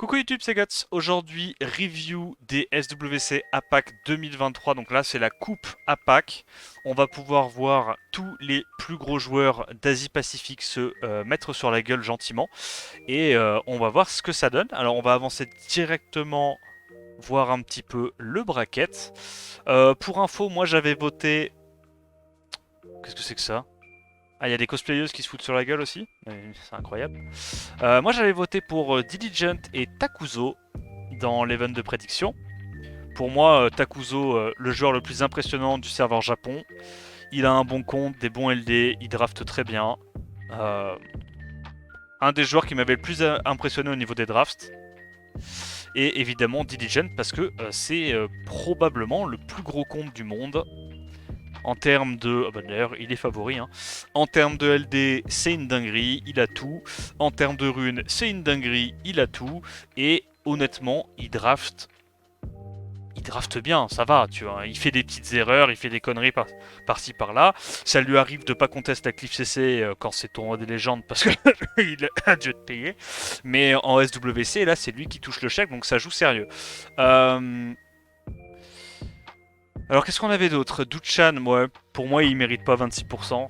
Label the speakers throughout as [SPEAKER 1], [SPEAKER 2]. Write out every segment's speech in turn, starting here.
[SPEAKER 1] Coucou YouTube, c'est Guts. Aujourd'hui, review des SWC APAC 2023. Donc là, c'est la coupe APAC. On va pouvoir voir tous les plus gros joueurs d'Asie-Pacifique se mettre sur la gueule gentiment. Et on va voir ce que ça donne. Alors, on va avancer directement voir un petit peu le bracket. Pour info, moi j'avais voté... Qu'est-ce que c'est que ça? Ah, il y a des cosplayeuses qui se foutent sur la gueule aussi. C'est incroyable. Moi j'avais voté pour Diligent et Takuzo dans l'event de prédiction. Pour moi, Takuzo, le joueur le plus impressionnant du serveur Japon. Il a un bon compte, des bons LD, il draft très bien. Euh, un des joueurs qui m'avait le plus impressionné au niveau des drafts. Et évidemment Diligent parce que c'est probablement le plus gros compte du monde. En termes de... Ah bah d'ailleurs, il est favori. Hein. En termes de LD, c'est une dinguerie, il a tout. En termes de runes, c'est une dinguerie, il a tout. Et honnêtement, il draft bien, ça va, tu vois. Il fait des petites erreurs, il fait des conneries par-ci par-là. Ça lui arrive de pas contester la Cliff CC quand c'est tournoi des légendes parce qu'il a dû être payé. Mais en SWC, là, c'est lui qui touche le chèque, donc ça joue sérieux. Euh, Alors qu'est-ce qu'on avait d'autre? Duchan, pour moi il mérite pas 26%.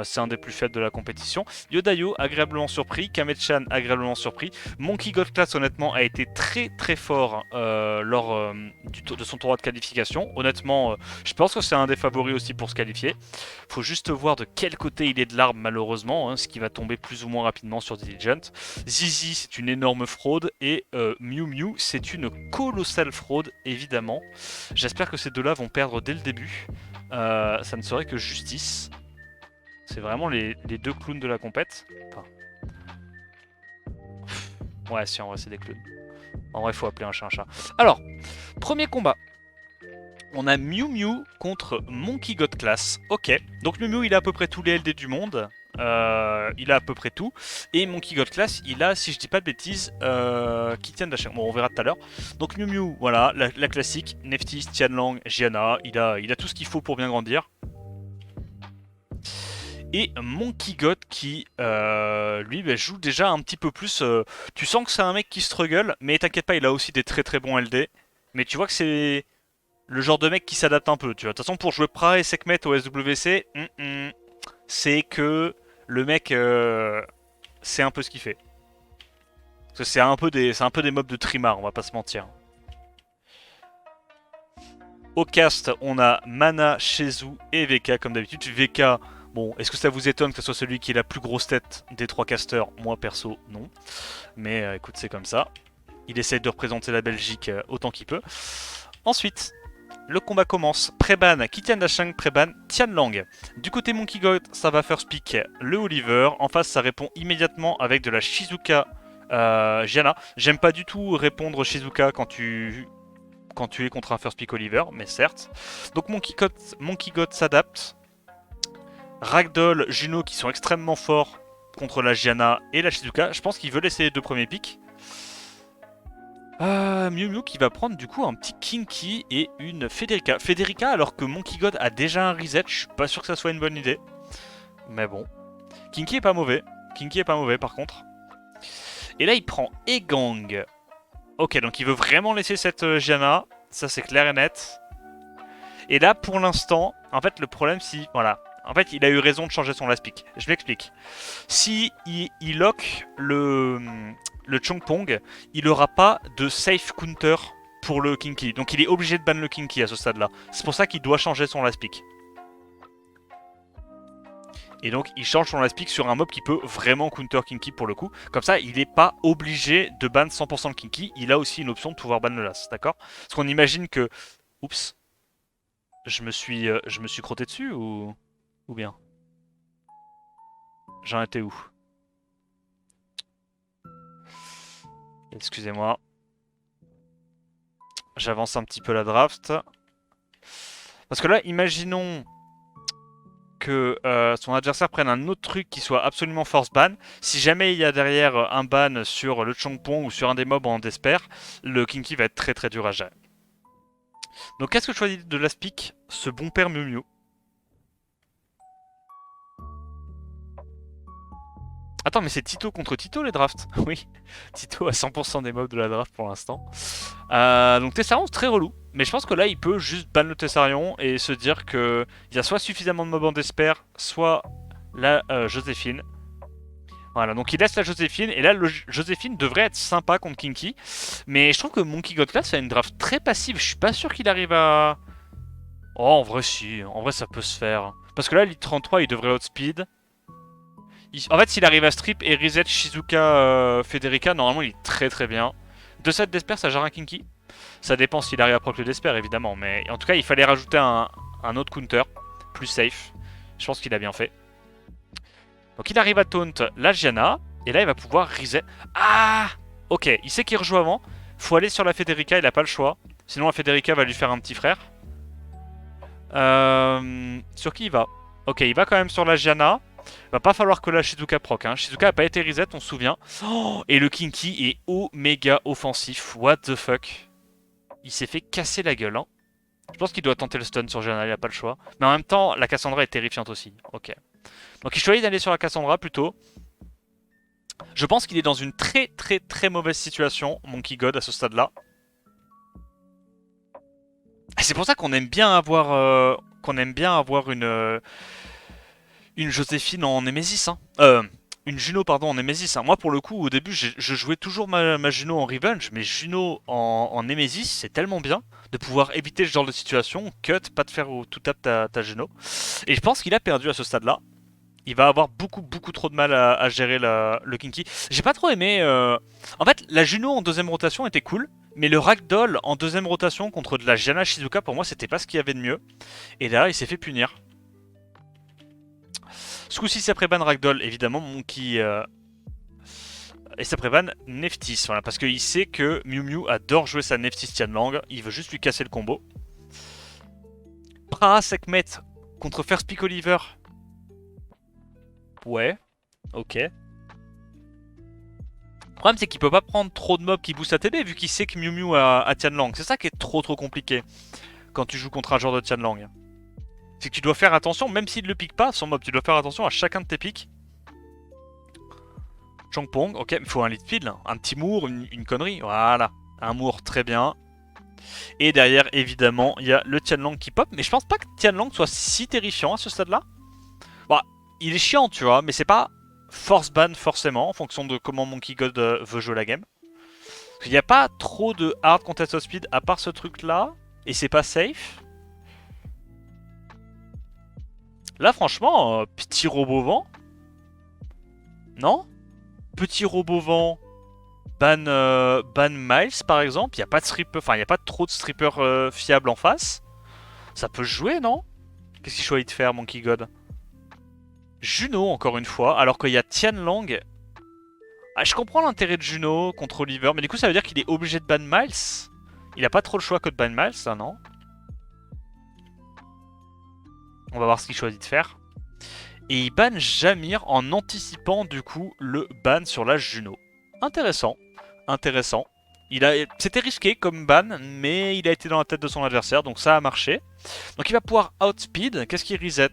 [SPEAKER 1] C'est un des plus faibles de la compétition. Yodayo, agréablement surpris. Kamechan, agréablement surpris. Monkey God Class, honnêtement, a été très très fort lors de son tournoi de qualification. Honnêtement, je pense que c'est un des favoris aussi pour se qualifier. Faut juste voir de quel côté il est de l'arbre, malheureusement, hein, ce qui va tomber plus ou moins rapidement sur Diligent. Zizi, c'est une énorme fraude. Et Mew Mew, c'est une colossale fraude, évidemment. J'espère que ces deux-là vont perdre dès le début. Ça ne serait que justice. C'est vraiment les deux clowns de la compète. Enfin, ouais, si, en vrai, c'est des clowns. En vrai, il faut appeler un chat un chat. Alors, premier combat. On a Mew Mew contre Monkey God Class. Ok. Donc Mew Mew, il a à peu près tous les LD du monde. Il a à peu près tout. Et Monkey God Class, il a, si je dis pas de bêtises, Kitian Dasheng. Bon, on verra tout à l'heure. Donc Mew Mew, voilà, la classique. Neftis, Tianlang, Gianna. Il a tout ce qu'il faut pour bien grandir. Et Monkey God qui, lui, joue déjà un petit peu plus. Tu sens que c'est un mec qui struggle, mais t'inquiète pas, il a aussi des très très bons LD. Mais tu vois que c'est le genre de mec qui s'adapte un peu. Tu vois. De toute façon, pour jouer Pra et Sekhmet au SWC, c'est que le mec, c'est un peu ce qu'il fait. Parce que c'est un peu des mobs de trimar, on va pas se mentir. Au cast, on a Mana, Shezu et VK comme d'habitude. VK, bon, est-ce que ça vous étonne que ce soit celui qui est la plus grosse tête des trois casters? Moi perso, non. Mais écoute, c'est comme ça. Il essaye de représenter la Belgique autant qu'il peut. Ensuite, le combat commence. Preban, Kitian Dashang, Preban, Tianlang. Du côté Monkey God, ça va first pick le Oliver. En face, ça répond immédiatement avec de la Shizuka Gianna. J'aime pas du tout répondre Shizuka quand tu es contre un first pick Oliver, mais certes. Donc Monkey God s'adapte. Ragdoll, Juno qui sont extrêmement forts contre la Gianna et la Shizuka. Je pense qu'il veut laisser les deux premiers picks. Mew Mew qui va prendre du coup un petit Kinky et une Federica. Federica alors que Monkey God a déjà un reset, je suis pas sûr que ça soit une bonne idée. Mais bon. Kinky est pas mauvais. Kinky est pas mauvais par contre. Et là il prend Egang. Ok, donc il veut vraiment laisser cette Gianna. Ça c'est clair et net. Et là pour l'instant, en fait le problème si... Voilà. En fait il a eu raison de changer son last pick. Je m'explique. Si il lock le Chongpong, il n'aura pas de safe counter pour le Kinky. Donc il est obligé de ban le Kinky à ce stade-là. C'est pour ça qu'il doit changer son last pick. Et donc il change son last pick sur un mob qui peut vraiment counter Kinky pour le coup. Comme ça, il n'est pas obligé de ban 100% le Kinky. Il a aussi une option de pouvoir ban le last, d'accord? Parce qu'on imagine que... Oups. Je me suis crotté dessus ou bien? J'en étais où? Excusez-moi. J'avance un petit peu la draft. Parce que là, imaginons que son adversaire prenne un autre truc qui soit absolument force ban. Si jamais il y a derrière un ban sur le Chongpong ou sur un des mobs en Desper, le Kinky va être très très dur à gérer. Donc qu'est-ce que je choisis de last pick? Ce bon père Mew Mew. Attends, mais c'est Tito contre Tito les drafts. Oui, Tito a 100% des mobs de la draft pour l'instant. Donc Tessarion c'est très relou. Mais je pense que là il peut juste ban le Tessarion et se dire que il y a soit suffisamment de mobs en Desper, soit la Joséphine. Voilà, donc il laisse la Joséphine, et là le Joséphine devrait être sympa contre Kinky. Mais je trouve que Monkey God Class a une draft très passive, je suis pas sûr qu'il arrive à... Oh en vrai si, en vrai ça peut se faire. Parce que là l'Elite 33 il devrait outspeed. En fait s'il arrive à strip et reset Shizuka Federica, normalement il est très très bien. 2-7 d'Esper ça gère un Kinky. Ça dépend s'il arrive à proc le d'Esper évidemment, mais en tout cas il fallait rajouter un autre counter, plus safe. Je pense qu'il a bien fait. Donc il arrive à taunt la Gianna. Et là il va pouvoir reset. Ah, ok, il sait qu'il rejoue avant. Faut aller sur la Federica, il a pas le choix. Sinon la Federica va lui faire un petit frère. Sur qui il va? Ok, il va quand même sur la Gianna. Va pas falloir que la Shizuka proc. Hein. Shizuka a pas été reset, on se souvient. Oh, et le Kinky est méga offensif. What the fuck? Il s'est fait casser la gueule. Hein. Je pense qu'il doit tenter le stun sur Gianna, il a pas le choix. Mais en même temps, la Cassandra est terrifiante aussi. Ok. Donc il choisit d'aller sur la Cassandra plutôt. Je pense qu'il est dans une très très très mauvaise situation, Monkey God, à ce stade-là. C'est pour ça qu'on aime bien avoir, une Joséphine en Nemesis. Hein. Une Juno, pardon, en Nemesis. Hein. Moi, pour le coup, au début, je jouais toujours ma Juno en Revenge, mais Juno en Nemesis, c'est tellement bien de pouvoir éviter ce genre de situation. Cut, pas de faire tout tap ta Juno. Et je pense qu'il a perdu à ce stade-là. Il va avoir beaucoup trop de mal à gérer le Kinky. J'ai pas trop aimé... En fait, la Juno en deuxième rotation était cool, mais le Ragdoll en deuxième rotation contre de la Gianna Shizuka, pour moi, c'était pas ce qu'il y avait de mieux. Et derrière, il s'est fait punir. Ce coup-ci, ça préban Ragdoll, évidemment, Monkey... Et ça préban Neftis, voilà, parce qu'il sait que Miu Miu adore jouer sa Neftis Tianlang, il veut juste lui casser le combo. Praha Sekhmet contre First Pick Oliver. Ouais, ok. Le problème c'est qu'il peut pas prendre trop de mobs qui boostent sa TB vu qu'il sait que Miu Miu a Tianlang. C'est ça qui est trop compliqué quand tu joues contre un joueur de Tianlang. C'est que tu dois faire attention, même s'il ne le pique pas, son mob, tu dois faire attention à chacun de tes pics. Changpong, ok, il faut un lead field, un petit moor, une connerie, voilà. Un moor, très bien. Et derrière, évidemment, il y a le Tianlang qui pop, mais je pense pas que Tianlang soit si terrifiant à ce stade-là. Bah, il est chiant, tu vois, mais c'est pas force ban forcément, en fonction de comment Monkey God veut jouer la game. Il n'y a pas trop de hard contest of speed à part ce truc-là, et c'est pas safe. Là, franchement, petit robot vent. Non? Petit robot vent, ban Miles par exemple. Il n'y a pas de stripper, enfin, il n'y a pas trop de strippers fiables en face. Ça peut jouer, non? Qu'est-ce qu'il choisit de faire, Monkey God? Juno, encore une fois, alors qu'il y a Tianlang. Ah, je comprends l'intérêt de Juno contre Oliver, mais du coup, ça veut dire qu'il est obligé de ban Miles. Il a pas trop le choix que de ban Miles, ça, non? On va voir ce qu'il choisit de faire. Et il ban Jamir en anticipant, du coup, le ban sur la Juno. Intéressant, intéressant. C'était risqué comme ban, mais il a été dans la tête de son adversaire, donc ça a marché. Donc il va pouvoir outspeed. Qu'est-ce qu'il reset?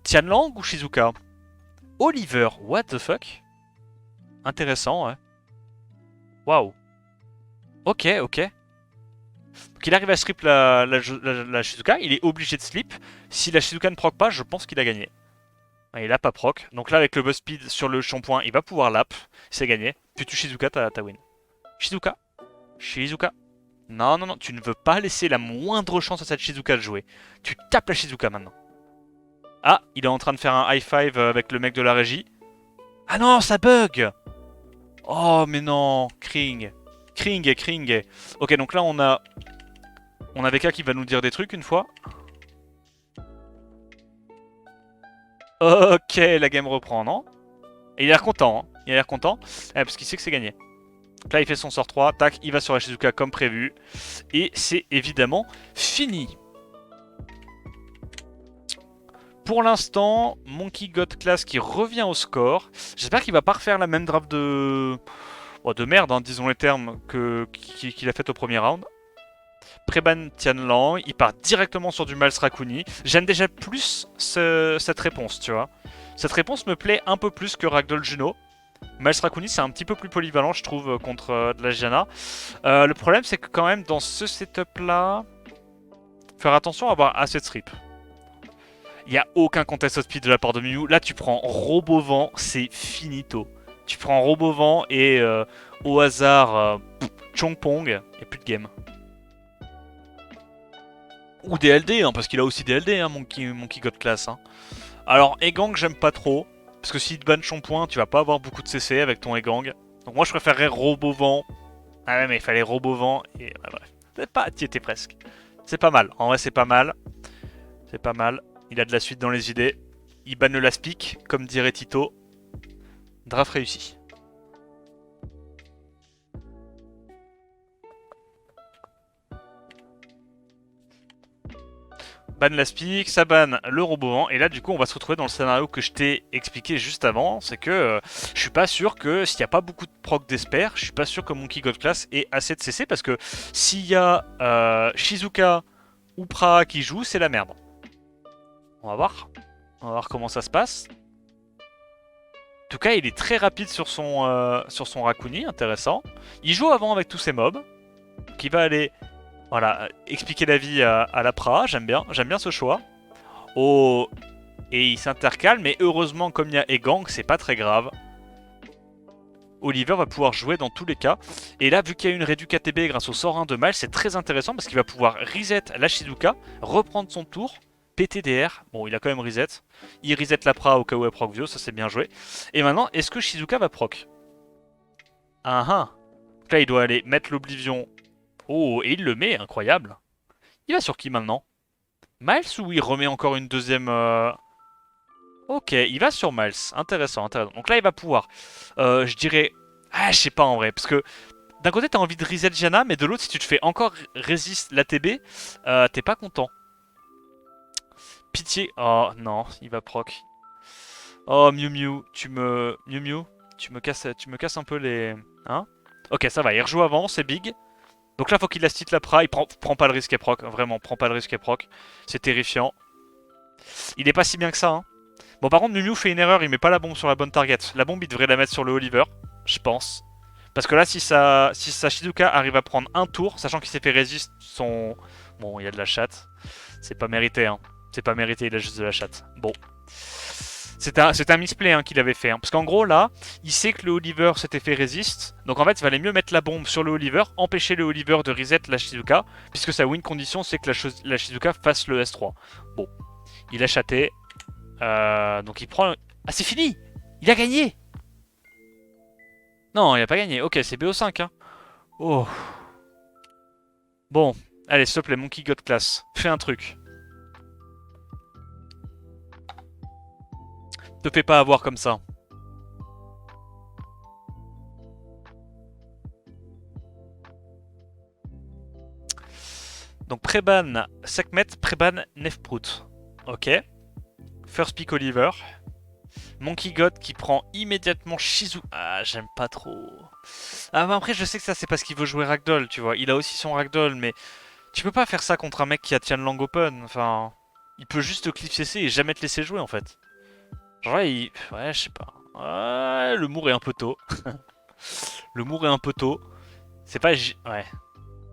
[SPEAKER 1] Tianlang ou Shizuka? Oliver, what the fuck? Intéressant, ouais. Waouh. Ok, ok. Donc il arrive à strip la Shizuka, il est obligé de slip. Si la Shizuka ne proc pas, je pense qu'il a gagné. Il a pas proc. Donc là, avec le buzz speed sur le shampoing, il va pouvoir lap. C'est gagné. Tu tues Shizuka, t'as win. Shizuka. Shizuka. Non, non, non, tu ne veux pas laisser la moindre chance à cette Shizuka de jouer. Tu tapes la Shizuka maintenant. Ah, il est en train de faire un high five avec le mec de la régie. Ah non, ça bug. Oh, mais non. Kring. Kring. Ok, donc là, on a VK qui va nous dire des trucs une fois. Ok, la game reprend, non? Et il a l'air content, hein. Il a l'air content, parce qu'il sait que c'est gagné. Donc là, il fait son sort 3, tac, il va sur la Shizuka comme prévu. Et c'est évidemment fini. Pour l'instant, Monkey God Class qui revient au score. J'espère qu'il va pas refaire la même draft de merde, hein, disons les termes, qu'il a fait au premier round. Préban Tianlang, il part directement sur du Miles Rakuni. J'aime déjà plus cette réponse, tu vois. Cette réponse me plaît un peu plus que Ragdoll Juno. Miles Raccoonix c'est un petit peu plus polyvalent je trouve contre de la Gianna. Le problème c'est que quand même dans ce setup là, faire attention à avoir assez de strip. Il n'y a aucun contest speed de la part de Mew. Là tu prends Robovent, c'est finito. Tu prends Robovent et au hasard Chongpong, il n'y a plus de game. Ou DLD, hein, parce qu'il a aussi DLD, hein, Monkey God Class. Hein. Alors, Egang, j'aime pas trop. Parce que si tu bannes Shampoing, tu vas pas avoir beaucoup de CC avec ton Egang. Donc moi, je préférerais Robovent. Ah ouais, mais il fallait Robovent. Et ouais, bref. C'est pas... Tu étais presque. C'est pas mal. En vrai, c'est pas mal. C'est pas mal. Il a de la suite dans les idées. Il banne le last pick, comme dirait Tito. Draft réussi. Ban l'Aspic, ça banne le Robovent, et là du coup on va se retrouver dans le scénario que je t'ai expliqué juste avant, c'est que je suis pas sûr que s'il n'y a pas beaucoup de proc d'espère, je suis pas sûr que Monkey God Class ait assez de CC, parce que s'il y a Shizuka ou Praha qui joue, c'est la merde. On va voir comment ça se passe. En tout cas il est très rapide sur son Raccoonix, intéressant. Il joue avant avec tous ses mobs, qui va aller... Voilà, expliquer la vie à la Praha, j'aime bien ce choix. Oh, et il s'intercale, mais heureusement, comme il y a Egang, c'est pas très grave. Oliver va pouvoir jouer dans tous les cas. Et là, vu qu'il y a une réduc ATB grâce au sort 1 de Miles, c'est très intéressant parce qu'il va pouvoir reset la Shizuka, reprendre son tour, PTDR. Bon, il a quand même reset. Il reset la Praha au cas où elle proc Vio, ça c'est bien joué. Et maintenant, est-ce que Shizuka va proc? Ah ah. Là, il doit aller mettre l'Oblivion. Oh, et il le met, incroyable. Il va sur qui maintenant? Miles ou il remet encore une deuxième... Ok, il va sur Miles. Intéressant, intéressant. Donc là, il va pouvoir... je dirais... Ah, je sais pas en vrai, parce que... D'un côté, t'as envie de reset Gianna, mais de l'autre, si tu te fais encore résiste l'ATB, t'es pas content. Pitié. Oh, non, il va proc. Oh, Mew Mew, Mew Mew, tu me casses un peu les... Hein? Ok, ça va, il rejoue avant, c'est big. Donc là, faut qu'il assiste la pra, il prend pas le risque et proc, vraiment, prend pas le risque et proc. C'est terrifiant. Il est pas si bien que ça, hein. Bon, par contre, Mew Mew fait une erreur, il met pas la bombe sur la bonne target. La bombe, il devrait la mettre sur le Oliver, je pense. Parce que là, si sa Shizuka arrive à prendre un tour, sachant qu'il s'est fait résiste son... Bon, il y a de la chatte. C'est pas mérité, hein. C'est pas mérité, il a juste de la chatte. Bon. C'est un misplay hein, qu'il avait fait. Hein. Parce qu'en gros, là, il sait que le Oliver s'était fait résiste. Donc en fait, il valait mieux mettre la bombe sur le Oliver, empêcher le Oliver de reset la Shizuka, puisque sa win condition, c'est que la Shizuka fasse le S3. Bon, il a chaté. Donc il prend... Ah, c'est fini! Il a gagné! Non, il a pas gagné. Ok, c'est BO5. Hein. Oh. Bon, allez, s'il te plaît, Monkey God Class. Fais un truc. Te fais pas avoir comme ça. Donc Préban Sekhmet, Préban Nefprout. Ok. First pick Oliver. Monkey God qui prend immédiatement Shizu. Ah, j'aime pas trop. Ah, mais après, je sais que ça, c'est parce qu'il veut jouer Ragdoll, tu vois. Il a aussi son Ragdoll, mais tu peux pas faire ça contre un mec qui a Tianlang Open. Enfin, il peut juste cliff CC et jamais te laisser jouer, en fait. Genre là, il... Ouais, je sais pas. Ouais, le Mour est un peu tôt. Le Mour est un peu tôt. C'est pas... Ouais.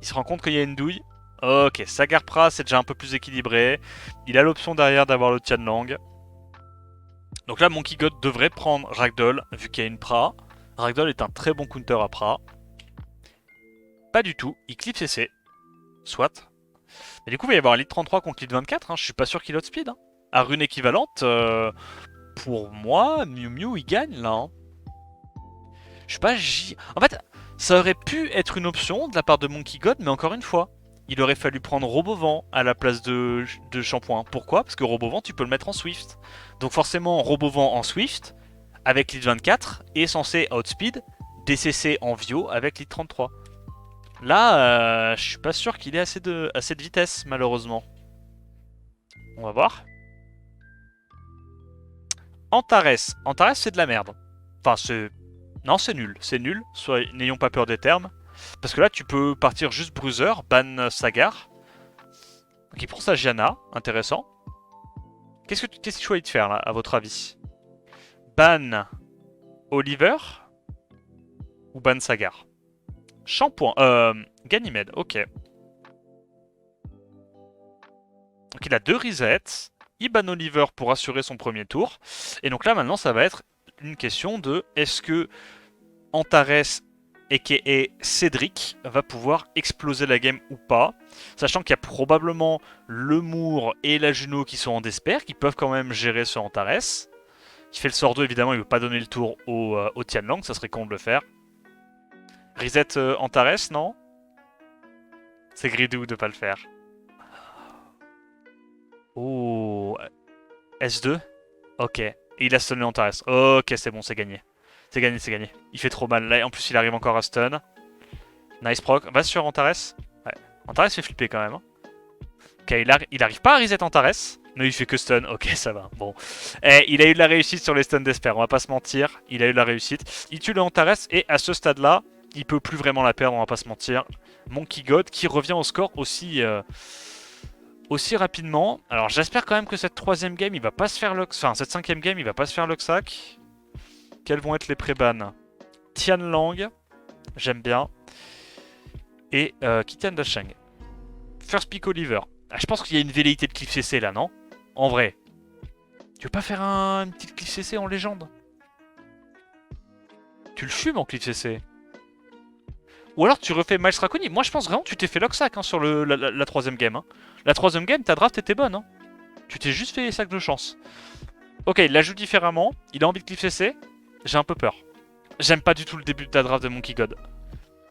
[SPEAKER 1] Il se rend compte qu'il y a une douille. Ok, Sagarpra, c'est déjà un peu plus équilibré. Il a l'option derrière d'avoir le Tianlang. Donc là, Monkey God devrait prendre Ragdoll, vu qu'il y a une Pra. Ragdoll est un très bon counter à Pra. Pas du tout, il clip CC. Soit. Mais du coup, il va y avoir un lead 33 contre lead 24. Hein. Je suis pas sûr qu'il outspeed. Hein. À rune équivalente, pour moi, Mew Mew, il gagne là. Hein. Je sais pas, En fait, ça aurait pu être une option de la part de Monkey God, mais encore une fois, il aurait fallu prendre Robovent à la place de Shampoing. Pourquoi? Parce que Robovent, tu peux le mettre en Swift. Donc forcément, Robovent en Swift, avec lead 24, est censé outspeed DCC en Vio avec lead 33. Là, je suis pas sûr qu'il ait assez de vitesse, malheureusement. On va voir. Antares. Antares, c'est de la merde. Enfin, c'est... Non, c'est nul. C'est nul. Soit n'ayons pas peur des termes. Parce que là, tu peux partir juste Bruiser, ban Sagar. Donc il prend sa Gianna. Intéressant. Qu'est-ce qu'il choisit de faire, là, à votre avis? ban Oliver ou ban Sagar? Shampoing. Ganymede, ok. Donc il a 2 resets. Il ban Oliver pour assurer son premier tour. Et donc là maintenant ça va être une question de est-ce que Antares aka Cédric va pouvoir exploser la game ou pas. Sachant qu'il y a probablement le Moore et la Juno qui sont en despair, qui peuvent quand même gérer ce Antares. Qui fait le sort 2 évidemment, il ne veut pas donner le tour au Tianlang, ça serait con de le faire. Reset Antares, non? C'est Gridou de pas le faire. Oh, S2. Ok. Et il a stunné Antares. Ok, c'est bon, c'est gagné. C'est gagné, c'est gagné. Il fait trop mal. Là, en plus, il arrive encore à stun. Nice proc. Va sur Antares. Ouais. Antares fait flipper quand même. Hein. Ok, il arrive pas à reset Antares. Mais il fait que stun. Ok, ça va. Bon. Il a eu de la réussite sur les stuns d'Esper. On va pas se mentir. Il a eu de la réussite. Il tue le Antares. Et à ce stade-là, il peut plus vraiment la perdre. On va pas se mentir. Monkey God qui revient au score aussi rapidement. Alors j'espère quand même que cette 3ème game, il va pas se faire Lox. Enfin, cette 5ème game, il va pas se faire Loxac. Quels vont être les pré-bans? Tianlang, j'aime bien. Et Kitian Dasheng. First pick Oliver. Ah, je pense qu'il y a une velléité de cliff CC là, non? En vrai. Tu veux pas faire une petite cliff CC en légende? Tu le fumes en cliff CC. Ou alors tu refais Miles Raccoon. Moi je pense vraiment que tu t'es fait Loxac hein, sur la 3ème game. Hein. La 3ème game, ta draft était bonne. Hein. Tu t'es juste fait les sacs de chance. Ok, il la joue différemment. Il a envie de cliff CC. J'ai un peu peur. J'aime pas du tout le début de ta draft de Monkey God.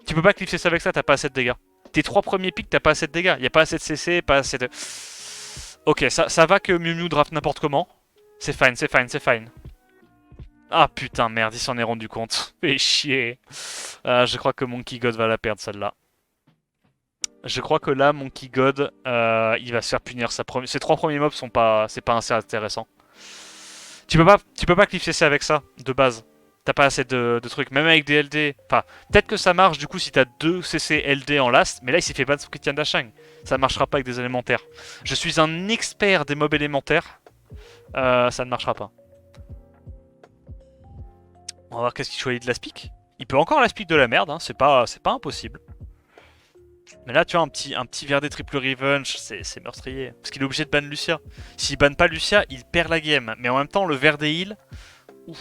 [SPEAKER 1] Tu peux pas cliff CC avec ça, t'as pas assez de dégâts. Tes 3 premiers pics, t'as pas assez de dégâts. Y a pas assez de CC, pas assez de... Ok, ça va que Miu Miu draft n'importe comment. C'est fine, c'est fine, c'est fine. Ah putain, merde, il s'en est rendu compte. Fais chier. Je crois que Monkey God va la perdre celle-là. Je crois que là, Monkey God, il va se faire punir. Ses 3 premiers mobs sont pas... C'est pas assez intéressant. Tu peux pas cliff CC avec ça, de base. T'as pas assez de trucs, même avec des LD. Enfin, peut-être que ça marche du coup si t'as 2 CC LD en last, mais là il s'est fait ban sur Kitian Dasheng. Ça marchera pas avec des élémentaires. Je suis un expert des mobs élémentaires. Ça ne marchera pas. On va voir qu'est-ce qu'il choisit de la speak. Il peut encore la speak de la merde, hein. C'est pas impossible. Mais là, tu vois, un petit VRD triple revenge, c'est meurtrier. Parce qu'il est obligé de ban Lucia. S'il banne pas Lucia, il perd la game. Mais en même temps, le VRD heal... Ouf.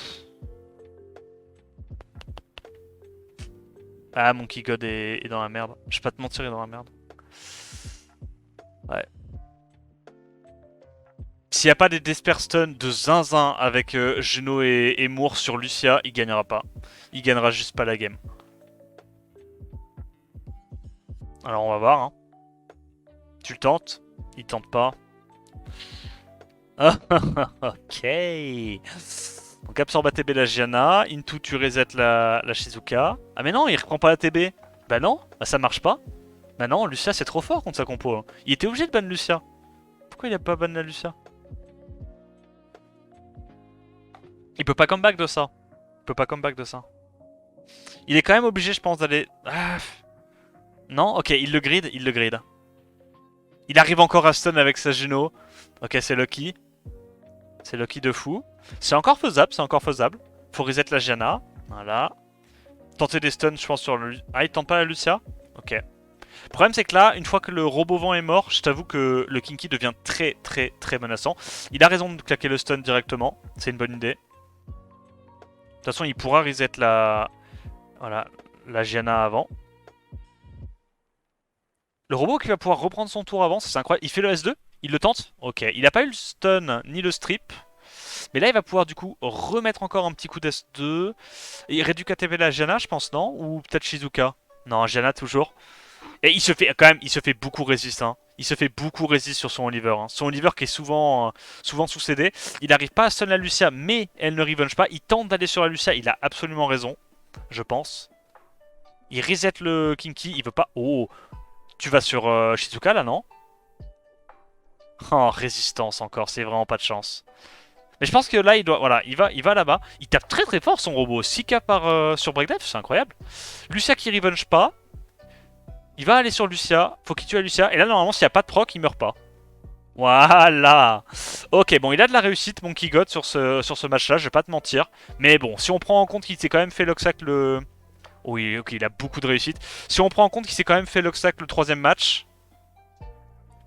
[SPEAKER 1] Ah, Monkey God est dans la merde. Je vais pas te mentir, il est dans la merde. Ouais. S'il n'y a pas des Despair Stun de zinzin avec Juno et Moore sur Lucia, il gagnera pas. Il gagnera juste pas la game. Alors on va voir. Hein. Tu le tentes? Il tente pas. Ok. Donc absorbe ATB la Gianna. Into tu reset la Shizuka. Ah mais non, il reprend pas ATB. Bah non, bah ça marche pas. Bah non, Lucia c'est trop fort contre sa compo. Hein. Il était obligé de ban Lucia. Pourquoi il a pas ban la Lucia? Il peut pas comeback de ça. Il peut pas comeback de ça. Il est quand même obligé, je pense, d'aller... Ah. Non? Ok, il le grid, il le grid. Il arrive encore à stun avec sa Juno. Ok, c'est lucky. C'est lucky de fou. C'est encore faisable, c'est encore faisable. Faut reset la Gianna. Voilà. Tenter des stuns, je pense, sur le... Ah, il tente pas la Lucia? Ok. Le problème, c'est que là, une fois que le Robovent est mort, je t'avoue que le Kinky devient très, très, très menaçant. Il a raison de claquer le stun directement. C'est une bonne idée. De toute façon, il pourra reset la... Voilà, la Gianna avant. Le robot qui va pouvoir reprendre son tour avant, c'est incroyable. Il fait le S2, il le tente. Ok, il n'a pas eu le stun ni le strip. Mais là, il va pouvoir du coup remettre encore un petit coup d'S2. Et réduit KTV la Gianna, je pense, non? Ou peut-être Shizuka? Non, Gianna toujours. Et il se fait quand même, il se fait beaucoup résist. Hein. Il se fait beaucoup résist sur son Oliver. Hein. Son Oliver qui est souvent sous CD. Il n'arrive pas à stun la Lucia, mais elle ne revenge pas. Il tente d'aller sur la Lucia, il a absolument raison, je pense. Il reset le Kinky, il veut pas... Oh, tu vas sur Shizuka là, non? Oh, résistance encore, c'est vraiment pas de chance. Mais je pense que là, il doit... Voilà, il va là-bas. Il tape très très fort son robot. 6k sur Breakdev, c'est incroyable. Lucia qui revenge pas. Il va aller sur Lucia. Faut qu'il tue la Lucia. Et là, normalement, s'il n'y a pas de proc, il meurt pas. Voilà. Ok, bon, il a de la réussite, Monkey God, sur ce match-là, je vais pas te mentir. Mais bon, si on prend en compte qu'il s'est quand même fait l'obstacle... Oui, ok, il a beaucoup de réussite. Si on prend en compte qu'il s'est quand même fait l'obstacle le troisième match,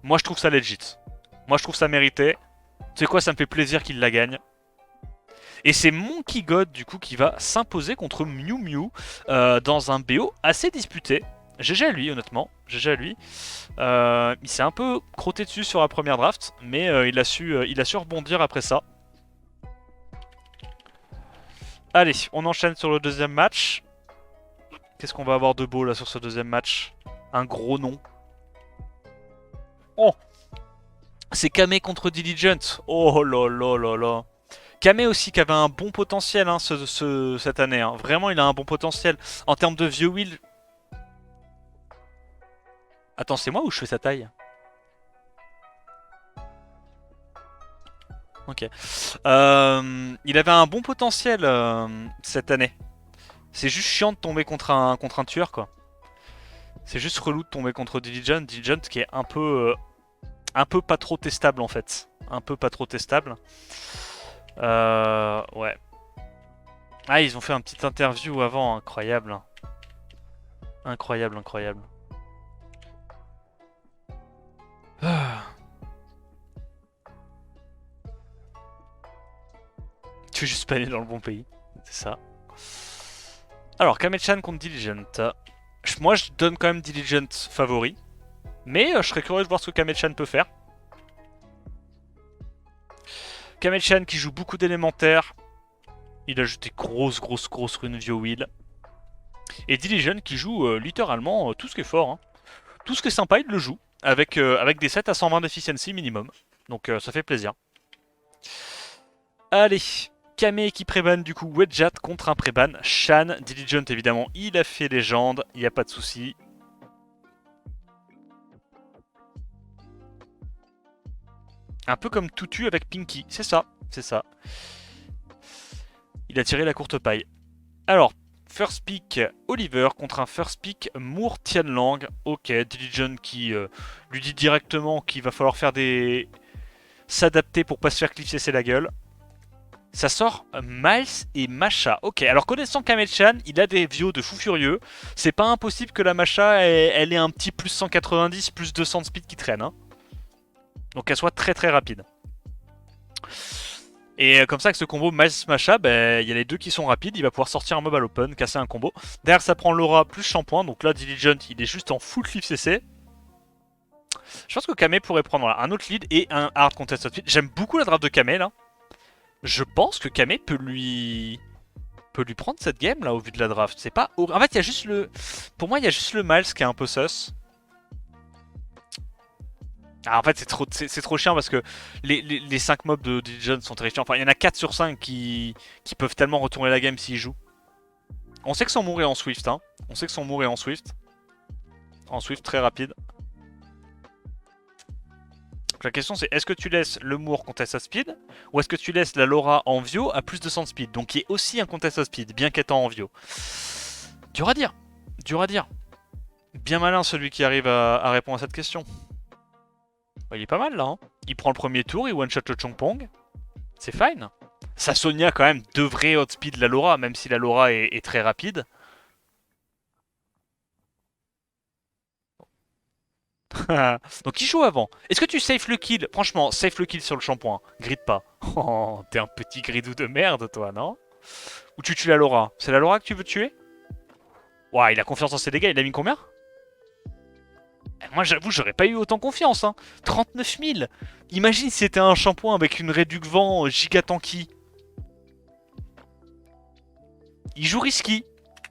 [SPEAKER 1] moi je trouve ça legit. Moi je trouve ça mérité. Tu sais quoi, ça me fait plaisir qu'il la gagne. Et c'est Monkey God du coup qui va s'imposer contre Mew Mew dans un BO assez disputé. GG à lui honnêtement, GG à lui. Il s'est un peu crotté dessus sur la première draft, mais il a su rebondir après ça. Allez, on enchaîne sur le deuxième match. Qu'est-ce qu'on va avoir de beau là sur ce deuxième match? Un gros nom. Oh, c'est Kame contre Diligent. Oh là là là là. Kame aussi qui avait un bon potentiel hein, cette année. Hein. Vraiment, il a un bon potentiel. En termes de vieux wheel. Attends, c'est moi ou je fais sa taille? Ok. Il avait un bon potentiel cette année. C'est juste chiant de tomber contre un tueur, quoi. C'est juste relou de tomber contre Diligent. Diligent qui est un peu pas trop testable, en fait. Un peu pas trop testable. Ouais. Ah, ils ont fait un petit interview avant, incroyable. Incroyable, incroyable. Ah. Tu es juste pas né dans le bon pays, c'est ça. Alors, Kame-chan contre Diligent. Moi, je donne quand même Diligent favori. Mais je serais curieux de voir ce que Kame-chan peut faire. Kame-chan qui joue beaucoup d'élémentaires. Il ajoute des grosses runes Vio Wheel. Et Diligent qui joue littéralement tout ce qui est fort. Hein. Tout ce qui est sympa, il le joue. Avec des sets à 120 d'efficiency minimum. Donc ça fait plaisir. Allez, Kame qui préban du coup Wedjat contre un préban Shan. Diligent évidemment, il a fait légende, il n'y a pas de souci. Un peu comme Tutu avec Pinky, c'est ça, c'est ça. Il a tiré la courte paille. Alors, first pick Oliver contre un first pick Moore Tianlang. Ok, Diligent qui lui dit directement qu'il va falloir faire des... s'adapter pour pas se faire clipser la gueule. Ça sort Miles et Masha. Ok, alors connaissant Kame-chan, il a des vios de fou furieux. C'est pas impossible que la Masha, elle ait un petit plus 190, plus 200 de speed qui traîne. Hein. Donc qu'elle soit très rapide. Et comme ça, avec ce combo Miles-Masha, il y a les deux qui sont rapides. Il va pouvoir sortir un mob à l'open, casser un combo. Derrière, ça prend Laura plus shampoing. Donc là, Diligent, il est juste en full cliff CC. Je pense que Kame pourrait prendre un autre lead et un hard contest speed. J'aime beaucoup la draft de Kame là. Je pense que Kame peut lui prendre cette game là au vu de la draft. C'est pas. En fait, il y a juste le. Pour moi, il y a juste le Miles qui est un peu sus. Ah, en fait, c'est trop chiant parce que les 5 mobs de Diligent sont terrifiants. Enfin, il y en a 4 sur 5 qui peuvent tellement retourner la game s'ils jouent. On sait que son Moore est en Swift. Hein. On sait que son Moore est en Swift. En Swift très rapide. Donc la question c'est est-ce que tu laisses le Moore contest à speed ou est-ce que tu laisses la Laura en Vio à plus de 100 de speed, donc qui est aussi un contest à speed, bien qu'étant en Vio. Dur à dire, dur à dire. Bien malin celui qui arrive à répondre à cette question. Bah, il est pas mal là, hein. Il prend le premier tour, il one-shot le Chongpong. C'est fine. Sa Sonia quand même devrait outspeed la Laura, même si la Laura est très rapide. Donc il joue avant. Est-ce que tu safe le kill? Franchement, safe le kill sur le shampoing. Grid pas. Oh, t'es un petit gridou de merde, toi, non? Ou tu tues la Laura? C'est la Laura que tu veux tuer? Ouah, il a confiance en ses dégâts. Il a mis combien? Moi, j'avoue, j'aurais pas eu autant confiance. Hein. 39 000. Imagine si c'était un shampoing avec une réduc vent giga tanky. Il joue risky.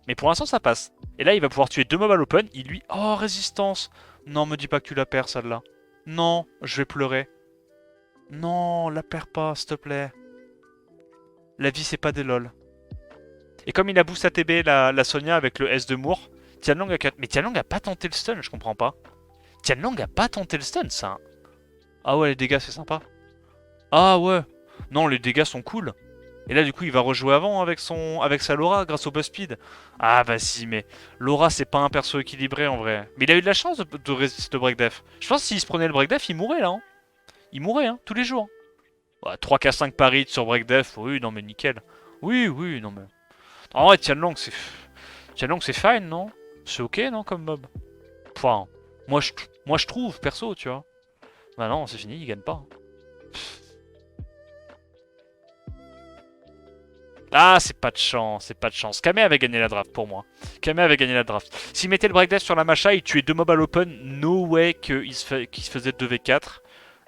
[SPEAKER 1] Mais pour l'instant, ça passe. Et là, il va pouvoir tuer deux mobs à l'open. Il lui... Oh, résistance. Non, me dis pas que tu la perds, celle-là. Non, je vais pleurer. Non, la perds pas, s'il te plaît. La vie, c'est pas des lol. Et comme il a boost ATB la Sonia avec le S de Moore, Tianlang a... Mais Tianlang a pas tenté le stun, je comprends pas. Tianlang a pas tenté le stun, ça. Ah ouais, les dégâts, c'est sympa. Ah ouais. Non, les dégâts sont cool. Et là, du coup, il va rejouer avant avec sa Laura grâce au buzz speed. Ah, bah si, mais Laura, c'est pas un perso équilibré en vrai. Mais il a eu de la chance de résister le break def. Je pense que s'il se prenait le break def, il mourrait là. Hein. il mourrait, hein, tous les jours. Ouais, 3K5 par hit sur Breakdef, oui, non mais nickel. Oui, oui, non mais... En vrai, Tianlang, c'est fine, non? C'est ok, non, comme mob? Enfin, moi je trouve, perso, tu vois. Bah non, c'est fini, il gagne pas. Ah, c'est pas de chance, c'est pas de chance. Kame avait gagné la draft pour moi. Kame avait gagné la draft. S'il mettait le breakdance sur la Macha, il tuait deux mobs à l'open, no way qu'il se faisait 2v4.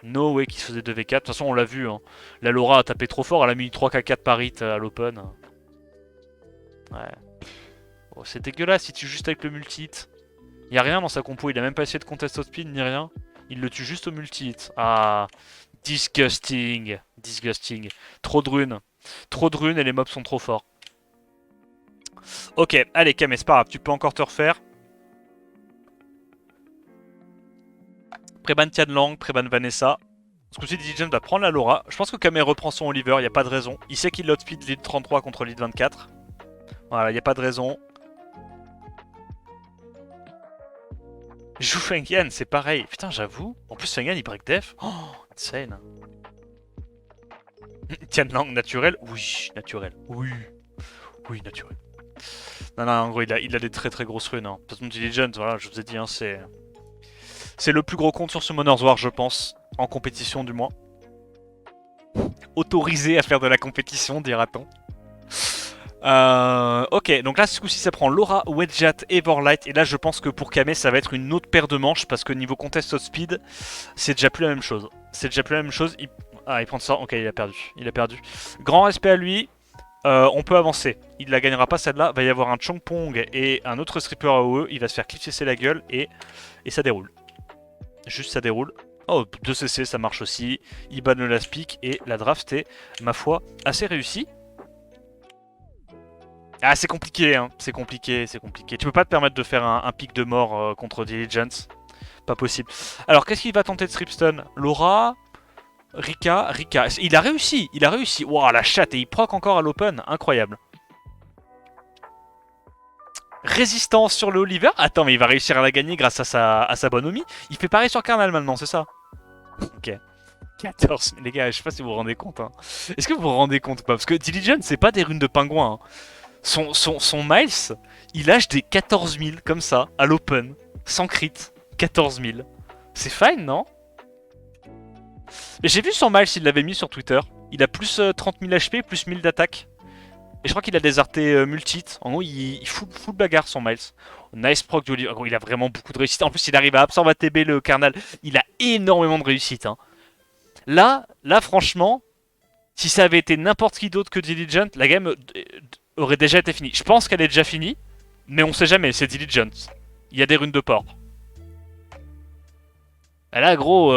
[SPEAKER 1] No way qu'il se faisait 2v4. De toute façon, on l'a vu, hein. La Laura a tapé trop fort, elle a mis 3k4 par hit à l'open. Ouais. Oh, c'est dégueulasse, il tue juste avec le multi-hit. Y a rien dans sa compo, il a même pas essayé de contest au speed ni rien. Il le tue juste au multi-hit. Ah, disgusting. Disgusting. Trop de runes. Trop de runes et les mobs sont trop forts. Ok, allez Kame, c'est pas grave, tu peux encore te refaire. Préban Tianlang, préban Vanessa. Ce coup-ci, Diligent va prendre la Laura. Je pense que Kame reprend son Oliver, y a pas de raison. Il sait qu'il outspeed lead 33 contre lead 24. Voilà, y a pas de raison. Joue Fengyan, c'est pareil. Putain, j'avoue. En plus, Fengyan, il break def. Oh, insane. Tianlang, naturel. Oui, naturel. Oui. Oui, naturel. Non, non, en gros, il a des très très grosses runes. Hein. De toute façon, Diligent, voilà, je vous ai dit, hein, c'est le plus gros compte sur Summoner's War, je pense. En compétition, du moins. Autorisé à faire de la compétition, dira-t-on. Ok, donc là, ce coup-ci, ça prend Laura, Wedjat, Everlight. Et là, je pense que pour Kame, ça va être une autre paire de manches. Parce que niveau contest speed, c'est déjà plus la même chose. C'est déjà plus la même chose. Ah, il prend ça. Ok, il a perdu. Il a perdu. Grand respect à lui. On peut avancer. Il la gagnera pas celle-là. Va y avoir un Chongpong et un autre stripper AOE. Il va se faire clipser la gueule et ça déroule. Juste ça déroule. Oh, 2 CC, ça marche aussi. Il banne le last pick et la draft est, ma foi, assez réussie. Ah, c'est compliqué, hein. C'est compliqué, c'est compliqué. Tu peux pas te permettre de faire un pic de mort contre Diligence. Pas possible. Alors, qu'est-ce qu'il va tenter de Stripstone? Laura, Rika. Il a réussi, il a réussi. Waouh, la chatte, et il proc encore à l'open. Incroyable. Résistance sur le Oliver. Attends, mais il va réussir à la gagner grâce à sa bonhomie. Il fait pareil sur Carnal maintenant, c'est ça? Ok. 14 000, les gars, je sais pas si vous vous rendez compte. Hein. Est-ce que vous vous rendez compte ou pas? Parce que Diligence, c'est pas des runes de pingouin. Hein. Son Miles, il lâche des 14 000 comme ça, à l'open, sans crit. 14 000. C'est fine, non? Mais j'ai vu son Miles, il l'avait mis sur Twitter. Il a plus 30 000 HP, plus 1000 d'attaque. Et je crois qu'il a des artés multi-hit. En gros, il fout bagarre son Miles. Nice proc du Oliver. Il a vraiment beaucoup de réussite. En plus, il arrive à absorber ATB le Carnal. Il a énormément de réussite. Hein. Là, franchement, si ça avait été n'importe qui d'autre que Diligent, la game aurait déjà été finie. Je pense qu'elle est déjà finie, mais on sait jamais, c'est Diligent. Il y a des runes de port. Et là, gros,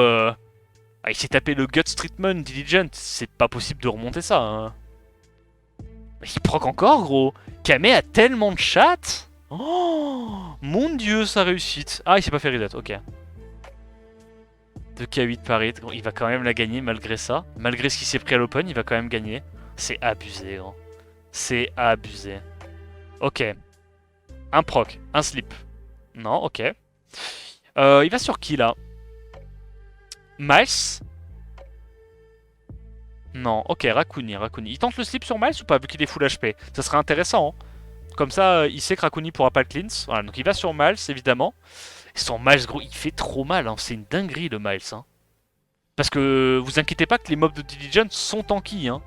[SPEAKER 1] il s'est tapé le Guts Treatment, Diligent. C'est pas possible de remonter ça. Hein. Il proc encore, gros. Kame a tellement de chat. Oh, mon dieu, sa réussite. Ah, il s'est pas fait reset, ok. 2k8 par hit. Il va quand même la gagner malgré ça. Malgré ce qu'il s'est pris à l'open, il va quand même gagner. C'est abusé, gros. C'est abusé. Ok. Un proc, un slip. Non, ok. Il va sur qui, là? Miles? Non, ok, Rakuni. Il tente le slip sur Miles ou pas, vu qu'il est full HP? Ça serait intéressant, hein. Comme ça, il sait que Rakuni pourra pas le cleanse. Voilà, donc il va sur Miles, évidemment. Et son Miles, gros, il fait trop mal. Hein. C'est une dinguerie, le Miles. Hein. Parce que vous inquiétez pas que les mobs de Diligence sont tanky. Hein.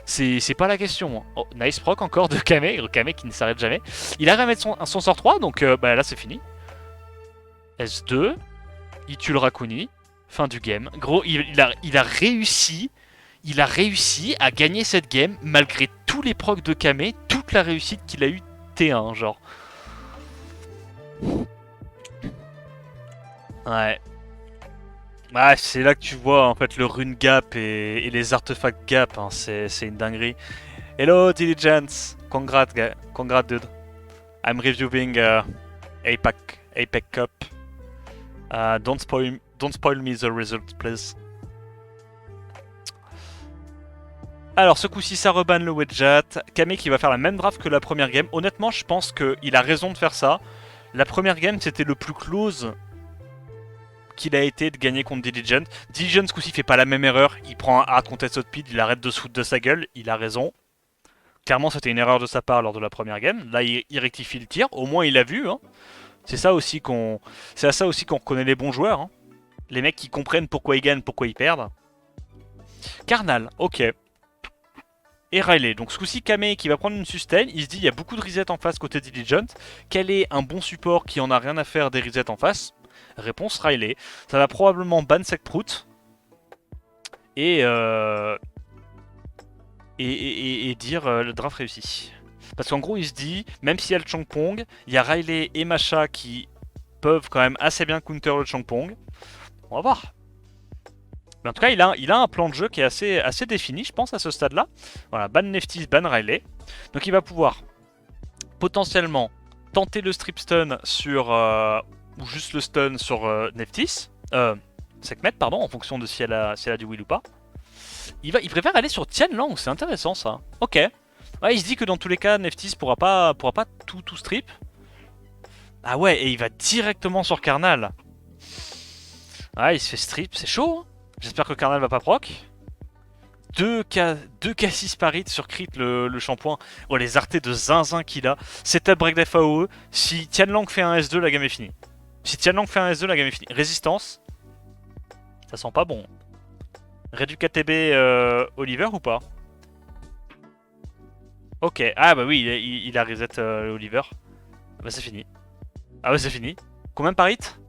[SPEAKER 1] C'est pas la question. Hein. Oh, nice proc encore de Kame. Kame qui ne s'arrête jamais. Il arrive à mettre son sort 3, donc bah, là, c'est fini. S2. Il tue le Rakuni. Fin du game. Gros, il a réussi. Il a réussi à gagner cette game malgré tous les procs de Kame, toute la réussite qu'il a eu T1, genre. Ouais. Ouais, c'est là que tu vois en fait le rune gap et les artefacts gap, hein. C'est une dinguerie. Hello Diligence, congrats dude. I'm reviewing APEC Cup. Don't spoil me the result please. Alors ce coup-ci ça reban le Wedjat. Kame qui va faire la même draft que la première game. Honnêtement je pense qu'il a raison de faire ça. La première game c'était le plus close qu'il a été de gagner contre Diligent. Diligent, ce coup-ci, fait pas la même erreur. Il prend un hard contested speed, il arrête de se foutre de sa gueule. Il a raison. Clairement, c'était une erreur de sa part lors de la première game. Là, il rectifie le tir. Au moins, il l'a vu. Hein. C'est ça aussi qu'on reconnaît les bons joueurs. Hein. Les mecs qui comprennent pourquoi ils gagnent, pourquoi ils perdent. Karnal, ok. Et Riley. Donc ce coup-ci, Kame qui va prendre une sustain. Il se dit il y a beaucoup de reset en face côté Diligent. Quel est un bon support qui en a rien à faire des resets en face? Réponse Riley. Ça va probablement ban Sekprout. Et dire le draft réussi. Parce qu'en gros, il se dit, même s'il y a le Chongpong, il y a Riley et Masha qui peuvent quand même assez bien counter le Chongpong. On va voir. Mais en tout cas, il a un plan de jeu qui est assez défini, je pense, à ce stade-là. Voilà, ban Nephthys, ban Riley. Donc il va pouvoir potentiellement tenter le strip stun sur... ou juste le stun sur Nephthys. Sekhmet, pardon, en fonction de si elle a du will ou pas. Il préfère aller sur Tianlang, c'est intéressant ça. Ok. Ouais, il se dit que dans tous les cas, Nephthys pourra pas tout strip. Ah ouais, et il va directement sur Karnal. Ah, il se fait strip, c'est chaud. Hein. J'espère que Karnal va pas proc. 2K6 par hit sur crit le shampoing. Oh, les artés de zinzin qu'il a. Setup break def AOE. Si Tianlang fait un S2, la game est finie. Si Tianlang fait un S2, la game est finie. Résistance. Ça sent pas bon. Réduit KTB Oliver ou pas? Ok. Ah bah oui, il a reset Oliver. Bah c'est fini. Ah bah c'est fini. Combien par hit?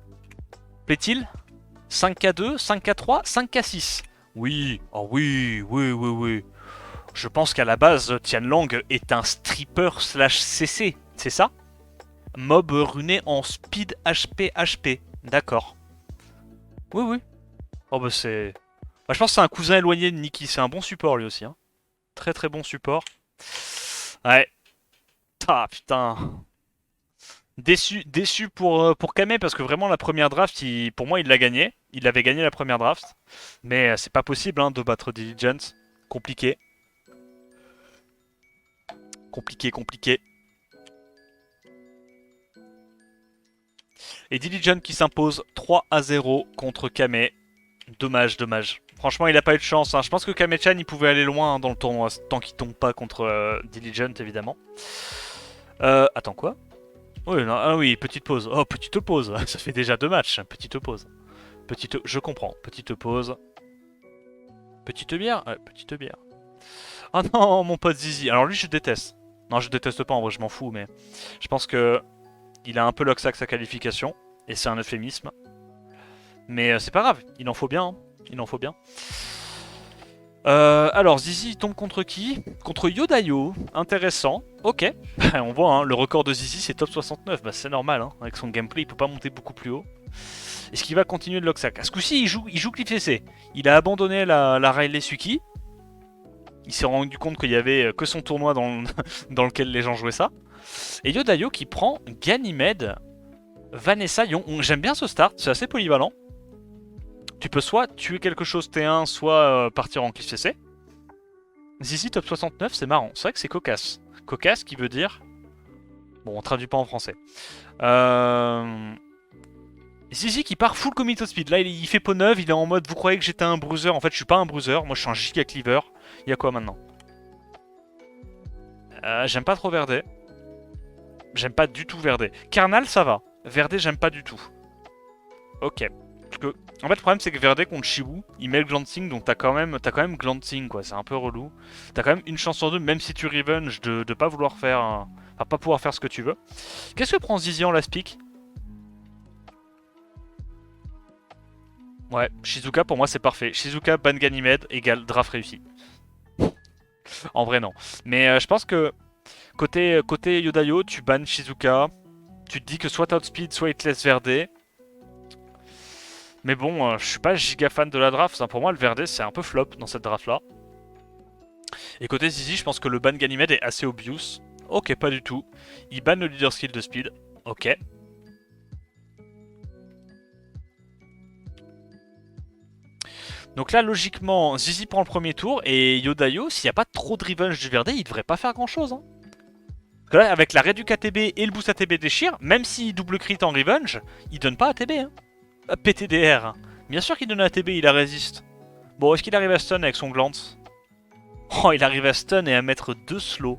[SPEAKER 1] Plaît-il? 5K2, 5K3, 5K6. Oui, oh oui. Je pense qu'à la base, Tianlang est un stripper slash CC, c'est ça? Mob runé en speed HP. D'accord. Oui. Oh bah c'est... Bah, je pense que c'est un cousin éloigné de Nikki, c'est un bon support lui aussi. Hein. Très bon support. Ouais. Ah putain. Déçu pour Kame parce que vraiment la première draft, pour moi il l'a gagné. Il avait gagné la première draft. Mais c'est pas possible hein, de battre Diligent. Compliqué. Compliqué. Et Diligent qui s'impose 3-0 contre Kame. Dommage. Franchement, il a pas eu de chance. Hein. Je pense que Kame-chan, il pouvait aller loin hein, dans le tournoi, tant qu'il tombe pas contre Diligent, évidemment. Attends, quoi? Oui, non, ah oui, petite pause. Oh, petite pause. Ça fait déjà 2 matchs. Petite pause. Je comprends. Petite pause. Petite bière? Ouais, petite bière. Oh non, mon pote Zizi. Alors lui, je déteste. Non, je déteste pas, en vrai, je m'en fous, mais... Je pense que... Il a un peu loxac sa qualification. Et c'est un euphémisme. Mais c'est pas grave, il en faut bien. Hein. Il en faut bien. Alors, Zizi tombe contre qui? Contre Yodayo. Intéressant. Ok. On voit, hein, le record de Zizi, c'est top 69. Bah, c'est normal. Hein. Avec son gameplay, il peut pas monter beaucoup plus haut. Est-ce qu'il va continuer de Loxac? À ce coup-ci, il joue Cliff CC. Il a abandonné la Riley Suki. Il s'est rendu compte qu'il y avait que son tournoi dans, dans lequel les gens jouaient ça. Et Yodayo qui prend Ganymede, Vanessa, Yon. J'aime bien ce start, c'est assez polyvalent. Tu peux soit tuer quelque chose T1, soit partir en Cliff CC. Zizi top 69, c'est marrant. C'est vrai que c'est cocasse. Cocasse qui veut dire... Bon, on traduit pas en français. Zizi qui part full commit au speed. Là, il fait peau neuve, il est en mode vous croyez que j'étais un bruiser. En fait, je suis pas un bruiser. Moi, je suis un giga cleaver. Il y a quoi maintenant? J'aime pas trop Verdé. J'aime pas du tout Verdé. Karnal, ça va. Verdé, j'aime pas du tout. Ok. Parce que, en fait, le problème, c'est que Verdé contre Shibu, il met le glancing, donc t'as quand même glancing, quoi. C'est un peu relou. T'as quand même une chance sur deux, même si tu revenge, de pas vouloir faire... Enfin, pas pouvoir faire ce que tu veux. Qu'est-ce que prend Zizi en last pick? Ouais, Shizuka, pour moi, c'est parfait. Shizuka, ban Ganymede, égale draft réussi. En vrai, non. Mais je pense que côté Yodayo, tu bannes Shizuka. Tu te dis que soit outspeed, soit il te laisse Verdé. Mais bon, je suis pas giga fan de la draft. Hein. Pour moi, le Verdé, c'est un peu flop dans cette draft-là. Et côté Zizi, je pense que le ban Ganymede est assez obvious. Ok, pas du tout. Il banne le leader skill de speed. Ok. Donc là, logiquement, Zizi prend le premier tour et Yodayo, s'il n'y a pas trop de revenge du Verdé, il devrait pas faire grand chose. Hein. Parce que là, avec la réduc ATB et le boost ATB déchire, même s'il double crit en revenge, il donne pas ATB. Hein. PTDR. Bien sûr qu'il donne un ATB, il la résiste. Bon, est-ce qu'il arrive à stun avec son glance? Oh, il arrive à stun et à mettre 2 slow.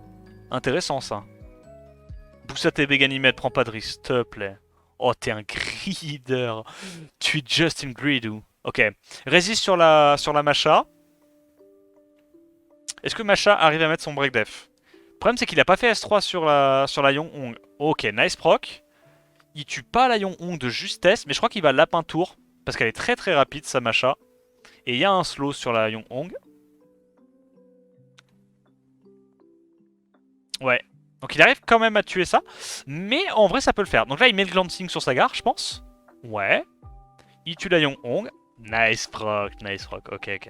[SPEAKER 1] Intéressant ça. Boost ATB Ganymede, prends pas de risque, s'il te plaît. Oh, t'es un greeder. Tu es Justin Greedo. Ok. Résiste sur la Masha. Est-ce que Masha arrive à mettre son break def? Le problème, c'est qu'il a pas fait S3 sur la Yong-Hong. Ok, nice proc. Il tue pas la Yong-Hong de justesse, mais je crois qu'il va lapin tour. Parce qu'elle est très très rapide, sa Masha. Et il y a un slow sur la Yong-Hong. Ouais. Donc il arrive quand même à tuer ça. Mais en vrai, ça peut le faire. Donc là, il met le glancing sur sa gare, je pense. Ouais. Il tue la Yong-Hong. Nice proc, nice proc. Ok, ok.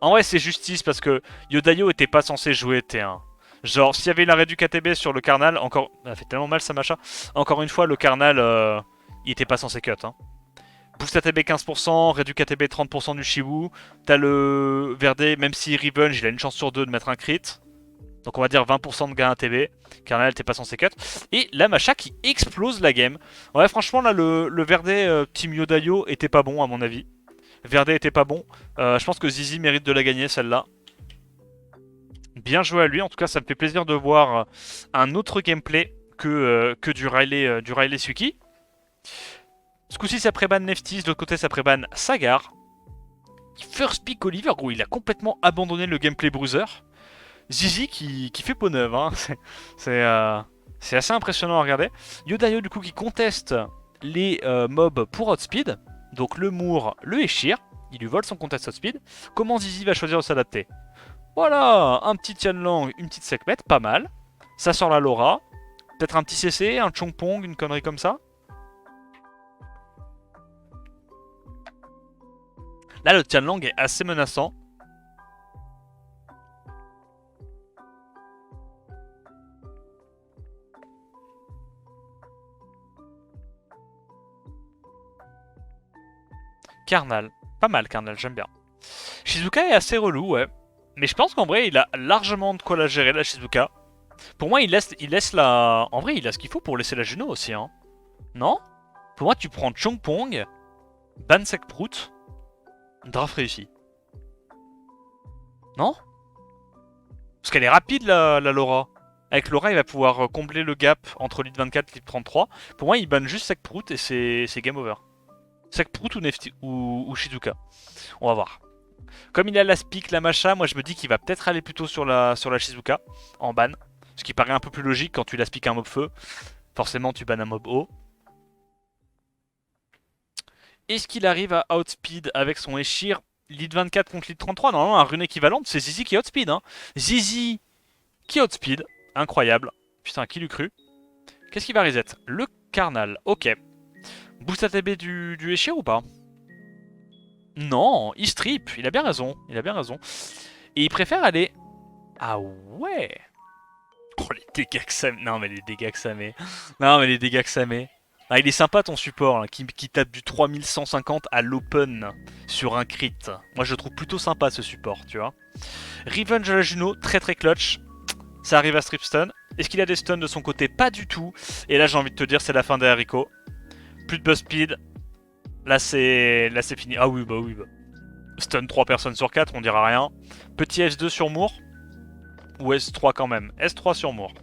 [SPEAKER 1] En vrai, c'est justice parce que Yodayo était pas censé jouer T1. Genre, s'il y avait la réduc ATB sur le Carnal, encore. Ça fait tellement mal ça, machin. Encore une fois, le Carnal, il était pas censé cut. Hein. Boost ATB 15%, réduc ATB 30% du Shibu. T'as le Verde, même si Revenge, il a une chance sur 2 de mettre un crit. Donc on va dire 20% de gain ATB. Carnal, t'es pas censé cut. Et la Masha qui explose la game. Ouais, franchement, là, le Verde Team Yodayo était pas bon, à mon avis. Verde était pas bon. Je pense que Zizi mérite de la gagner, celle-là. Bien joué à lui. En tout cas, ça me fait plaisir de voir un autre gameplay que du Riley Suki. Ce coup-ci, ça prébanne Neftis. De l'autre côté, ça prébanne Sagar. First pick Oliver, gros, il a complètement abandonné le gameplay Bruiser. Zizi qui fait peau neuve. Hein. C'est assez impressionnant à regarder. Yodayo, du coup, qui conteste les mobs pour Outspeed. Donc le Moore, le Eshir. Il lui vole son contest Outspeed. Comment Zizi va choisir de s'adapter? Voilà, un petit Tianlang, une petite Sekhmet, pas mal. Ça sort la Laura. Peut-être un petit CC, un Chongpong, une connerie comme ça. Là, le Tianlang est assez menaçant. Carnal. Pas mal, Carnal, j'aime bien. Shizuka est assez relou, ouais. Mais je pense qu'en vrai, il a largement de quoi la gérer, la Shizuka. Pour moi, il laisse la... En vrai, il a ce qu'il faut pour laisser la Juno aussi, hein. Non? Pour moi, tu prends Chongpong, ban Sekprout, draft réussi. Non? Parce qu'elle est rapide, la Laura. Avec Laura, il va pouvoir combler le gap entre lead 24 et lead 33. Pour moi, il banne juste Sekprout et c'est game over. Sekprout ou Shizuka. On va voir. Comme il a la Speak, la Masha, moi je me dis qu'il va peut-être aller plutôt sur la Shizuka en ban. Ce qui paraît un peu plus logique quand tu la Speak un mob feu. Forcément, tu bannes un mob haut. Est-ce qu'il arrive à outspeed avec son Eshir lead 24 contre lead 33? Normalement, un rune équivalente, c'est Zizi qui outspeed. Hein. Zizi qui outspeed. Incroyable. Putain, qui l'eût cru? Qu'est-ce qu'il va reset? Le Carnal. Ok. Boost ATB du Eshir ou pas? Non, il strip. Il a bien raison. Il a bien raison. Et il préfère aller... Ah ouais. Oh, les dégâts que ça met. Non, mais les dégâts que ça met. Non, mais les dégâts que ça met. Ah, il est sympa ton support, là, qui tape du 3150 à l'open sur un crit. Moi, je le trouve plutôt sympa ce support, tu vois. Revenge à la Juno, très très clutch. Ça arrive à strip stun. Est-ce qu'il a des stuns de son côté? Pas du tout. Et là, j'ai envie de te dire, c'est la fin des haricots. Plus de buzz speed. Là, c'est fini. Ah oui, bah oui, bah. Stun 3 personnes sur 4, on dira rien. Petit S2 sur Moore. Ou S3 quand même. S3 sur Moore.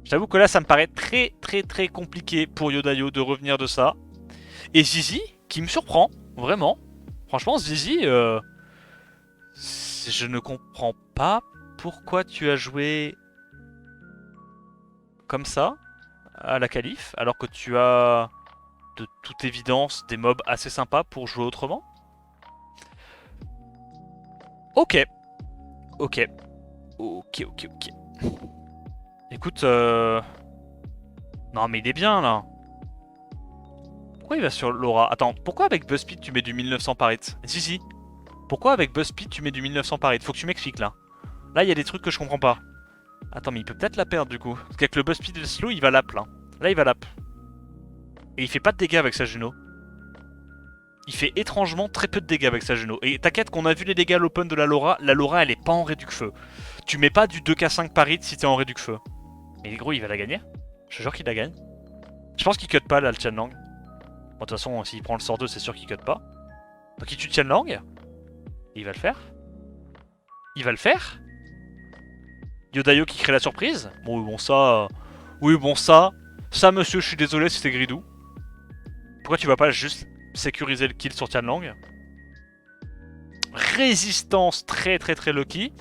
[SPEAKER 1] J'avoue que là, ça me paraît très très très compliqué pour Yodayo de revenir de ça. Et Zizi, qui me surprend, vraiment. Franchement, Zizi, je ne comprends pas pourquoi tu as joué comme ça à la qualif, alors que tu as de toute évidence des mobs assez sympas pour jouer autrement. Ok. Ok. Ok, ok, ok. Écoute, non mais il est bien là. Pourquoi il va sur Laura? Attends, pourquoi avec BuzzSpeed tu mets du 1900 par hit? Si, si. Pourquoi avec BuzzSpeed tu mets du 1900 par hit? Faut que tu m'expliques là. Là, il y a des trucs que je comprends pas. Attends, mais il peut peut-être la perdre du coup. Parce qu'avec le BuzzSpeed et le slow, il va lap là. Là, il va lap. Et il fait pas de dégâts avec sa Juno. Il fait étrangement très peu de dégâts avec sa Juno. Et t'inquiète qu'on a vu les dégâts à l'open de la Laura elle est pas en réduc feu. Tu mets pas du 2k5 par hit si t'es en réduc feu. Mais gros, il va la gagner. Je te jure qu'il la gagne. Je pense qu'il cut pas là le Tianlang. Bon, de toute façon, s'il prend le sort 2, c'est sûr qu'il cut pas. Donc il tue Tianlang. Et il va le faire. Il va le faire. Yodayo qui crée la surprise. Bon, oui, bon, ça... Oui, bon, ça... Ça, monsieur, je suis désolé, c'était Gridou. Pourquoi tu vas pas juste sécuriser le kill sur Tianlang? Résistance très très très lucky.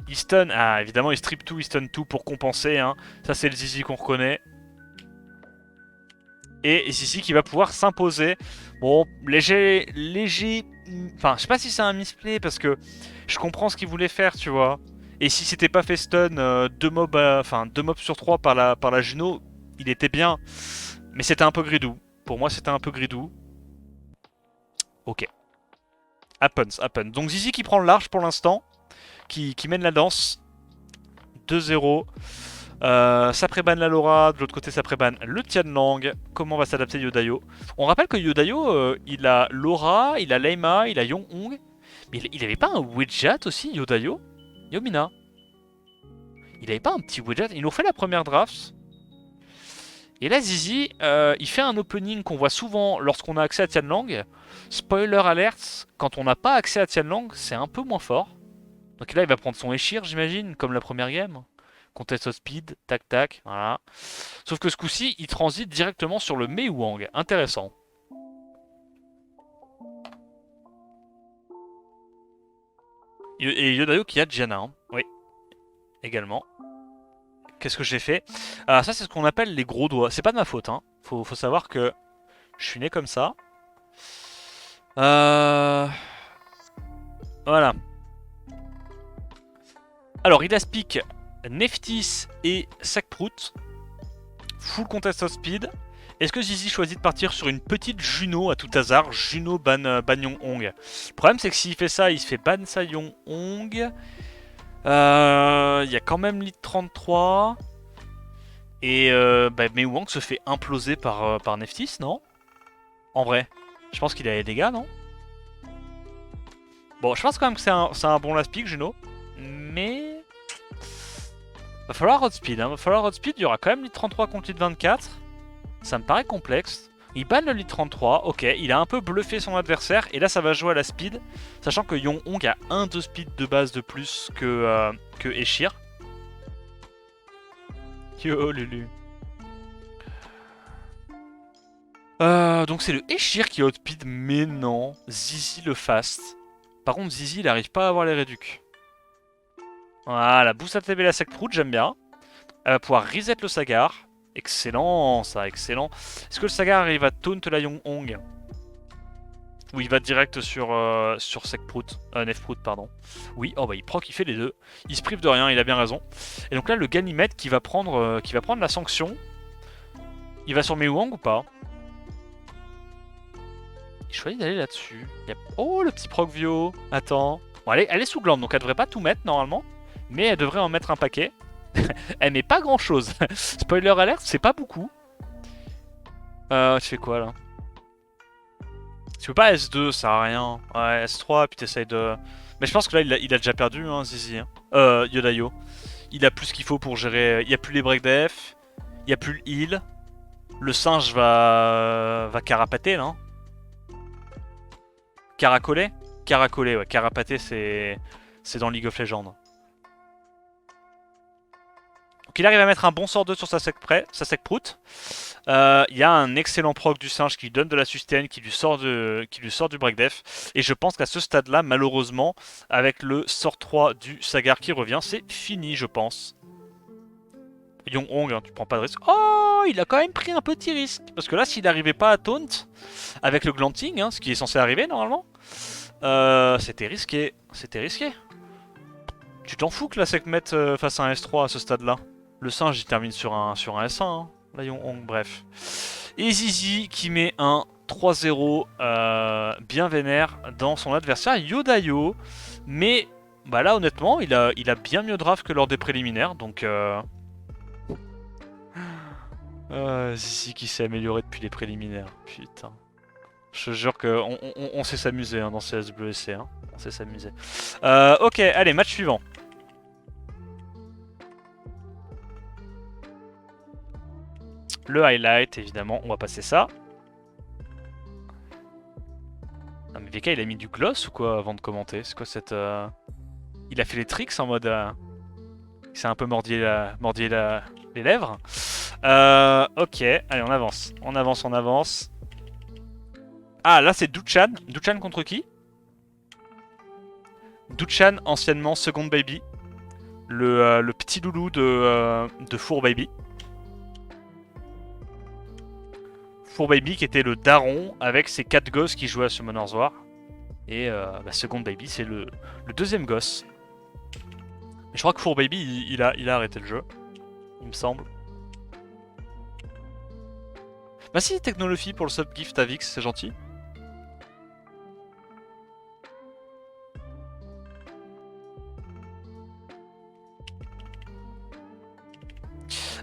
[SPEAKER 1] Il stun... Ah, évidemment, il strip tout, il stun tout pour compenser. Hein. Ça, c'est le Zizi qu'on reconnaît. Et Zizi qui va pouvoir s'imposer. Bon, léger... Enfin, je sais pas si c'est un misplay, parce que je comprends ce qu'il voulait faire, tu vois. Et si c'était pas fait stun 2 mobs, enfin 2 mobs sur 3 par la Juno, il était bien. Mais c'était un peu gridou. Pour moi, c'était un peu gridou. Ok. Happens, happens. Donc Zizi qui prend le large pour l'instant. Qui mène la danse. 2-0. Ça prébanne la Laura. De l'autre côté, ça prébanne le Tianlang. Comment va s'adapter Yodayo? On rappelle que Yodayo, il a Laura, il a Leima, il a Yonghong. Mais il avait pas un Widget aussi, Yodayo? Yomina. Il avait pas un petit widget. Ils nous ont fait la première draft. Et là, Zizi, il fait un opening qu'on voit souvent lorsqu'on a accès à Tianlang. Spoiler alert, quand on n'a pas accès à Tianlang, c'est un peu moins fort. Donc là, il va prendre son Eshir, j'imagine, comme la première game. Contest of speed, tac tac, voilà. Sauf que ce coup-ci, il transite directement sur le Mei Wang. Intéressant. Et Yodayo qui a Diana, hein. Oui, également. Qu'est-ce que j'ai fait? Ça, c'est ce qu'on appelle les gros doigts. C'est pas de ma faute, hein. Faut savoir que je suis né comme ça. Voilà. Alors, il a speak Neftis et Sakprout. Full contest of speed. Est-ce que Zizi choisit de partir sur une petite Juno à tout hasard? Juno ban Yonghong. Le problème, c'est que s'il fait ça, il se fait ban sa Yonghong. Il y a quand même Lit 33. Et Mei Wang se fait imploser par Neftis, non? En vrai. Je pense qu'il a les dégâts, non? Bon, je pense quand même que c'est un bon last pick, Juno. Mais... Va falloir outspeed, hein. Va falloir outspeed. Il y aura quand même Lit 33 contre Lit 24. Ça me paraît complexe. Il banne le Lit 33. Ok, il a un peu bluffé son adversaire. Et là, ça va jouer à la speed. Sachant que Yonghong a 1 de speed de base de plus que Eshir. Yo, Lulu. Donc c'est le Eshir qui outspeed, mais non. Zizi le fast. Par contre, Zizi, il n'arrive pas à avoir les réducs. Voilà, boost à TB la Sakprout, j'aime bien. Elle va pouvoir reset le Sagar. Excellent, ça, excellent. Est-ce que le Sagar arrive à taunt la Yonghong? Ou il va direct sur Sekprout, Nefprout, pardon. Oui, oh bah il proc, il fait les deux. Il se prive de rien, il a bien raison. Et donc là, le Ganymède qui va prendre la sanction. Il va sur Mei Wang ou pas? Il choisit d'aller là-dessus. Oh, le petit proc Vio. Attends. Bon, elle est sous glande, donc elle devrait pas tout mettre normalement. Mais elle devrait en mettre un paquet. Elle met pas grand-chose. Spoiler alert, c'est pas beaucoup. Tu fais quoi là? Tu peux pas S2, ça sert à rien. Ouais, S3, puis t'essayes de... Mais je pense que là, il a déjà perdu, hein, Zizi. Hein. Yodayo. Il a plus ce qu'il faut pour gérer... Il y a plus les break def. Il y a plus le heal. Le singe va carapater, là. Caracoler? Caracoler, ouais. Carapater, c'est dans League of Legends. Donc il arrive à mettre un bon sort 2 sur sa Sekprout. Il y a un excellent proc du singe qui lui donne de la sustain, qui lui sort du break def. Et je pense qu'à ce stade-là, malheureusement, avec le sort 3 du Sagar qui revient, c'est fini, je pense. Yonghong, hein, tu prends pas de risque. Oh, il a quand même pris un petit risque. Parce que là, s'il n'arrivait pas à taunt, avec le glanting, hein, ce qui est censé arriver normalement, c'était risqué. C'était risqué. Tu t'en fous que la sec mette face à un S3 à ce stade-là? Le singe, il termine sur un S1, hein. Là, Yonghong, bref. Et Zizi qui met un 3-0 bien vénère dans son adversaire Yodayo. Mais bah là, honnêtement, il a bien mieux draft que lors des préliminaires. Donc, Zizi qui s'est amélioré depuis les préliminaires. Putain. Je te jure qu'on sait s'amuser hein, dans CSWC. Hein. On sait s'amuser. Ok, allez, match suivant. Le highlight, évidemment, on va passer ça. DK il a mis du gloss ou quoi avant de commenter? C'est quoi cette... Il a fait les tricks en mode... Il s'est un peu mordi les lèvres. Ok, allez on avance. On avance, on avance. Ah là c'est Duchan. Duchan contre qui? Duchan, anciennement Second Baby. Le petit loulou de Four Baby. Four Baby qui était le daron avec ses 4 gosses qui jouaient à Summoner's War. Et Second Baby c'est le deuxième gosse. Je crois que Four Baby il a arrêté le jeu. Il me semble. Bah si, Technologie pour le sub gift à Vix, c'est gentil.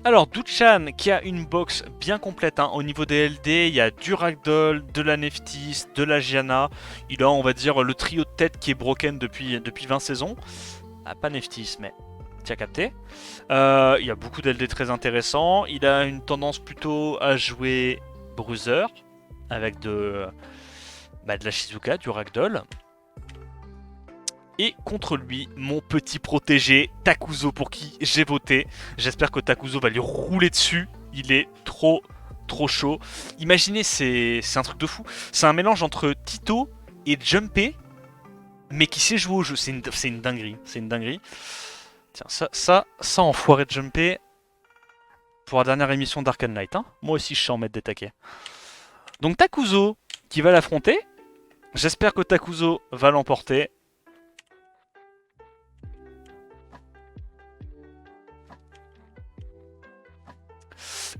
[SPEAKER 1] Alors, Duchan qui a une box bien complète hein. Au niveau des LD, il y a du Ragdoll, de la Neftis, de la Gianna. Il a, on va dire, le trio de tête qui est broken depuis 20 saisons. Ah, pas Neftis, mais tu as capté. Il y a beaucoup d'LD très intéressants. Il a une tendance plutôt à jouer Bruiser avec de la Shizuka, du Ragdoll. Et contre lui, mon petit protégé, Takuzo, pour qui j'ai voté. J'espère que Takuzo va lui rouler dessus. Il est trop chaud. Imaginez, c'est un truc de fou. C'est un mélange entre Tito et Jumpé, mais qui sait jouer au jeu. C'est une dinguerie. C'est une dinguerie. Tiens, ça enfoiré de Jumpé pour la dernière émission d'Arcane Light. Hein. Moi aussi, je sais en mettre des taquets. Donc Takuzo qui va l'affronter. J'espère que Takuzo va l'emporter.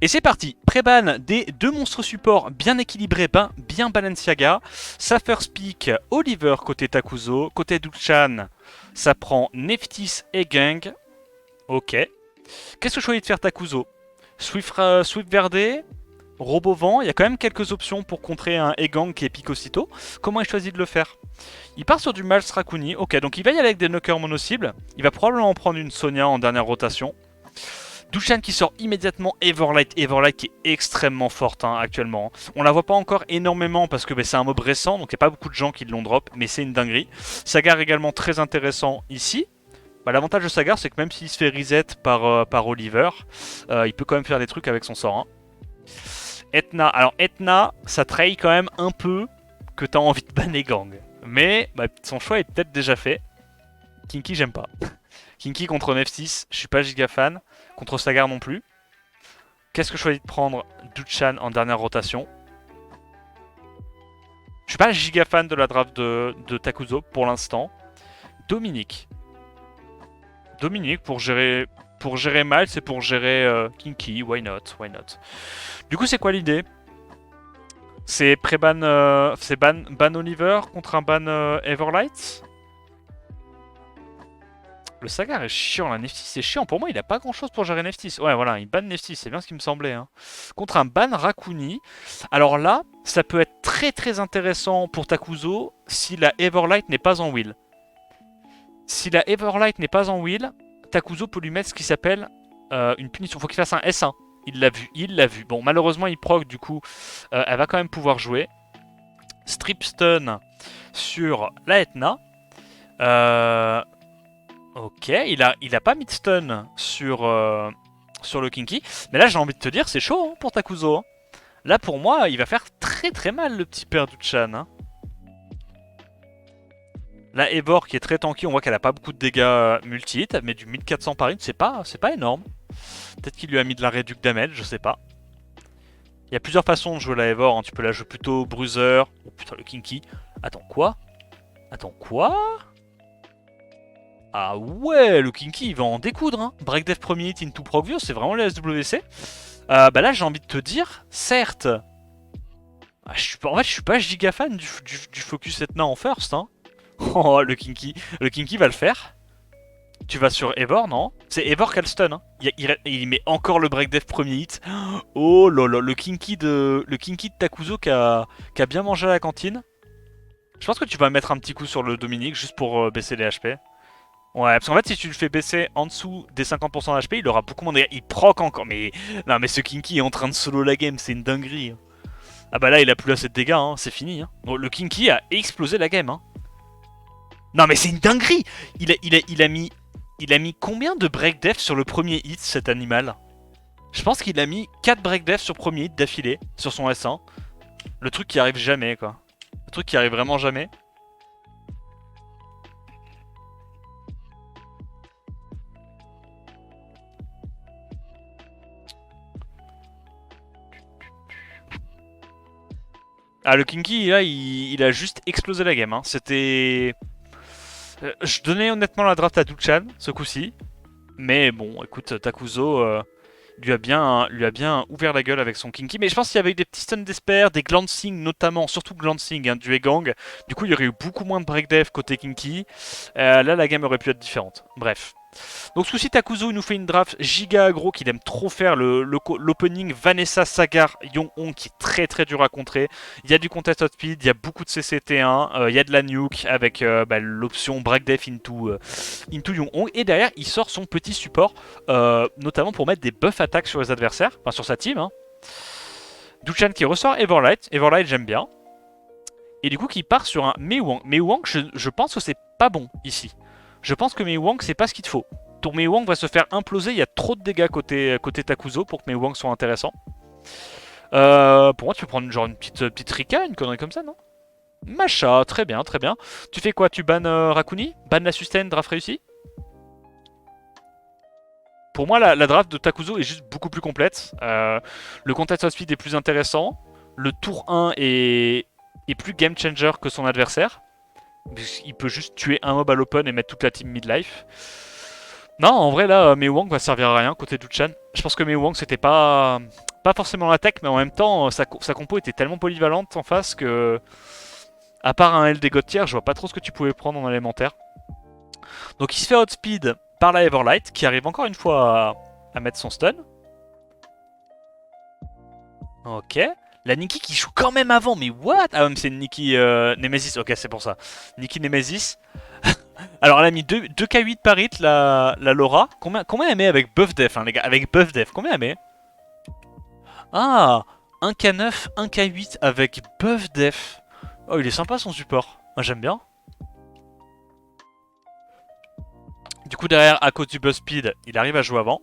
[SPEAKER 1] Et c'est parti, pré-ban des deux monstres supports bien équilibrés, bien Balenciaga. Ça first pick Oliver côté Takuzo, côté Duchan, ça prend Neftis et Gang. Ok. Qu'est-ce que je choisis de faire Takuzo? Swift Verde, Robovent, il y a quand même quelques options pour contrer un Egang qui est pique aussitôt. Comment il choisit de le faire? Il part sur du Mals Rakuni, ok, donc il va y aller avec des knockers mono-cibles. Il va probablement prendre une Sonia en dernière rotation. Duchan qui sort immédiatement Everlight qui est extrêmement forte hein, actuellement. On la voit pas encore énormément parce que c'est un mob récent, donc il n'y a pas beaucoup de gens qui l'ont drop, mais c'est une dinguerie. Sagar également très intéressant ici. L'avantage de Sagar, c'est que même s'il se fait reset par Oliver, il peut quand même faire des trucs avec son sort. Hein. Etna, alors Etna, ça trahit quand même un peu que t'as envie de banner Gang. Mais son choix est peut-être déjà fait. Kinky, j'aime pas. Kinky contre Neftis, je suis pas giga fan. Contre Sagar non plus. Qu'est-ce que je choisis de prendre? Duchan en dernière rotation. Je suis pas giga fan de la draft de Takuzo pour l'instant. Dominique. Dominique pour gérer Miles et pour gérer Kinky. Why not? Why not? Du coup, c'est quoi l'idée? C'est pré-ban c'est ban Oliver contre un ban Everlight. Le Sagar est chiant, la Neftis c'est chiant. Pour moi, il a pas grand chose pour gérer Neftis. Ouais, voilà, il ban Neftis, c'est bien ce qui me semblait. Hein. Contre un ban Rakuni. Alors là, ça peut être très intéressant pour Takuzo si la Everlight n'est pas en wheel. Si la Everlight n'est pas en wheel, Takuzo peut lui mettre ce qui s'appelle une punition. Faut qu'il fasse un S1. Il l'a vu. Bon, malheureusement, il proc, du coup, elle va quand même pouvoir jouer. Strip stun sur la Etna. Ok, il a pas mis de stun sur le Kinky. Mais là, j'ai envie de te dire, c'est chaud hein, pour Takuzo. Hein. Là, pour moi, il va faire très mal le petit père Duchan. Hein. La Evor qui est très tanky, on voit qu'elle a pas beaucoup de dégâts multi-hit. Mais du 1400 par hit, c'est pas énorme. Peut-être qu'il lui a mis de la réduc damage, je sais pas. Il y a plusieurs façons de jouer la Evor. Hein. Tu peux la jouer plutôt Bruiser. Oh putain, le Kinky. Attends, quoi? Ah ouais, le Kinky il va en découdre. Hein. Break Death premier hit into Progvio, c'est vraiment le SWC. Là, j'ai envie de te dire, certes. En fait, je suis pas giga fan du focus Etna en first. Hein. Oh, le Kinky va le faire. Tu vas sur Evor, non? C'est Evor qui a le stun. Hein. Il met encore le Break Death premier hit. Oh là là, le Kinky de Takuzo qui a bien mangé à la cantine. Je pense que tu vas mettre un petit coup sur le Dominique juste pour baisser les HP. Ouais, parce qu'en fait, si tu le fais baisser en dessous des 50% d'HP, il aura beaucoup moins de dégâts. Il proc encore. Mais non, mais ce Kinky est en train de solo la game, c'est une dinguerie. Ah bah là, il a plus assez de dégâts, hein, c'est fini. Hein. Bon, le Kinky a explosé la game. Hein. Non mais c'est une dinguerie. Il a mis combien de break def sur le premier hit, cet animal? Je pense qu'il a mis 4 break def sur premier hit d'affilée, sur son S1. Le truc qui arrive jamais, quoi. Le truc qui arrive vraiment jamais. Ah, le Kinky, là, il a juste explosé la game. Hein. C'était... je donnais honnêtement la draft à Duchan, ce coup-ci. Mais bon, écoute, Takuzo lui a bien ouvert la gueule avec son Kinky. Mais je pense qu'il y avait eu des petits stuns d'esper, des glancing notamment, surtout glancing hein, du Egang. Du coup, il y aurait eu beaucoup moins de break dev côté Kinky. Là, la game aurait pu être différente. Bref. Donc ce coup-ci, Takuzo il nous fait une draft giga aggro qu'il aime trop faire, l'opening Vanessa Sagar Yong-Hong qui est très très dur à contrer. Il y a du contest outspeed, il y a beaucoup de CCT1, il y a de la nuke avec l'option break def into Yong-Hong. Et derrière, il sort son petit support, notamment pour mettre des buffs attaques sur les adversaires, enfin sur sa team. Hein. Duchan qui ressort Everlight, Everlight j'aime bien. Et du coup qui part sur un Mei Wang. Mei Wang, je pense que c'est pas bon ici. Je pense que Mei Wang, c'est pas ce qu'il te faut. Ton Mei Wang va se faire imploser, il y a trop de dégâts côté Takuzo pour que Mei Wang soit intéressant. Pour moi, tu peux prendre genre une petite Rika, une connerie comme ça, non? Macha, très bien, très bien. Tu fais quoi? Tu bannes Rakuni? Bannes la sustain, draft réussi? Pour moi, la draft de Takuzo est juste beaucoup plus complète. Le contest outspeed est plus intéressant. Le tour 1 est plus game changer que son adversaire. Il peut juste tuer un mob à l'open et mettre toute la team midlife. Non, en vrai, là, Mei Wang va servir à rien côté Duchan. Je pense que Mei Wang, c'était pas forcément l'attaque, mais en même temps, sa compo était tellement polyvalente en face que, à part un LD God tier, je vois pas trop ce que tu pouvais prendre en élémentaire. Donc il se fait outspeed par la Everlight, qui arrive encore une fois à mettre son stun. Ok. La Nikki qui joue quand même avant, mais what? Ah, c'est une Nikki Nemesis, ok, c'est pour ça. Nikki Nemesis. Alors, elle a mis 2 K8 par hit, la Laura. Combien elle met avec buff def, hein, les gars? Avec buff def, combien elle met? Ah, 1 K9, 1 K8 avec buff def. Oh, il est sympa son support. Moi, j'aime bien. Du coup, derrière, à cause du buff speed, il arrive à jouer avant.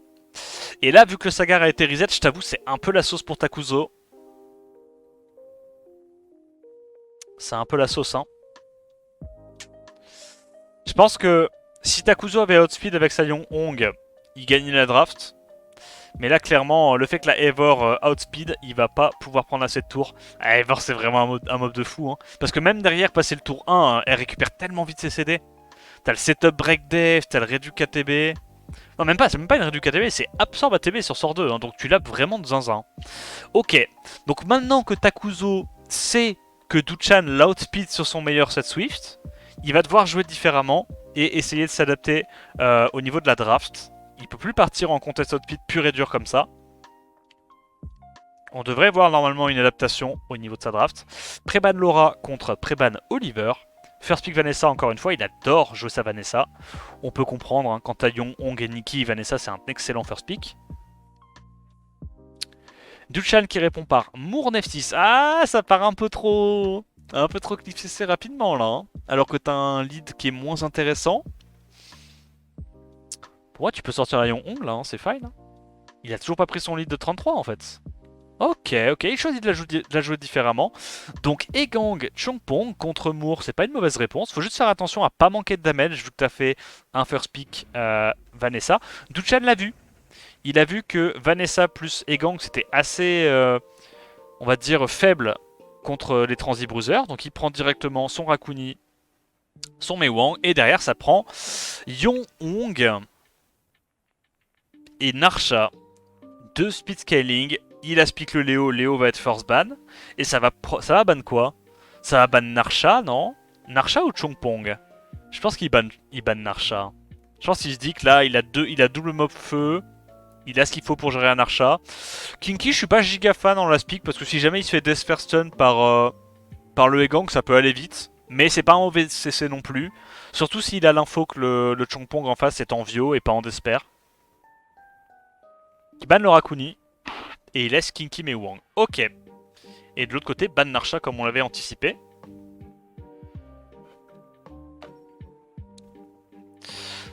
[SPEAKER 1] Et là, vu que le Sagar a été reset, je t'avoue, c'est un peu la sauce pour Takuzo. C'est un peu la sauce, hein. Je pense que si Takuzo avait outspeed avec sa Yong-Hong, il gagnait la draft. Mais là, clairement, le fait que la Eivor outspeed, il va pas pouvoir prendre assez de tours. Eivor, c'est vraiment un mob de fou. Hein. Parce que même derrière, passer le tour 1, elle récupère tellement vite ses CD. T'as le setup break def, t'as le réduc KTB. Non, même pas, c'est même pas une réduc KTB, c'est absorbe ATB sur sort 2. Hein, donc tu l'as vraiment de zinzin. Ok, donc maintenant que Takuzo sait que Duchan l'outspeed sur son meilleur set Swift, il va devoir jouer différemment et essayer de s'adapter au niveau de la draft. Il peut plus partir en contest outspeed pur et dur comme ça. On devrait voir normalement une adaptation au niveau de sa draft. Préban Laura contre Préban Oliver. First pick Vanessa, encore une fois, il adore jouer sa Vanessa. On peut comprendre, hein, quant à Yong-Hong et Nikki, Vanessa c'est un excellent first pick. Duchan qui répond par Mournef6. Ah, ça part un peu trop clip CC rapidement là. Hein. Alors que t'as un lead qui est moins intéressant. Pour moi, tu peux sortir la Yong-Hong là, hein, c'est fine. Hein. Il a toujours pas pris son lead de 33 en fait. Ok, il choisit de la jouer différemment. Donc Egang Chongpong contre Moore, c'est pas une mauvaise réponse. Faut juste faire attention à pas manquer de damage vu que t'as fait un first pick Vanessa. Duchan l'a vu. Il a vu que Vanessa plus Egang c'était assez, on va dire, faible contre les Transi Bruisers. Donc il prend directement son Rakuni, son Mei Wang. Et derrière ça prend Yong-Hong et Narsha. 2 speed scaling. Il aspique le Léo, Léo va être first ban. Et ça va ban quoi? Ça va ban Narsha, non? Narsha ou Chongpong? Je pense qu'il ban Narsha. Je pense qu'il se dit que là, il a double mob feu. Il a ce qu'il faut pour gérer un Narsha. Kinky, je suis pas giga fan en l'aspic parce que si jamais il se fait Death First Stun par le Egang, ça peut aller vite. Mais c'est pas un mauvais CC non plus. Surtout s'il a l'info que le Chongpong en face est en Vio et pas en Desper. Il ban le Rakuni. Et il laisse Kinky Mei Wang. Ok. Et de l'autre côté, ban Narcha comme on l'avait anticipé.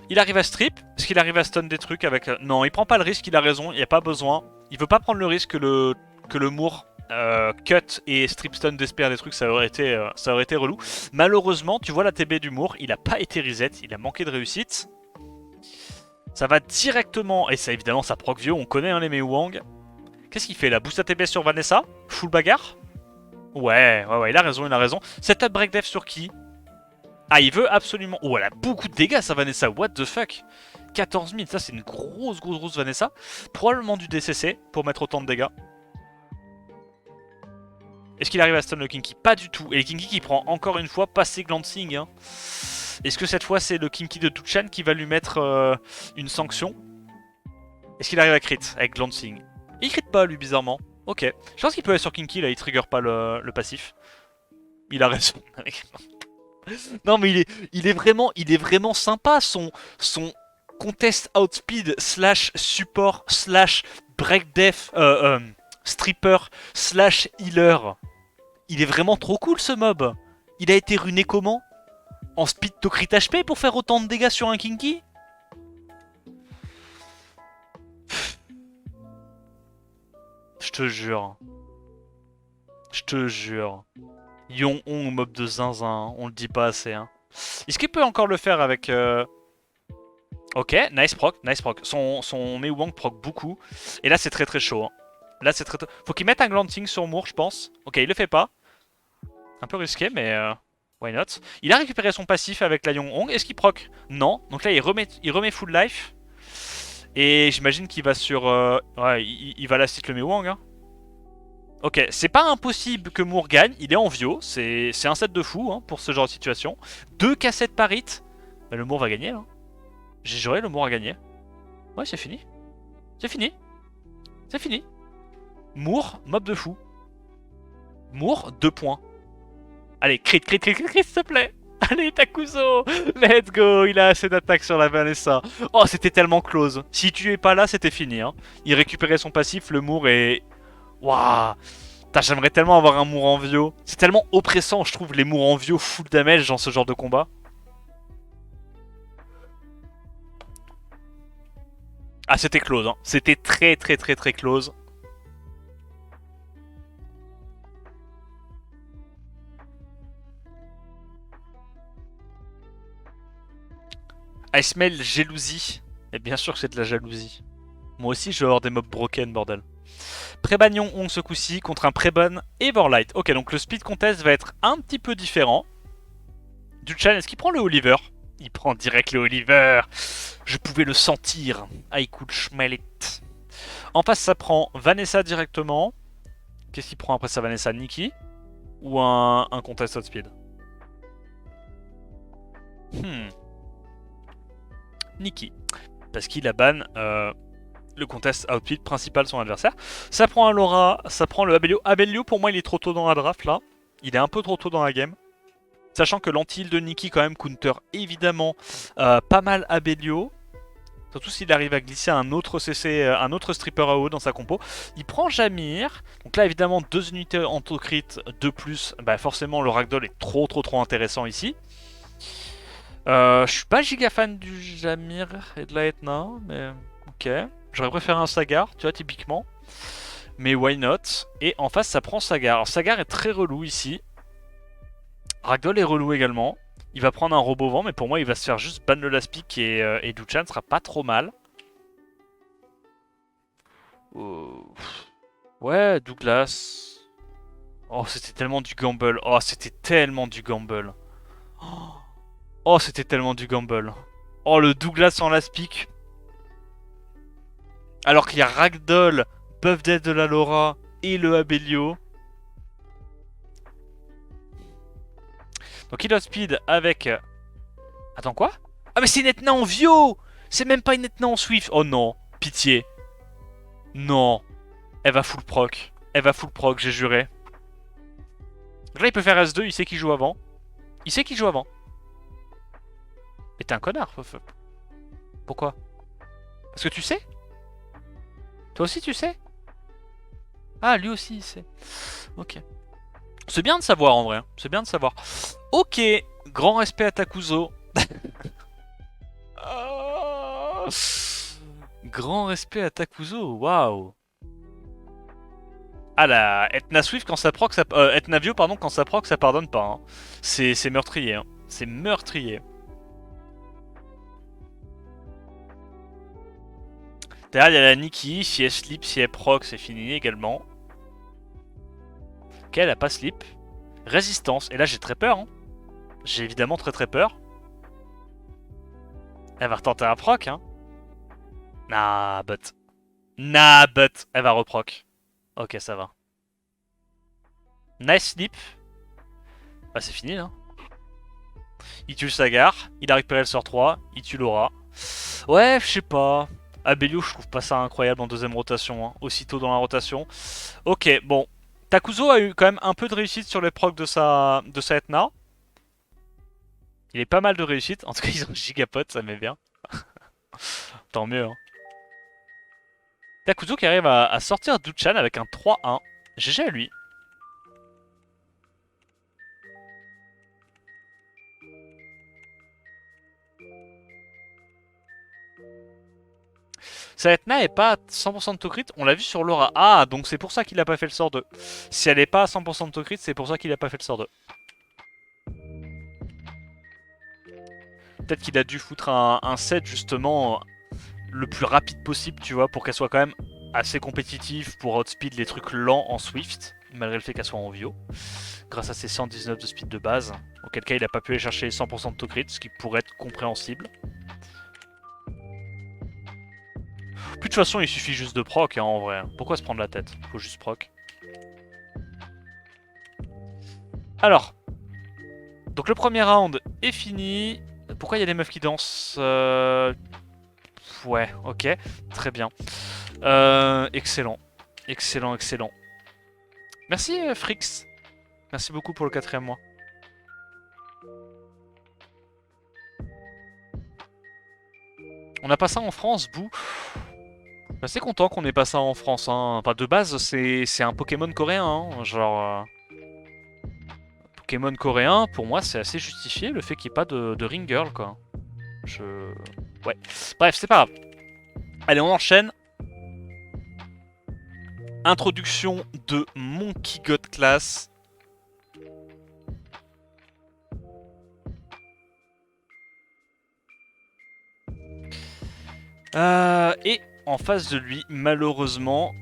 [SPEAKER 1] Il arrive à strip. Est-ce qu'il arrive à stun des trucs avec... Non, il prend pas le risque, il a raison, il n'y a pas besoin. Il veut pas prendre le risque que le Moore cut et strip stun d'espère des trucs, ça aurait été relou. Malheureusement, tu vois la TB du Moore, il a pas été reset, il a manqué de réussite. Ça va directement, et ça évidemment ça proc vieux, on connaît hein, les Mei Wang. Qu'est-ce qu'il fait là? Boost ATB sur Vanessa? Full bagarre? Ouais, il a raison. Setup break def sur qui? Ah, il veut absolument... Oh, elle a beaucoup de dégâts, ça, Vanessa. What the fuck? 14 000, ça, c'est une grosse Vanessa. Probablement du DCC pour mettre autant de dégâts. Est-ce qu'il arrive à stun le Kinky? Pas du tout. Et le Kinky qui prend encore une fois pas ses glancing. Hein. Est-ce que cette fois, c'est le Kinky de Tuchan qui va lui mettre une sanction? Est-ce qu'il arrive à crit avec glancing? Il crit pas, lui, bizarrement. Ok. Je pense qu'il peut aller sur Kinky, là, il trigger pas le passif. Il a raison. Non mais il est vraiment sympa son contest outspeed slash support slash break def stripper slash healer. Il est vraiment trop cool ce mob. Il a été runé comment? En speed to crit HP pour faire autant de dégâts sur un Kinky? Je te jure. Je te jure. Yong-Hong mob de zinzin, on le dit pas assez. Hein. Est-ce qu'il peut encore le faire avec... Ok, nice proc. Son Mei Wang proc beaucoup. Et là c'est très chaud. Hein. Là c'est très... Faut qu'il mette un glancing sur Moore je pense. Ok, il le fait pas. Un peu risqué mais... Why not? Il a récupéré son passif avec la Yong-Hong. Est-ce qu'il proc? Non. Donc là il remet full life. Et j'imagine qu'il va sur... Ouais, il va l'assist le Mei Wang. Hein. Ok, c'est pas impossible que Moore gagne, il est en Vio, c'est un set de fou hein, pour ce genre de situation. 2 cassettes par hit, bah, le Moore va gagner. Hein. J'ai juré, le Moore a gagné. Ouais, c'est fini. C'est fini. C'est fini. Moore, mob de fou. Moore, 2 points. Allez, crit, s'il te plaît. Allez, Takuzo, let's go. Il a assez d'attaque sur la Vanessa. Oh, c'était tellement close. Si tu es pas là, c'était fini. Hein. Il récupérait son passif, le Moore est... Waouh! J'aimerais tellement avoir un Moore en Vio. C'est tellement oppressant, je trouve, les Moore en Vio full damage dans ce genre de combat. Ah, c'était close, hein. C'était très close. I smell jalousie. Et bien sûr que c'est de la jalousie. Moi aussi, je vais avoir des mobs broken, bordel. Préban Yong-Hong ce coup-ci contre un Préban Everlight. Ok, donc le speed contest va être un petit peu différent. Duchan, est-ce qu'il prend le Oliver? Il prend direct le Oliver. Je pouvais le sentir. I could smell it. En face, ça prend Vanessa directement. Qu'est-ce qu'il prend après ça, Vanessa? Nikki? Ou un contest outspeed? Nikki. Parce qu'il a ban... le contest output principal de son adversaire. Ça prend un Laura, ça prend le Abellio. Abellio, pour moi, il est trop tôt dans la draft, là. Il est un peu trop tôt dans la game. Sachant que l'anti-heal de Nikki, quand même, counter évidemment pas mal Abellio. Surtout s'il arrive à glisser un autre CC, un autre stripper AO dans sa compo. Il prend Jamir. Donc là, évidemment, 2 unités auto-crit de plus. Bah, forcément, le ragdoll est trop intéressant ici. Je suis pas giga fan du Jamir et de la Etna, mais ok. J'aurais préféré un Sagar, tu vois, typiquement. Mais why not? Et en face, ça prend Sagar. Alors, Sagar est très relou ici. Ragdoll est relou également. Il va prendre un robot vent, mais pour moi, il va se faire juste ban le Laspic et Duchan sera pas trop mal. Ouais, Douglas. Oh, c'était tellement du gamble. Oh, c'était tellement du gamble. Oh, c'était tellement du gamble. Oh, le Douglas en Laspic. Alors qu'il y a Ragdoll, Buff Death de la Laura et le Abellio. Donc il speed avec... Attends quoi? Ah mais c'est une Etna en Vio! C'est même pas une Etna en Swift. Oh non, pitié. Non. Elle va full proc. Elle va full proc, j'ai juré. Donc là il peut faire S2, il sait qu'il joue avant. Il sait qu'il joue avant. Mais t'es un connard. Pourquoi? Parce que tu sais? Toi aussi tu sais? Ah lui aussi il sait. Ok. C'est bien de savoir en vrai, c'est bien de savoir. Ok, grand respect à Takuzo. Ah. Grand respect à Takuzo, waouh. Ah la Etna Swift quand ça proc, ça... Etna Vio pardon, quand ça proc, ça pardonne pas. Hein. C'est meurtrier, hein. C'est meurtrier. Derrière, il y a la Nikki, si elle slip, si elle proc, c'est fini également. Ok, elle a pas slip. Résistance, et là j'ai très peur. Hein. J'ai évidemment très peur. Elle va retenter un proc, hein. Nah, but. Nah, but. Elle va reproc. Ok, ça va. Nice slip. Bah, c'est fini, là. Il tue le Sagar. Il a récupéré le sort 3. Il tue Laura. Ouais, je sais pas. Abelio, je trouve pas ça incroyable en deuxième rotation. Hein. Aussitôt dans la rotation. Ok, bon. Takuzo a eu quand même un peu de réussite sur les procs de sa Etna. Il est pas mal de réussite. En tout cas, ils ont gigapote, ça m'est bien. Tant mieux, hein. Takuzo qui arrive à sortir Duchan avec un 3-1. GG à lui. Sa Etna est pas à 100% de to-crit, on l'a vu sur Laura. Ah, donc c'est pour ça qu'il a pas fait le sort 2. Si elle est pas à 100% de to-crit, c'est pour ça qu'il a pas fait le sort 2. Peut-être qu'il a dû foutre un set justement le plus rapide possible, tu vois, pour qu'elle soit quand même assez compétitive pour outspeed les trucs lents en Swift, malgré le fait qu'elle soit en Vio, grâce à ses 119 de speed de base, auquel cas il a pas pu aller chercher 100% de to-crit, ce qui pourrait être compréhensible. Puis de toute façon, il suffit juste de proc, hein, en vrai. Pourquoi se prendre la tête? Faut juste proc. Alors, donc le premier round est fini. Pourquoi il y a des meufs qui dansent Ouais, ok, très bien. Excellent, excellent, excellent. Merci Frix. Merci beaucoup pour le 4ème mois. On n'a pas ça en France, Bou. Assez content qu'on ait pas ça en France. Hein. Enfin, de base, c'est un Pokémon coréen. Hein. Genre, Pokémon coréen, pour moi, c'est assez justifié le fait qu'il n'y ait pas de Ring Girl, quoi. Ouais. Bref, c'est pas grave. Allez, on enchaîne. Introduction de Monkey God Class. Et en face de lui, malheureusement,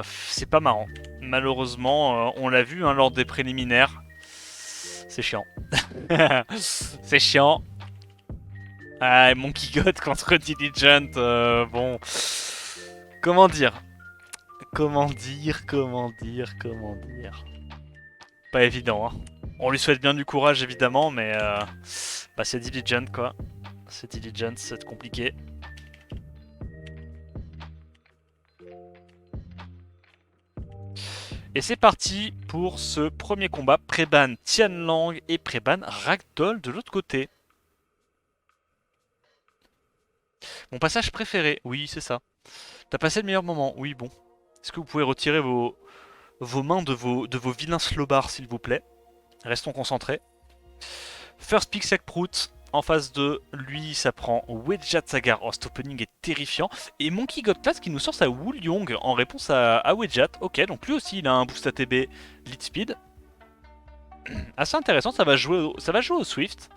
[SPEAKER 1] c'est pas marrant. Malheureusement, on l'a vu hein, lors des préliminaires. C'est chiant. C'est chiant. Ah, Monkey God contre Diligent, bon... Comment dire? Comment dire? Pas évident, hein. On lui souhaite bien du courage, évidemment, mais... bah, c'est Diligent, quoi. C'est Diligent, c'est compliqué. Et c'est parti pour ce premier combat. Préban Tianlang et Préban Ragdoll de l'autre côté. Mon passage préféré, oui, c'est ça. T'as passé le meilleur moment, oui, bon. Est-ce que vous pouvez retirer vos mains de vos vilains slobards, s'il vous plaît? Restons concentrés. First pick Sekprout. En face de lui, ça prend Wedjat Sagar. Oh, cet opening est terrifiant. Et Monkey God Class qui nous sort sa Woolyong en réponse à Wedjat. Ok, donc lui aussi, il a un boost ATB lead speed. Assez intéressant, ça va jouer au Swift.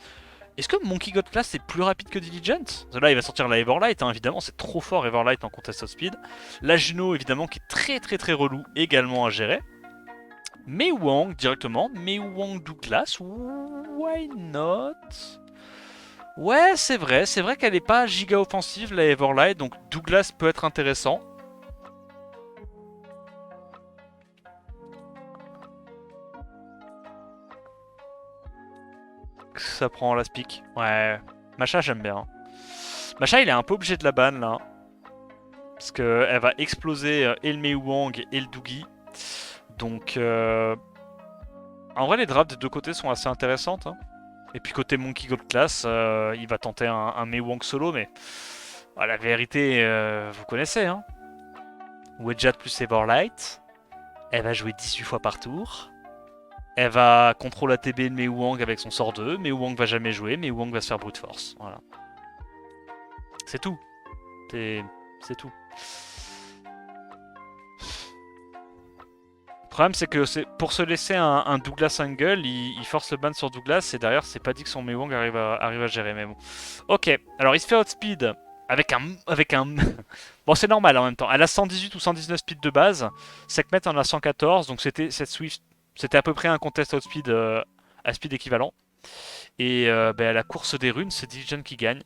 [SPEAKER 1] Est-ce que Monkey God Class est plus rapide que Diligent? Là, il va sortir la Everlight, hein, évidemment, c'est trop fort Everlight en contest of speed. La Juno, évidemment, qui est très relou également à gérer. Mei Wang directement, Mei Wang Douglas, why not? Ouais, c'est vrai qu'elle est pas giga offensive la Everlight, donc Douglas peut être intéressant. Ça prend la speak. Ouais, Macha j'aime bien. Macha il est un peu obligé de la ban là. Parce qu'elle va exploser et le Mei Wang et le Doogie. Donc en vrai les drafts des deux côtés sont assez intéressantes. Hein. Et puis côté Monkey God Class, il va tenter un Mei Wang solo, mais la vérité, vous connaissez. Hein. Wedjat plus Everlight. Elle va jouer 18 fois par tour. Elle va contrôler ATB de Mei Wang avec son sort 2. Mei Wang va jamais jouer. Mei Wang va se faire brute force. Voilà. C'est tout. C'est tout. Le problème, c'est que pour se laisser un Douglas Angle, il force le ban sur Douglas. Et derrière, c'est pas dit que son Mei Wang arrive à gérer. Mais bon. Ok. Alors, il se fait outspeed avec un. Bon, c'est normal en même temps. Elle a 118 ou 119 speed de base. Sekhmet en a 114. Donc, cette Swift. C'était à peu près un contest outspeed à speed équivalent. Et à la course des runes, c'est Diligent qui gagne.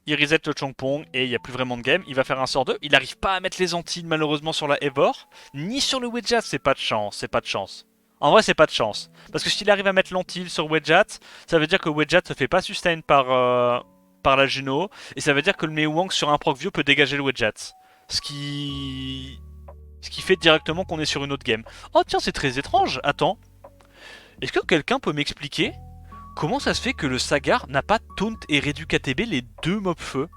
[SPEAKER 1] Il reset le Chongpong et il n'y a plus vraiment de game. Il va faire un sort 2. Il n'arrive pas à mettre les Antilles malheureusement sur la Evor. Ni sur le Wedjat, c'est pas de chance. C'est pas de chance. En vrai, c'est pas de chance. Parce que s'il arrive à mettre l'Antille sur Wedjat, ça veut dire que Wedjat se fait pas sustain par la Juno. Et ça veut dire que le Mei Wang sur un proc vieux peut dégager le Wedjat. Ce qui fait directement qu'on est sur une autre game. Oh tiens, c'est très étrange. Attends. Est-ce que quelqu'un peut m'expliquer comment ça se fait que le Sagar n'a pas taunt et réduit KTB les deux mobs feu?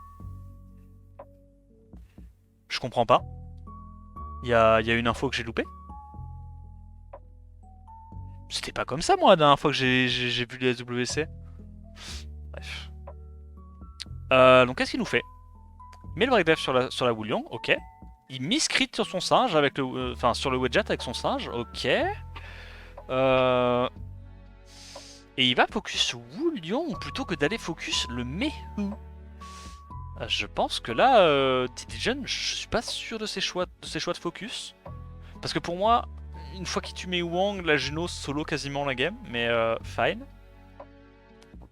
[SPEAKER 1] Je comprends pas. Il y a une info que j'ai loupée. C'était pas comme ça moi la dernière fois que j'ai vu les SWC. Bref. Donc qu'est-ce qu'il nous fait? Il met le breakdive sur la Wullion, ok. Il miscrit sur son singe avec le. Enfin sur le Wedjat avec son singe, ok. Et il va focus Wullion plutôt que d'aller focus le Mehu. Je pense que là, Diligent, je suis pas sûr de ses choix de focus. Parce que pour moi, une fois qu'il tue Mei Wang, la Juno solo quasiment la game, mais fine.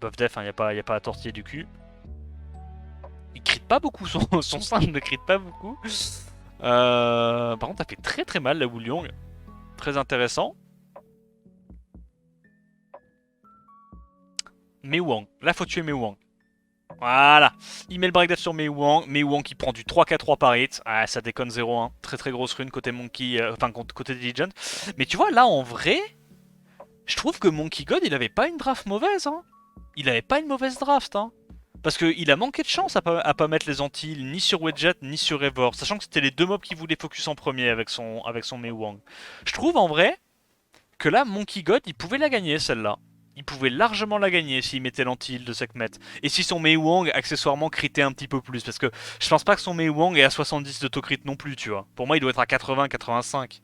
[SPEAKER 1] Buff def, il n'y a pas à tortiller du cul. Il crit pas beaucoup, son singe ne crit pas beaucoup. Par contre, ça fait très très mal la Wullion. Très intéressant. Mei Wang, là faut tuer Mei Wang. Voilà, il met le breakdance sur Mei Wang qui prend du 3k3 par hit. Ah, ça déconne 0-1. Très très grosse rune côté Monkey, enfin côté Diligent. Mais tu vois, là en vrai, je trouve que Monkey God il avait pas une draft mauvaise. Hein. Il avait pas une mauvaise draft. Hein. Parce qu'il a manqué de chance à pas mettre les Antilles ni sur Wedjat ni sur Evor. Sachant que c'était les deux mobs qui voulaient focus en premier avec son Mei Wang. Je trouve en vrai que là, Monkey God il pouvait la gagner celle-là. Il pouvait largement la gagner s'il mettait l'anti-heal de Sekhmet. Et si son Mei Wang accessoirement critait un petit peu plus. Parce que je pense pas que son Mei Wang est à 70 de crit non plus, tu vois. Pour moi, il doit être à 80-85.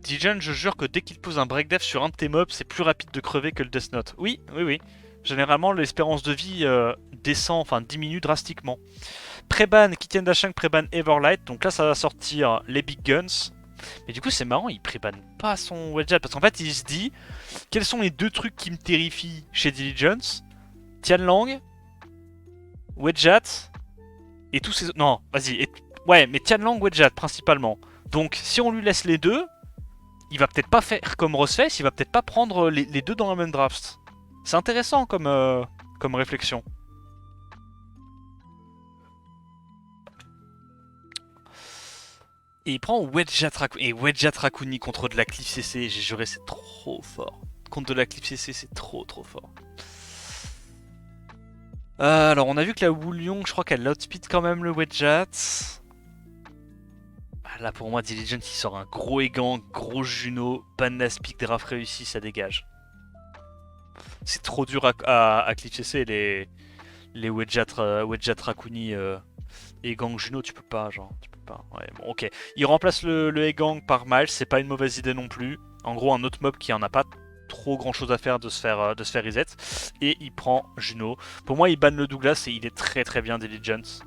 [SPEAKER 1] Dijon, je jure que dès qu'il pose un breakdeath sur un de tes mobs, c'est plus rapide de crever que le Death Note. Oui, oui, oui. Généralement, l'espérance de vie descend, enfin diminue drastiquement. Préban, Kitian Dashang, Préban Everlight. Donc là, ça va sortir les Big Guns. Mais du coup, c'est marrant, il prébanne pas son Wedjat. Parce qu'en fait, il se dit quels sont les deux trucs qui me terrifient chez Diligence? Tianlang, Wedjat et tous ces. Non, vas-y. Ouais, mais Tianlang, Wedjat principalement. Donc, si on lui laisse les deux, il va peut-être pas faire comme Rossface, il va peut-être pas prendre les deux dans la même draft. C'est intéressant comme réflexion. Et il prend Wedjat Rakuni. Et Wedjat Rakuni contre de la Cliff CC, j'ai juré, c'est trop fort. Contre de la Cliff CC, c'est trop fort. Alors, on a vu que la Wullion, je crois qu'elle outspeed quand même le Wedjat. Là, pour moi, Diligent, il sort un gros Egan, gros Juno, Speak, draft réussi, ça dégage. C'est trop dur à Cliff CC, les Wedjat Rakuni et Gang Juno, tu peux pas, genre, tu peux pas. Ouais, bon, ok. Il remplace le Egang par Miles, c'est pas une mauvaise idée non plus. En gros, un autre mob qui en a pas trop grand chose à faire de se faire reset. Et il prend Juno. Pour moi, il banne le Douglas et il est très bien Diligence.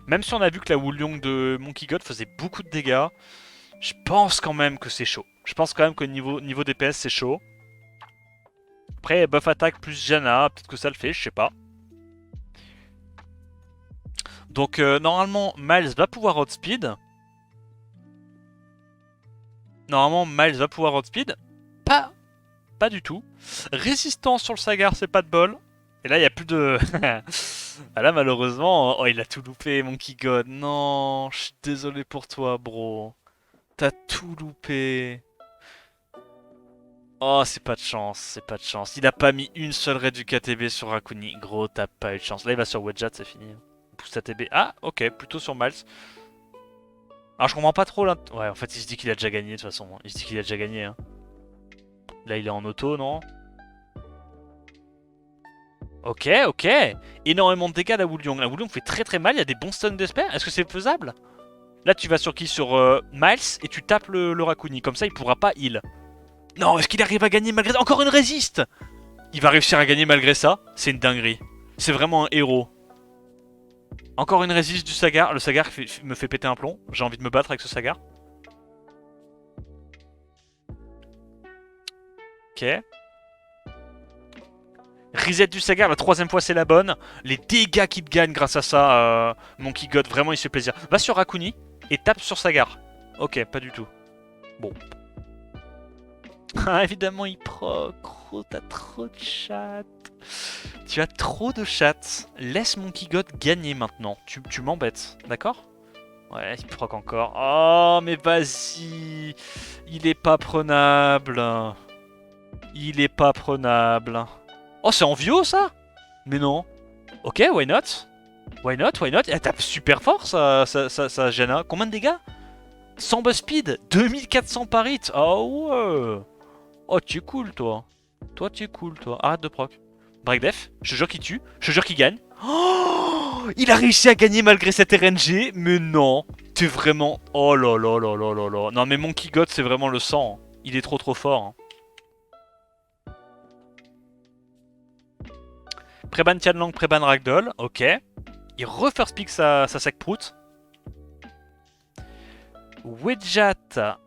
[SPEAKER 1] Même si on a vu que la Wullion de Monkey God faisait beaucoup de dégâts, je pense quand même que c'est chaud. Je pense quand même qu'au niveau DPS, c'est chaud. Après, buff attaque plus Janna, peut-être que ça le fait, je sais pas. Donc normalement, Miles va pouvoir outspeed. Normalement, Miles va pouvoir outspeed. Pas du tout. Résistance sur le Sagar, c'est pas de bol. Et là, il n'y a plus de... Ah là, malheureusement, oh, il a tout loupé, Monkey God. Non, je suis désolé pour toi, bro. T'as tout loupé. Oh, c'est pas de chance, c'est pas de chance. Il a pas mis une seule raid du KTB sur Rakuni. Gros, t'as pas eu de chance. Là, il va sur Wedjat, c'est fini. Pousse ATB. Ah, ok, plutôt sur Miles. Alors, je comprends pas trop là. Ouais, en fait, il se dit qu'il a déjà gagné de toute façon. Il se dit qu'il a déjà gagné. Hein. Là, il est en auto, non? Ok, ok. Énormément de dégâts, la Woolyong. La Woolyong fait très très mal. Il y a des bons stuns d'espère. Est-ce que c'est faisable? Là, tu vas sur qui? Sur Miles et tu tapes le Rakuni. Comme ça, il pourra pas heal. Non, est-ce qu'il arrive à gagner malgré ça? Encore une résiste! Il va réussir à gagner malgré ça? C'est une dinguerie. C'est vraiment un héros. Encore une résiste du Sagar. Le Sagar me fait péter un plomb. J'ai envie de me battre avec ce Sagar. Ok. Reset du Sagar, la troisième fois c'est la bonne. Les dégâts qu'il gagne grâce à ça, Monkey God, vraiment il se fait plaisir. Va sur Rakuni et tape sur Sagar. Ok, pas du tout. Bon. Ah, évidemment il proc. Gros, t'as trop de chat. Tu as trop de chat. Laisse Monkey God gagner maintenant. Tu m'embêtes, d'accord? Ouais, il proc encore. Oh, mais vas-y. Il est pas prenable. Il est pas prenable. Oh, c'est envieux ça? Mais non. Ok, why not? Why not? Why not? Elle tape super fort ça Janna. Combien de dégâts? 100 buzz speed, 2400 par hit. Oh ouais. Oh, tu es cool toi. Toi, tu es cool toi. Arrête de proc. Break def, je te jure qu'il tue. Je te jure qu'il gagne. Oh, il a réussi à gagner malgré cette RNG. Mais non. T'es vraiment... Oh là là là là là là. Non mais Monkey God c'est vraiment le sang. Il est trop fort. Hein. Préban Tianlang, Préban Ragdoll, ok. Il refirst pick sa sec prout. Wedjat,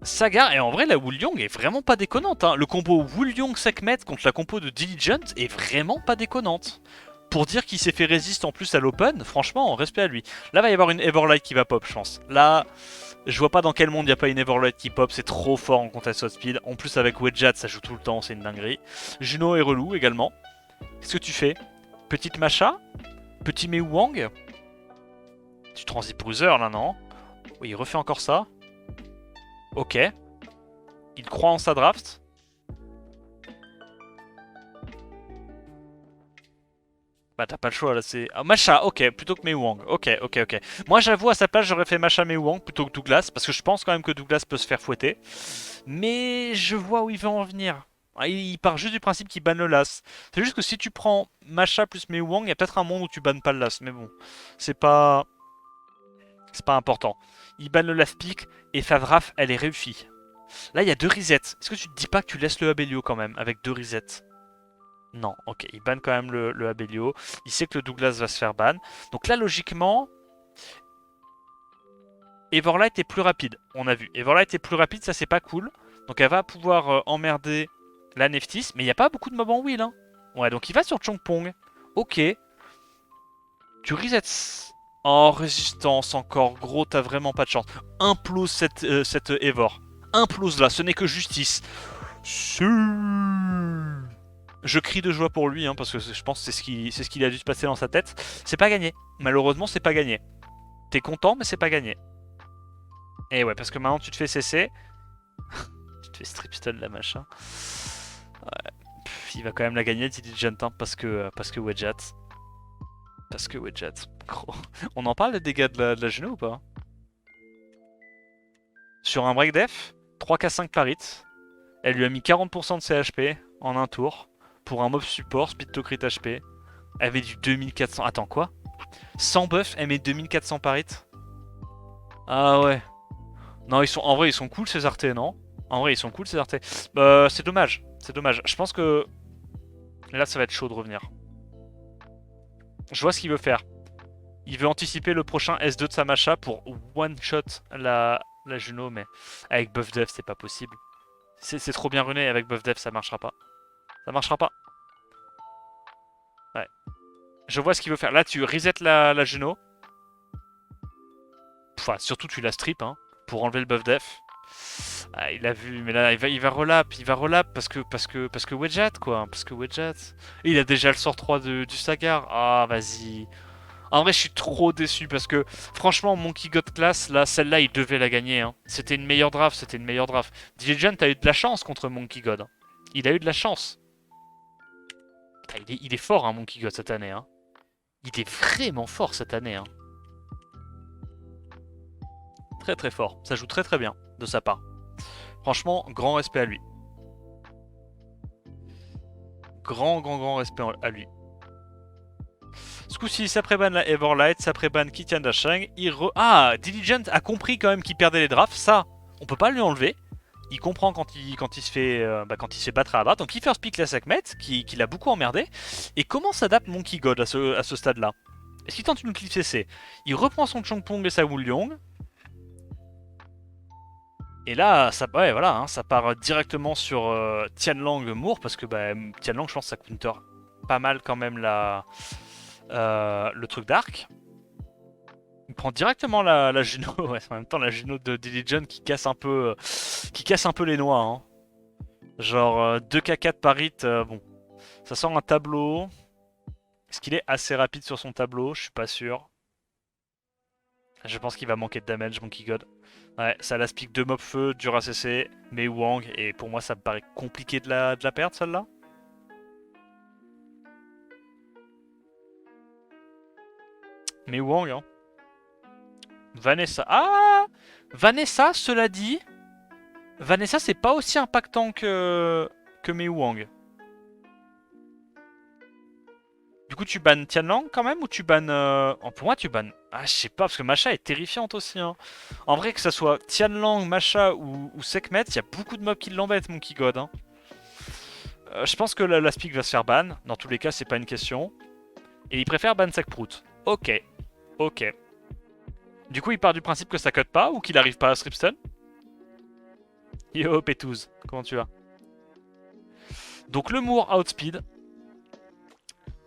[SPEAKER 1] Sagar, et en vrai la Woolyong est vraiment pas déconnante. Hein. Le combo Woolyong Sekhmet contre la compo de Diligent est vraiment pas déconnante. Pour dire qu'il s'est fait résiste en plus à l'open, franchement, respect à lui. Là va y avoir une Everlight qui va pop, je pense. Là, je vois pas dans quel monde il n'y a pas une Everlight qui pop, c'est trop fort en contest speed. En plus avec Wedjat, ça joue tout le temps, c'est une dinguerie. Juno est relou également. Qu'est-ce que tu fais? Petite Macha? Petit Mei Wang? Tu transit Bruiser là, non? Oui, il refait encore ça. Ok. Il croit en sa draft. Bah t'as pas le choix là, c'est... Ah, Macha, ok, plutôt que Mei Wang. Ok, ok, ok. Moi j'avoue à sa place j'aurais fait Macha Mei Wang plutôt que Douglas, parce que je pense quand même que Douglas peut se faire fouetter. Mais je vois où il veut en venir. Ah, il part juste du principe qu'il banne le las. C'est juste que si tu prends Macha plus Mei Wang, il y a peut-être un monde où tu bannes pas le las, mais bon. C'est pas... C'est pas important. Il banne le last pick et Favraf, elle est réussie. Là, il y a deux resets. Est-ce que tu te dis pas que tu laisses le Abelio quand même avec deux resets? Non, ok, il banne quand même le Abelio. Il sait que le Douglas va se faire ban. Donc là, logiquement, Everlight est plus rapide. On a vu. Everlight est plus rapide, ça c'est pas cool. Donc elle va pouvoir emmerder la Neftis. Mais il n'y a pas beaucoup de mobs en wheel. Hein. Ouais, donc il va sur Chongpong. Ok. Tu resets. Oh, résistance encore. Gros, t'as vraiment pas de chance. Implose cette Evor. Implose là, ce n'est que justice. Je crie de joie pour lui, hein, parce que je pense que c'est ce qu'il a dû se passer dans sa tête. C'est pas gagné. Malheureusement, c'est pas gagné. T'es content, mais c'est pas gagné. Et ouais, parce que maintenant tu te fais cesser. Tu te fais stripstun la machin. Ouais. Pff, il va quand même la gagner, Diligent, hein, parce que Wedjat. Parce que Wedjat. Gros. On en parle des dégâts de la genou ou pas? Sur un break def, 3k5 par hit. Elle lui a mis 40% de ses HP en un tour. Pour un mob support, speed to crit HP. Elle met du 2400. Attends, quoi? Sans buff, elle met 2400 par hit? Ah ouais. Non, en vrai, ils sont cool ces artés, non? En vrai, ils sont cool ces artés. C'est dommage. C'est dommage. Je pense que là, ça va être chaud de revenir. Je vois ce qu'il veut faire. Il veut anticiper le prochain S2 de sa Macha pour one-shot la Juno, mais avec buff def, c'est pas possible. C'est trop bien runé, avec buff def, ça marchera pas. Ça marchera pas. Ouais. Je vois ce qu'il veut faire. Là, tu reset la Juno. Enfin, surtout, tu la strip, hein, pour enlever le buff def. Ah, il a vu, mais là il va relap parce que Wedget quoi, parce que Wedget. Et il a déjà le sort 3 du Sagar. Ah vas-y. En vrai je suis trop déçu parce que franchement Monkey God Class là, celle-là il devait la gagner. Hein. C'était une meilleure draft, c'était une meilleure draft. Diligent a eu de la chance contre Monkey God. Hein. Il a eu de la chance. Putain, il est fort hein, Monkey God cette année. Hein. Il est vraiment fort cette année. Hein. Très très fort. Ça joue très très bien de sa part. Franchement, grand respect à lui. Grand respect à lui. Ce coup-ci, ça préban la Everlight, ça préban Kitian Dashang. Ah, Diligent a compris quand même qu'il perdait les drafts. Ça, on peut pas lui enlever. Il comprend quand il se fait battre à la barre. Donc il first pick la Sekhmet, qui l'a beaucoup emmerdé. Et comment s'adapte Monkey God à ce stade-là? Est-ce qu'il tente une cliff CC? Il reprend son Chongpong et sa Wulyong. Et là, ça, ouais, voilà, hein, ça part directement sur Tianlang Moore, parce que Tianlang, je pense, ça counter pas mal quand même le truc d'arc. Il prend directement la Juno, ouais, en même temps la Juno de Diligent qui casse un peu, les noix. Hein. Genre 2k4 par hit, bon, ça sort un tableau. Est-ce qu'il est assez rapide sur son tableau? Je suis pas sûr. Je pense qu'il va manquer de damage, Monkey God. Ouais, ça la pique 2 mob feu, dur ACC, mais Wang, et pour moi ça me paraît compliqué de la perdre celle-là. Mais Wang, hein. Vanessa. Ah Vanessa, cela dit, Vanessa c'est pas aussi impactant que Mei Wang. Du coup tu bannes Tianlang quand même ou tu bannes... Oh, pour moi tu bannes... Ah je sais pas parce que Masha est terrifiante aussi. Hein. En vrai que ça soit Tianlang, Masha ou Sekhmet, il y a beaucoup de mobs qui l'embêtent Monkey God. Hein. Je pense que la Speak va se faire ban. Dans tous les cas c'est pas une question. Et il préfère ban Sekprout. Ok. Ok. Du coup il part du principe que ça cut pas ou qu'il arrive pas à stripstun. Yo Pétouz, comment tu vas? Donc le Moore outspeed.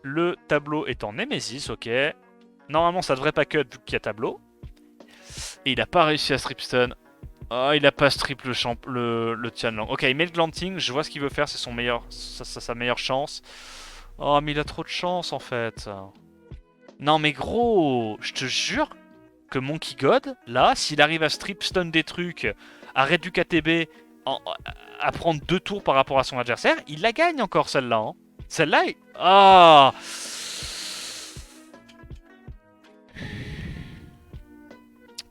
[SPEAKER 1] Le tableau est en Nemesis, ok. Normalement, ça devrait pas cut vu qu'il y a tableau. Et il a pas réussi à stripstun. Oh, il a pas strip le Tianlang. Ok, il met le glanting, je vois ce qu'il veut faire, c'est sa meilleure chance. Oh, mais il a trop de chance en fait. Non, mais gros, je te jure que Monkey God, là, s'il arrive à stripstun des trucs, à réduire KTB, à prendre 2 tours par rapport à son adversaire, il la gagne encore celle-là. Hein. Celle-là, ah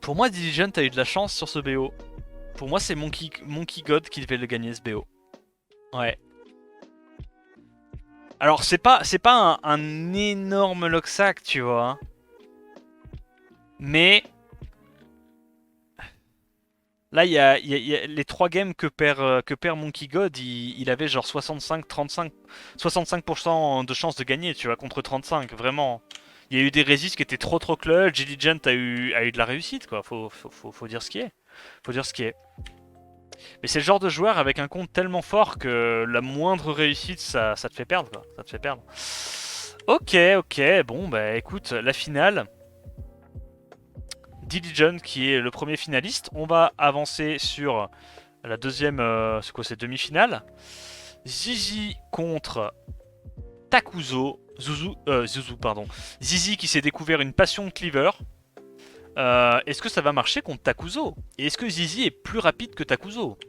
[SPEAKER 1] Pour moi, Diligent a eu de la chance sur ce BO. Pour moi, c'est Monkey God qui devait le gagner ce BO. Ouais. Alors, c'est pas un énorme locksack, tu vois. Hein. Mais... Là, il y a les 3 games que perd Monkey God, il avait genre 65% de chance de gagner, tu vois, contre 35, vraiment. Il y a eu des résistes qui étaient trop clutch, Diligent a eu de la réussite, quoi. Faut dire ce qui est. Faut dire ce qui est. Mais c'est le genre de joueur avec un compte tellement fort que la moindre réussite, ça te fait perdre, quoi. Ça te fait perdre. Ok, bon, bah écoute, la finale... Diligent qui est le premier finaliste. On va avancer sur la deuxième, c'est quoi, c'est demi-finale. Zizi contre Takuzo. Zuzu, pardon. Zizi qui s'est découvert une passion de cleaver. Est-ce que ça va marcher contre Takuzo? Et est-ce que Zizi est plus rapide que Takuzo?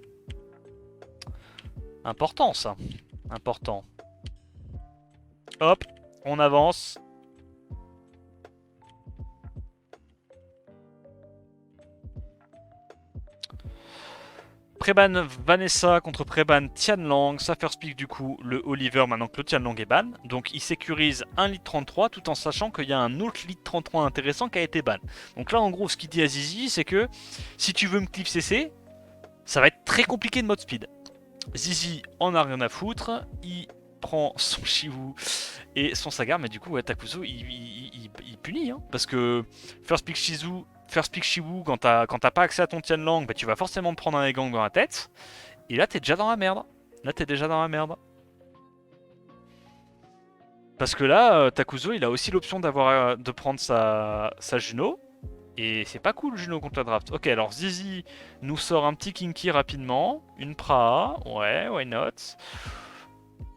[SPEAKER 1] Important ça. Important. Hop, on avance. Préban Vanessa contre Préban Tianlang, ça first pick du coup le Oliver maintenant que le Tianlang est ban. Donc il sécurise un lead 33 tout en sachant qu'il y a un autre lead 33 intéressant qui a été ban. Donc là en gros ce qu'il dit à Zizi c'est que si tu veux me cliff CC, ça va être très compliqué de mode speed. Zizi en a rien à foutre, il prend son Shiwu et son Sagar, mais du coup ouais, Takuzo il punit hein, parce que first pick Shiwu, quand t'as pas accès à ton Tianlang, bah, tu vas forcément te prendre un Egang dans la tête. Et là, t'es déjà dans la merde. Parce que là, Takuzo, il a aussi l'option de prendre sa Juno. Et c'est pas cool Juno contre la draft. Ok, alors Zizi nous sort un petit Kinky rapidement. Une Praha, ouais, why not.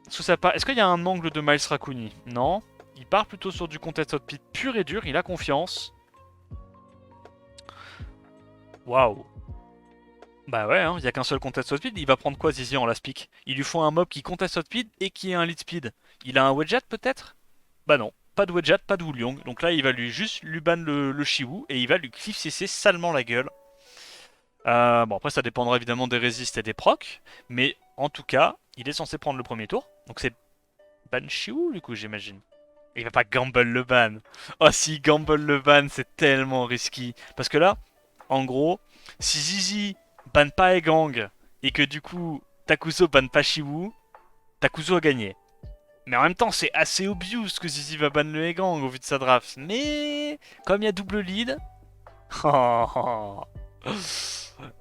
[SPEAKER 1] Est-ce qu'il y a un angle de Miles Raccooni? Non. Il part plutôt sur du contest hot pit pur et dur, il a confiance. Waouh. Bah ouais, il n'y a qu'un seul contest hot speed, il va prendre quoi Zizi en last pick? Il lui faut un mob qui contest hot speed et qui est un lead speed. Il a un Wedget peut-être? Bah non, pas de Wedget, pas de Woolyong. Donc là il va juste lui ban le Shiwu et il va lui cliff CC salement la gueule. Bon après ça dépendra évidemment des résistes et des procs, mais en tout cas il est censé prendre le premier tour. Donc c'est ban Shiwu du coup j'imagine. Il va pas gamble le ban. Oh si gamble le ban c'est tellement risqué. Parce que là, en gros, si Zizi ban pas Egang et que du coup Takuzo ban pas Shiwu, Takuzo a gagné. Mais en même temps c'est assez obvious que Zizi va ban le Egang au vu de sa draft. Mais comme il y a double lead...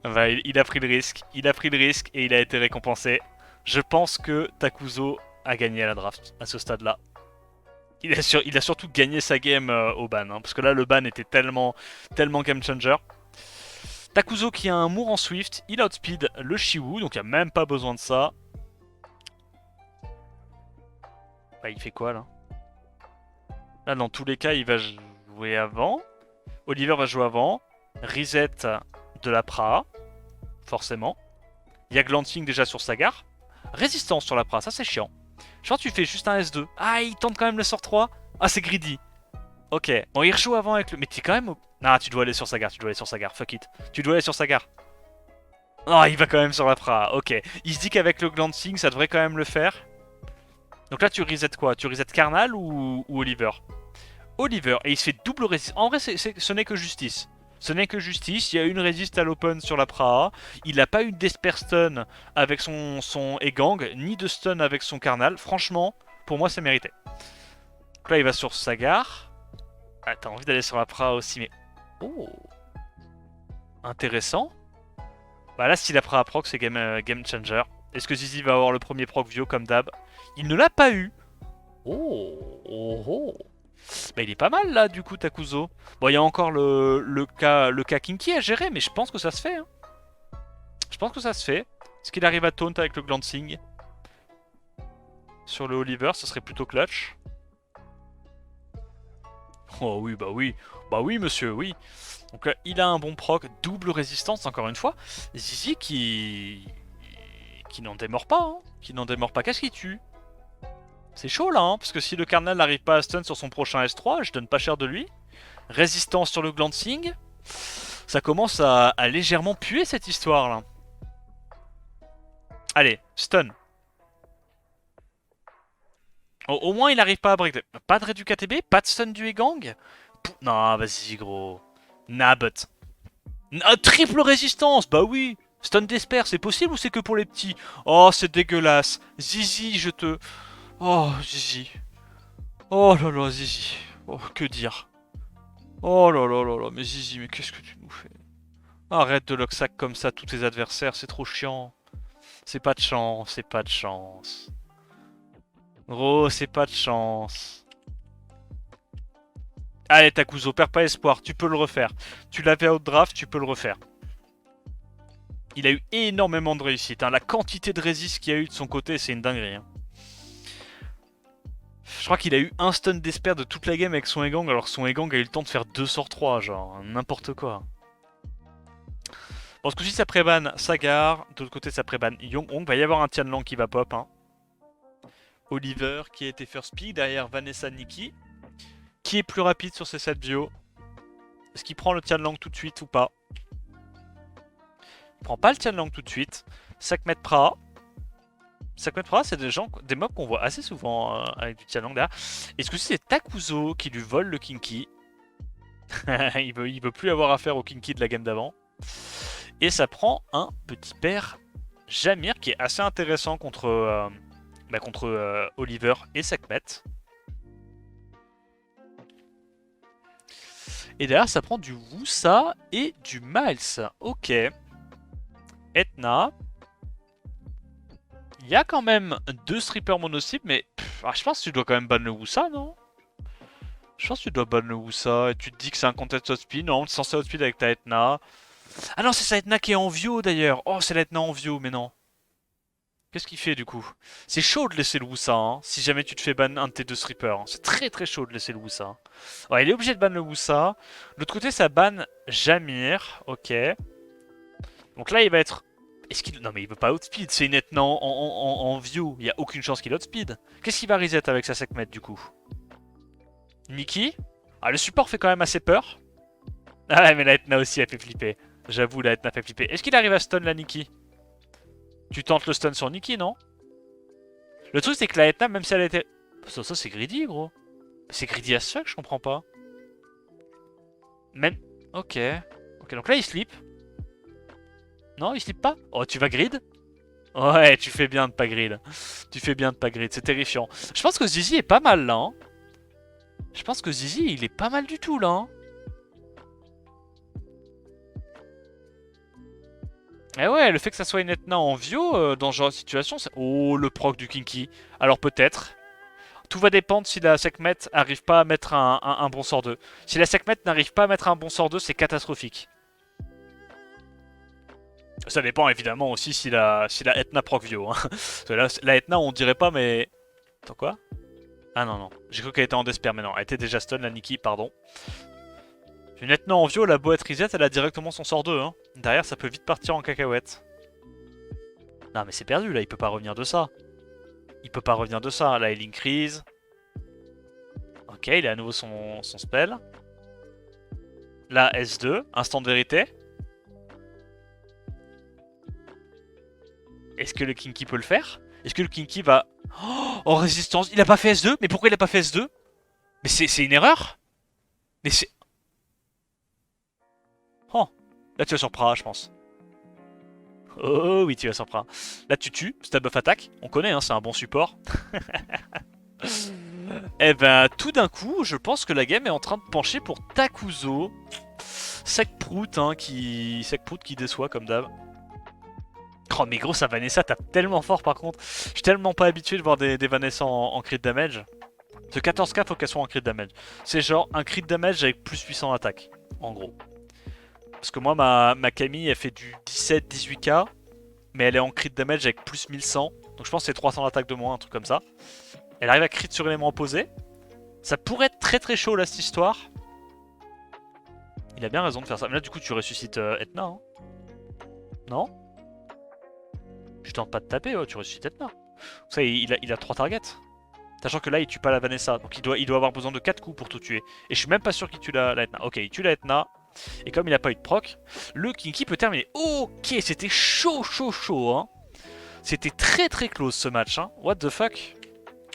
[SPEAKER 1] Bah, il a pris le risque, et il a été récompensé. Je pense que Takuzo a gagné à la draft à ce stade-là. Il a surtout gagné sa game au ban, parce que là le ban était tellement game changer. Takuzo qui a un Moore en Swift, il outspeed le Shiwu, donc il n'y a même pas besoin de ça. Bah il fait quoi là? Là dans tous les cas il va jouer avant. Oliver va jouer avant. Reset de la Praha, forcément. Il y a Glancing déjà sur Sagar. Résistance sur la Praha, ça c'est chiant. Genre tu fais juste un S2. Ah il tente quand même le sort 3. Ah c'est greedy. Ok, bon il rejoue avant avec le... Mais t'es quand même... Ah tu dois aller sur Sagar, fuck it. Tu dois aller sur Sagar. Oh il va quand même sur la Praha, ok. Il se dit qu'avec le Glancing ça devrait quand même le faire. Donc là tu reset quoi? Tu reset Carnal ou Oliver? Oliver, et il se fait double résiste. En vrai ce n'est que justice. Ce n'est que justice, il y a une résiste à l'open sur la Praha, il n'a pas eu d'Esper stun avec son Egang, ni de stun avec son Carnal, franchement, pour moi c'est mérité. Donc là il va sur Sagar. Ah t'as envie d'aller sur la Praha aussi, mais... Oh, intéressant. Bah là si la Praha proc c'est game changer. Est-ce que Zizi va avoir le premier proc Vio comme d'hab? Il ne l'a pas eu. Oh, oh, oh. Bah il est pas mal là du coup Takuzo. Bon il y a encore le cas Kinky à gérer mais je pense que ça se fait. Hein. Je pense que ça se fait. Est-ce qu'il arrive à taunt avec le glancing? Sur le Oliver ce serait plutôt clutch. Oh oui bah oui. Bah oui monsieur oui. Donc là il a un bon proc, double résistance encore une fois. Zizi qui n'en démord pas. Hein. Qui n'en démord pas. Qu'est-ce qu'il tue? C'est chaud là, hein, parce que si le Carnal n'arrive pas à stun sur son prochain S3, je donne pas cher de lui. Résistance sur le glancing. Ça commence à légèrement puer cette histoire là. Allez, stun. Au moins il n'arrive pas à break. Pas de rédu KTB, pas de stun du Egang. Non, vas-y gros. Nabot. Triple résistance, bah oui. Stun d'Esper, c'est possible ou c'est que pour les petits? Oh, c'est dégueulasse. Zizi, je te... Oh, Zizi. Oh là là, Zizi. Oh, que dire? Oh là là là là, mais Zizi, mais qu'est-ce que tu nous fais? Arrête de locksack comme ça tous tes adversaires, c'est trop chiant. C'est pas de chance, c'est pas de chance. Gros, c'est pas de chance. Allez Takuzo, perds pas espoir, tu peux le refaire. Tu l'avais out draft, tu peux le refaire. Il a eu énormément de réussite. Hein. La quantité de résist qu'il y a eu de son côté, c'est une dinguerie. Hein. Je crois qu'il a eu un stun d'esper de toute la game avec son Egang, alors que son Egang a eu le temps de faire 2 sorts 3, genre n'importe quoi. Bon, ce coup-ci, ça prébanne Sagar, de l'autre côté, ça prébanne Yonghong. Va y avoir un Tianlang qui va pop. Hein. Oliver qui a été first pick derrière Vanessa Nikki. Qui est plus rapide sur ces 7 bio? Est-ce qu'il prend le Tianlang tout de suite ou pas? Il prend pas le Tianlang tout de suite. Sakmet Pra. Sakmet Pra, c'est des mobs qu'on voit assez souvent avec du Tianlang derrière. Est-ce que c'est Takuzo qui lui vole le Kinky? il veut plus avoir affaire au Kinky de la game d'avant. Et ça prend un petit père Jamir qui est assez intéressant contre Oliver et Sakmet. Et derrière, ça prend du Wusa et du Miles. Ok. Etna. Il y a quand même 2 strippers mono-cibles, mais je pense que tu dois quand même ban le Wusa, non? Je pense que tu dois ban le Wusa et tu te dis que c'est un contest outspeed. Non, tu es censé outspeed avec ta Etna. Ah non, c'est sa Etna qui est en Vio d'ailleurs. Oh, c'est la Etna en Vio, mais non. Qu'est-ce qu'il fait du coup? C'est chaud de laisser le Wusa, hein, si jamais tu te fais ban un de tes deux strippers. Hein. C'est très très chaud de laisser le Wusa. Ouais, il est obligé de ban le Wusa. De l'autre côté, ça ban Jamir. Ok. Donc là, il va être... Est-ce qu'il... Non mais il veut pas outspeed, c'est une Etna en Vio. Il n'y a aucune chance qu'il outspeed. Qu'est-ce qu'il va reset avec sa Sekhmet du coup? Nikki. Ah, le support fait quand même assez peur. Ah ouais, mais la Etna aussi a fait flipper. J'avoue, la Etna fait flipper. Est-ce qu'il arrive à stun la Nikki? Tu tentes le stun sur Nikki, non? Le truc, c'est que la Etna, même si elle était... Ça c'est greedy, gros. C'est greedy as fuck, je comprends pas. Même... Ok. Ok, donc là, il slip. Non, il slip pas? Oh, tu vas grid? Ouais, tu fais bien de pas grid. Tu fais bien de pas grid, c'est terrifiant. Je pense que Zizi est pas mal, là. Hein. Je pense que Zizi, il est pas mal du tout, là. Hein. Eh ouais, le fait que ça soit une Etna en Vio, dans ce genre de situation, c'est... Oh, le proc du Kinky. Alors peut-être. Tout va dépendre si la Sekhmet arrive pas à mettre un bon sort 2. Si la Sekhmet n'arrive pas à mettre un bon sort 2, c'est catastrophique. Ça dépend évidemment aussi si la Etna proc Vio. Hein. La Etna, on dirait pas, mais... Attends, quoi? Ah non, non. J'ai cru qu'elle était en despair, mais non. Elle était déjà stun, la Nikki, pardon. Une Etna en Vio, la beau être reset, elle a directement son sort 2. Hein. Derrière, ça peut vite partir en cacahuète. Non, mais c'est perdu, là. Il peut pas revenir de ça. Il peut pas revenir de ça. Là, il increase. Ok, il a à nouveau son spell. Là, S2. Instant de vérité. Est-ce que le Kinky peut le faire? Est-ce que le Kinky va... Oh, en résistance. Il a pas fait S2? Mais pourquoi il a pas fait S2? Mais c'est une erreur? Mais c'est... Oh, là tu vas sur Pra, je pense. Oh oui, tu vas sur Pra. Là tu tues, stab buff attaque. On connaît, hein, c'est un bon support. Eh ben, tout d'un coup, je pense que la game est en train de pencher pour Takuzo. Sekprout, hein, Sekprout qui déçoit comme d'hab. Oh mais gros, sa Vanessa tape tellement fort par contre. Je suis tellement pas habitué de voir des Vanessa en crit damage. Ce 14k, faut qu'elle soit en crit damage. C'est genre un crit damage avec plus 800 attaque, en gros. Parce que moi, ma Camille, elle fait du 17-18k, mais elle est en crit damage avec plus 1100. Donc je pense que c'est 300 d'attaque de moins, un truc comme ça. Elle arrive à crit sur élément opposé. Ça pourrait être très très chaud là, cette histoire. Il a bien raison de faire ça. Mais là, du coup, tu ressuscites Etna, hein. Non? Je tente pas de taper, oh, tu ressuscites Etna. Ça, il a 3 targets. Sachant que là, il tue pas la Vanessa. Donc il doit avoir besoin de 4 coups pour tout tuer. Et je suis même pas sûr qu'il tue la Etna. Ok, il tue la Etna. Et comme il n'a pas eu de proc, le Kinky peut terminer. Ok, c'était chaud, chaud, chaud. Hein. C'était très très close ce match. Hein. What the fuck?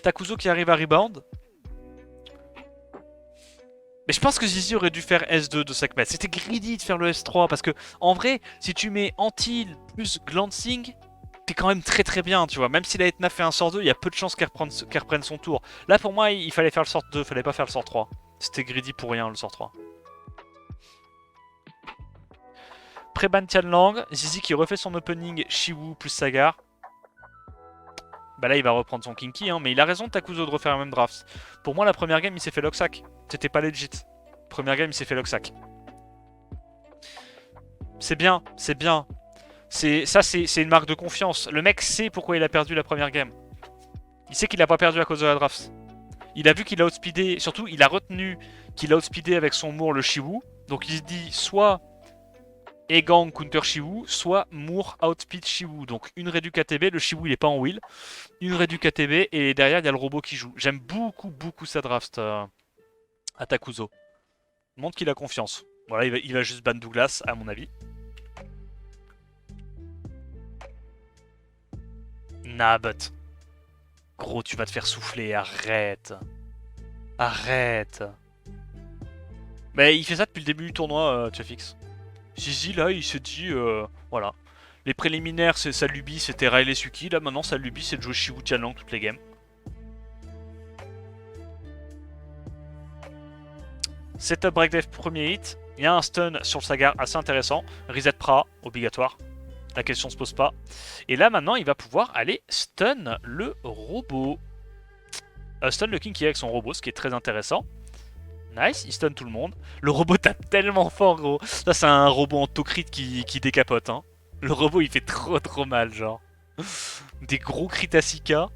[SPEAKER 1] Takuzo qui arrive à rebound. Mais je pense que Zizi aurait dû faire S2 de Sekhmet. C'était greedy de faire le S3 parce que en vrai, si tu mets Antil plus Glancing, t'es quand même très très bien, tu vois. Même si la Etna fait un sort 2, il y a peu de chances qu'elle reprenne son tour. Là pour moi, il fallait faire le sort 2, il fallait pas faire le sort 3. C'était greedy pour rien le sort 3. Pré-ban Tianlang, Zizi qui refait son opening Shiwu plus Sagar. Bah là il va reprendre son Kinky, hein, mais il a raison Takuzo de refaire un même draft. Pour moi la première game il s'est fait Locksack. C'était pas legit. Première game il s'est fait Locksack. C'est bien, c'est bien. Ça c'est une marque de confiance. Le mec sait pourquoi il a perdu la première game. Il sait qu'il a pas perdu à cause de la draft. Il a vu qu'il a outspeedé, surtout il a retenu qu'il a outspeedé avec son Moore le Shiwu. Donc il se dit soit Egang counter Shiwu, soit Moore outspeed Shiwu. Donc une rédu KTB, le Shiwu il est pas en wheel. Une rédu KTB et derrière il y a le robot qui joue. J'aime beaucoup beaucoup sa draft à Takuzo. Montre qu'il a confiance. Voilà, il va juste ban Douglas à mon avis. Nah but. Gros tu vas te faire souffler, arrête. Arrête. Mais il fait ça depuis le début du tournoi, Chefix. Zizi là il se dit voilà. Les préliminaires sa lubie c'était Riley Suki, là maintenant sa lubie c'est de jouer Shiwu Tianlang toutes les games. Setup break dev premier hit, il y a un stun sur le Sagar assez intéressant, reset Pra obligatoire, la question se pose pas. Et là maintenant il va pouvoir aller stun le robot. Stun le Kinky avec son robot, ce qui est très intéressant. Nice, il stun tout le monde. Le robot tape tellement fort, gros. Ça, c'est un robot en tocrit qui décapote, hein. Le robot, il fait trop mal, genre. Des gros Kritasika.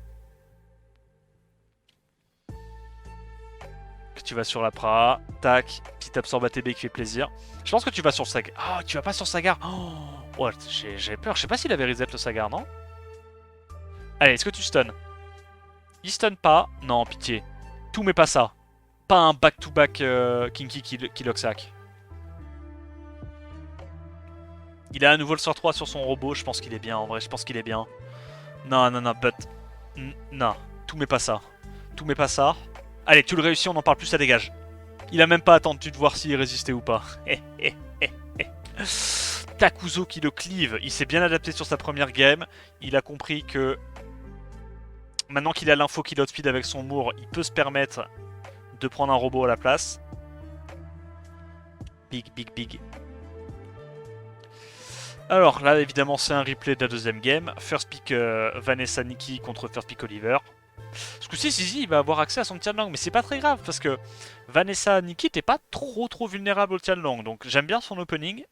[SPEAKER 1] Que tu vas sur la Pra. Tac. Petit absorbe ATB qui fait plaisir. Je pense que tu vas sur Sagar. Ah, tu vas pas sur Sagar. Oh, ouais, j'avais peur. Je sais pas s'il avait reset le Sagar, non? Allez, est-ce que tu stun? Il stun pas. Non, pitié. Tout mais pas ça. Pas un back-to-back Kinky Kiloksak. Il a à nouveau le sort 3 sur son robot. Je pense qu'il est bien en vrai. Je pense qu'il est bien. Non, but. Non. Tout mais pas ça. Tout mais pas ça. Allez, tu le réussis, on en parle plus, ça dégage. Il a même pas attendu de voir s'il résistait ou pas. Takuzo qui le cleave. Il s'est bien adapté sur sa première game. Il a compris que maintenant qu'il a l'info qu'il outspeed avec son Moore, il peut se permettre de prendre un robot à la place. Big. Alors là, évidemment, c'est un replay de la deuxième game. First pick Vanessa Nikki contre first pick Oliver. Ce coup-ci, Zizi il va avoir accès à son Tianlang, mais c'est pas très grave parce que Vanessa Nikki n'était pas trop vulnérable au Tianlang, donc j'aime bien son opening.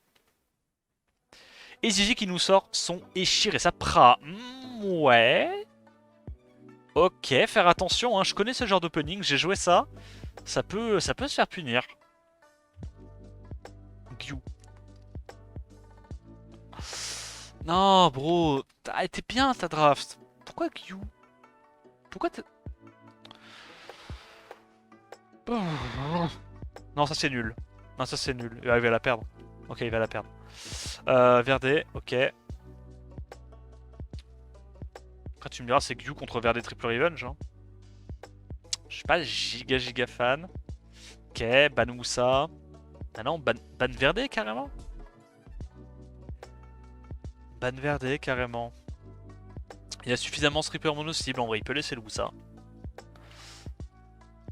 [SPEAKER 1] Et Zizi qui nous sort son Eshir et sa Pra. Ouais. Ok, faire attention, hein, je connais ce genre d'opening, j'ai joué ça. Ça peut se faire punir. Gyu. Non, bro, t'as été bien ta draft. Pourquoi Gyu? Pourquoi t'es... Non, ça c'est nul. Non, ça c'est nul. Il va la perdre. Ok, il va la perdre. Verdé, ok. Après, tu me diras, c'est Gyu contre Verdé Triple Revenge. Hein. Je suis pas giga fan. Ok, ban Moussa. Ah non, ban Verdé carrément. Ban Verdé carrément. Il a suffisamment stripper mono cible en vrai, il peut laisser le Moussa.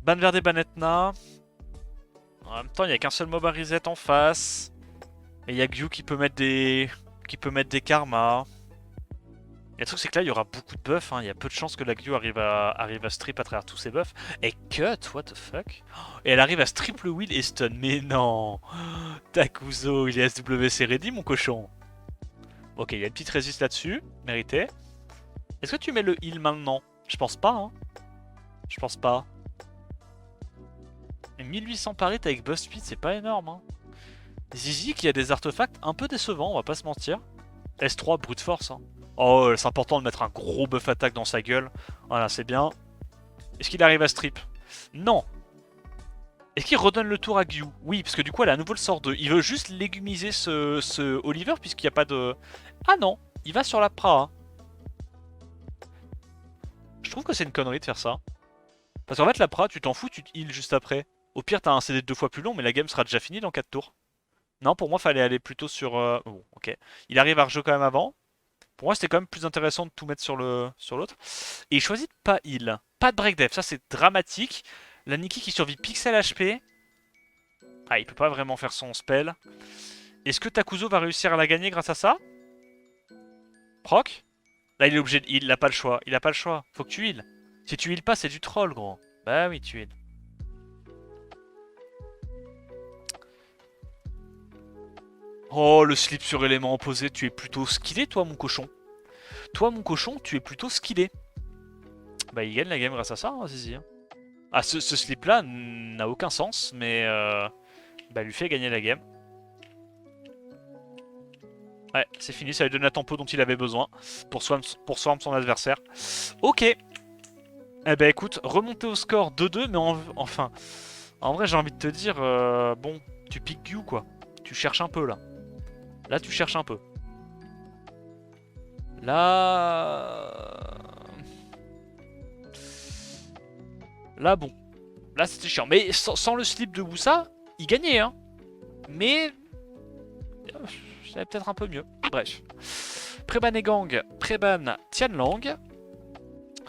[SPEAKER 1] Ban Verdé, Banetna. En même temps, il n'y a qu'un seul mob à reset en face. Et il y a Gyu qui peut mettre des karmas. Et le truc, c'est que là, il y aura beaucoup de buffs. Hein. Il y a peu de chances que la Gyu arrive à strip à travers tous ses buffs. Et cut, what the fuck. Et elle arrive à strip le wheel et stun. Mais non. Takuzo, il est SWC ready, mon cochon. Ok, il y a une petite résiste là-dessus. Mérité. Est-ce que tu mets le heal maintenant? Je pense pas, hein. Je pense pas. Et 1800 paris avec Bust Speed, c'est pas énorme, hein. Zizi qui a des artefacts un peu décevants, on va pas se mentir. S3, brute force. Hein. Oh, c'est important de mettre un gros buff attaque dans sa gueule. Voilà, c'est bien. Est-ce qu'il arrive à strip? Non. Est-ce qu'il redonne le tour à Gyu? Oui, parce que du coup, elle a à nouveau le sort 2. Il veut juste légumiser ce Oliver, puisqu'il n'y a pas de... Ah non, il va sur la Pra. Je trouve que c'est une connerie de faire ça. Parce qu'en fait, la Pra, tu t'en fous, tu te heal juste après. Au pire, t'as un CD 2 fois plus long, mais la game sera déjà finie dans 4 tours. Non, pour moi, fallait aller plutôt sur... Bon, ok. Il arrive à rejouer quand même avant. Pour moi, c'était quand même plus intéressant de tout mettre sur l'autre. Et il choisit de pas heal. Pas de break death, ça c'est dramatique. La Nikki qui survit pixel HP. Ah, il peut pas vraiment faire son spell. Est-ce que Takuzo va réussir à la gagner grâce à ça? Proc? Là, il est obligé de heal, il a pas le choix. Il a pas le choix. Faut que tu heal. Si tu heal pas, c'est du troll, gros. Bah oui, tu heal. Oh, le slip sur élément opposé, tu es plutôt skillé, toi, mon cochon. Toi, mon cochon, tu es plutôt skillé. Bah, il gagne la game grâce à ça, hein, Zizi. Ah, ce slip-là n'a aucun sens, mais bah, lui fait gagner la game. Ouais, c'est fini, ça lui donne la tempo dont il avait besoin pour swarm son adversaire. Ok. Eh ben écoute, remonter au score 2-2, mais enfin... En vrai, j'ai envie de te dire, bon, tu piques Gyu, quoi. Tu cherches un peu, là. Là, tu cherches un peu. Là, bon. Là, c'était chiant. Mais sans le slip de Wusa, il gagnait, hein. Mais... J'avais peut-être un peu mieux. Bref. Préban et Gang, Préban Tianlang.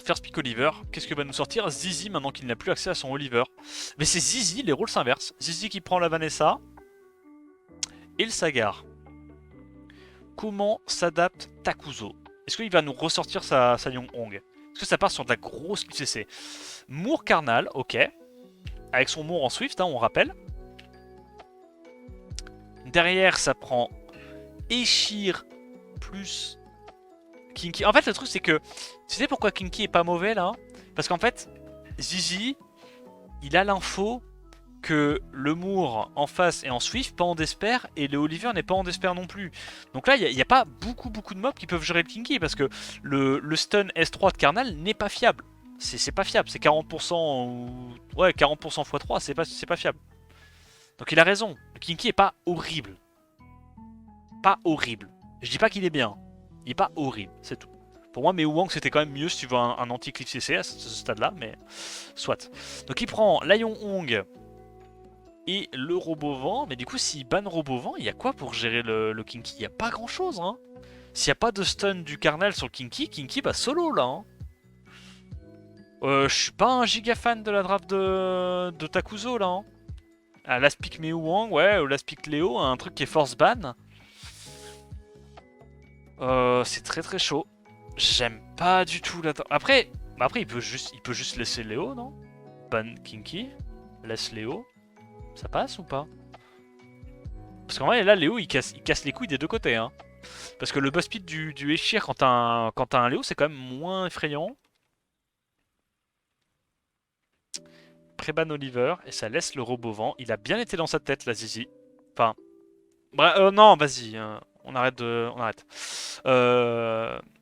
[SPEAKER 1] First pick Oliver. Qu'est-ce que va nous sortir Zizi maintenant qu'il n'a plus accès à son Oliver. Mais c'est Zizi, les rôles s'inversent. Zizi qui prend la Vanessa. Et le Sagar. Comment s'adapte Takuzo? Est-ce qu'il va nous ressortir sa Young Hong? Est-ce que ça part sur de la grosse QCC? Moore Carnal, ok. avec son mot en Swift, hein, on rappelle. Derrière, ça prend Eshir plus Kinky. En fait, le truc, c'est que... Tu sais pourquoi Kinky est pas mauvais, là? Parce qu'en fait, Zizi, il a l'info que le Moore en face est en Swift, pas en Desper, et le Oliver n'est pas en Desper non plus. Donc là, il n'y a pas beaucoup de mobs qui peuvent gérer le Kinky, parce que le stun S3 de Karnal n'est pas fiable. C'est pas fiable, c'est 40% ou... Ouais, 40% x 3, c'est pas fiable. Donc il a raison, le Kinky est pas horrible. Pas horrible. Je dis pas qu'il est bien, il est pas horrible, c'est tout. Pour moi, Mei Wang c'était quand même mieux si tu veux un anti-cliff CC à ce stade-là, mais soit. Donc il prend Lion Hong et le Robovent, mais du coup s'il banne Robovent, il y a quoi pour gérer le Kinky? Il n'y a pas grand-chose, hein. S'il n'y a pas de stun du Karnal sur le Kinky, Kinky va solo là, hein. Je suis pas un giga fan de la draft de Takuzo là, hein. Ah, Last Pick Mei Wang, ouais, ou Last Pick Léo, un truc qui est force ban. C'est très chaud. J'aime pas du tout la... Après il peut juste laisser Léo, non? Ban Kinky, laisse Léo. Ça passe ou pas? Parce qu'en vrai, là, Léo, il casse les couilles des deux côtés, hein. Parce que le boss speed du Eshir quand t'as un Léo, c'est quand même moins effrayant. Préban Oliver, et ça laisse le Robovent. Il a bien été dans sa tête, la Zizi. Enfin... non, vas-y, on arrête de... On arrête.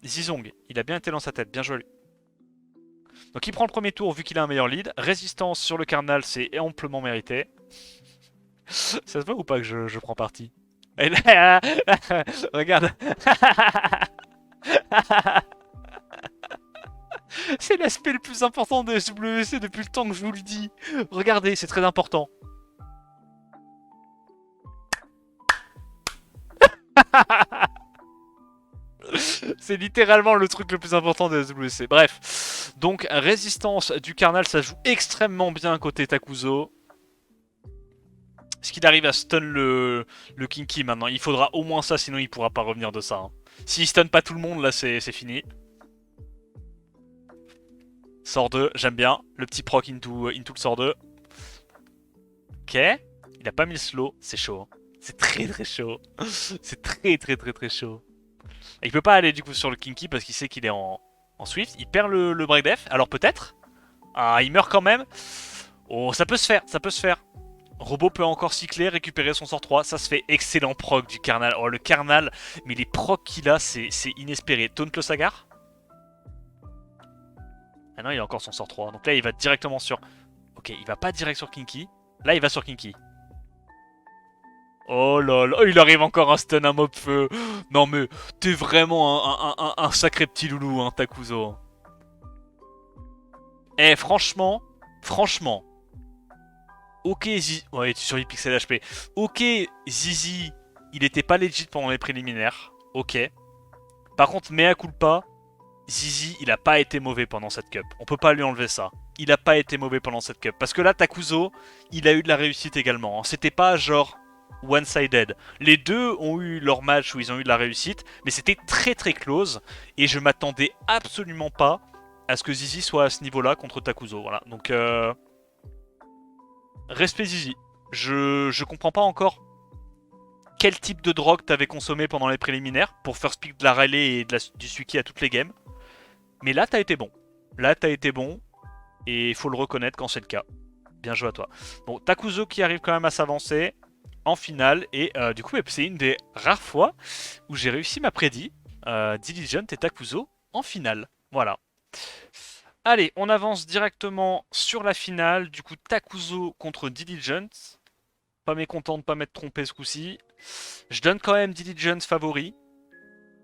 [SPEAKER 1] Zizong, il a bien été dans sa tête, bien joué lui. Donc il prend le premier tour vu qu'il a un meilleur lead. Résistance sur le Karnal, c'est amplement mérité. Ça se voit ou pas que je prends parti? Et là, regarde. C'est l'aspect le plus important de SWC depuis le temps que je vous le dis. Regardez, c'est très important. C'est littéralement le truc le plus important de SWC. Bref. Donc, résistance du Karnal, ça joue extrêmement bien côté Takuzo. Est-ce qu'il arrive à stun le Kinky maintenant? Il faudra au moins ça, sinon il pourra pas revenir de ça, hein. S'il stun pas tout le monde, là c'est fini. Sort 2, j'aime bien. Le petit proc into le sort 2. Ok. Il a pas mis le slow, c'est chaud. C'est très chaud. C'est très chaud. Et il peut pas aller du coup sur le Kinky parce qu'il sait qu'il est en Swift. Il perd le break def. Alors peut-être. Ah, il meurt quand même. Oh, ça peut se faire, ça peut se faire. Robot peut encore cycler, récupérer son sort 3. Ça se fait. Excellent proc du Karnal. Oh, le Karnal, mais les procs qu'il a, c'est inespéré. Taunt le Sagar. Ah non, il a encore son sort 3. Donc là, il va directement sur... Ok, il va pas direct sur Kinky. Là, il va sur Kinky. Oh là là, il arrive encore un stun à mob feu. Non mais, t'es vraiment un sacré petit loulou, hein, Takuzo. Eh, franchement... Ok, Zizi... Ouais, tu sur les pixels HP. Ok, Zizi, il était pas legit pendant les préliminaires. Ok. Par contre, mea culpa, Zizi, il a pas été mauvais pendant cette cup. On peut pas lui enlever ça. Il a pas été mauvais pendant cette cup. Parce que là, Takuzo, il a eu de la réussite également. C'était pas genre one-sided. Les deux ont eu leur match où ils ont eu de la réussite, mais c'était très close. Et je m'attendais absolument pas à ce que Zizi soit à ce niveau-là contre Takuzo. Voilà. Donc, respect Zizi. Je comprends pas encore quel type de drogue t'avais consommé pendant les préliminaires pour first pick de la Raleigh et du Suiki à toutes les games. Mais là, t'as été bon. Là, t'as été bon. Et il faut le reconnaître quand c'est le cas. Bien joué à toi. Bon, Takuzo qui arrive quand même à s'avancer en finale. Et du coup, c'est une des rares fois où j'ai réussi ma prédit. Diligent et Takuzo en finale. Voilà. Allez, on avance directement sur la finale. Du coup, Takuzo contre Diligent. Pas mécontent de pas m'être trompé ce coup-ci. Je donne quand même Diligent favori.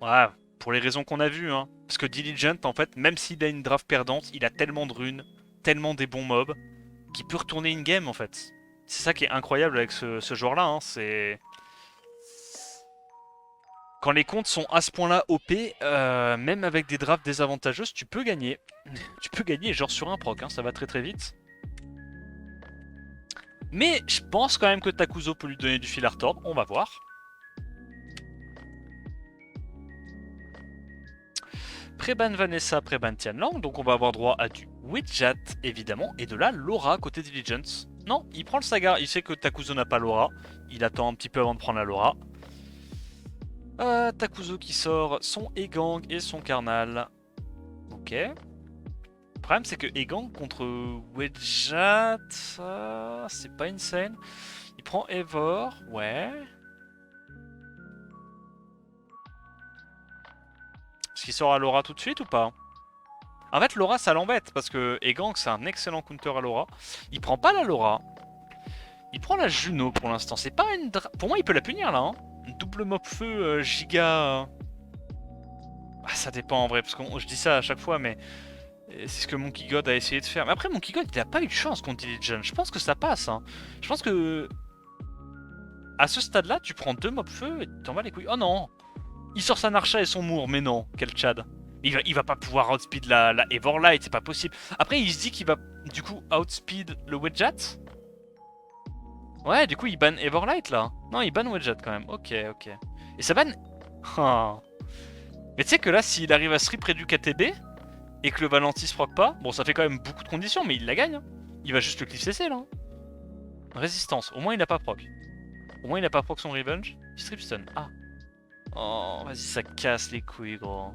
[SPEAKER 1] Voilà, pour les raisons qu'on a vues, hein. Parce que Diligent, en fait, même s'il a une draft perdante, il a tellement de runes, tellement des bons mobs, qu'il peut retourner une game, en fait. C'est ça qui est incroyable avec ce joueur-là, hein. C'est... Quand les comptes sont à ce point-là OP, même avec des drafts désavantageuses, tu peux gagner. Tu peux gagner, genre sur un proc, hein, ça va très vite. Mais je pense quand même que Takuzo peut lui donner du fil à retordre, on va voir. Préban Vanessa, Préban Tianlang, donc on va avoir droit à du Widget évidemment, et de la Laura côté Diligence. Non, il prend le Saga. Il sait que Takuzo n'a pas l'aura. Il attend un petit peu avant de prendre la l'aura. Takuzo qui sort son Egang et son Carnal. Ok. Le problème c'est que Egang contre Wedjat, c'est pas insane. Il prend Evor, ouais. Est-ce qu'il sort à l'aura tout de suite ou pas? En fait l'aura ça l'embête parce que Egang c'est un excellent counter à l'aura. Il prend pas la l'aura. Il prend la Juno pour l'instant. C'est pas une... Pour moi il peut la punir là. Hein. Double mob feu giga... Ah, ça dépend en vrai parce que je dis ça à chaque fois mais... C'est ce que Monkey God a essayé de faire. Mais après, Monkey God, il a pas eu de chance contre Diligent. Je pense que ça passe. Hein. Je pense que... À ce stade-là, tu prends 2 mobs feu et t'en vas les couilles. Oh non! Il sort sa Narcha et son Moore. Mais non, quel Chad. Il va pas pouvoir outspeed la Everlight, c'est pas possible. Après, il se dit qu'il va, du coup, outspeed le Wedjat. Ouais, du coup, il ban Everlight, là. Non, il ban Wedjat, quand même. Ok, ok. Et ça ban... Oh. Mais tu sais que là, s'il arrive à se près du KTB... Et que le Valentis proc pas, bon ça fait quand même beaucoup de conditions mais il la gagne. Hein. Il va juste le cliff CC là. Hein. Résistance, au moins il a pas proc. Au moins il a pas proc son revenge. Strip stun, ah. Oh vas-y ça casse les couilles gros.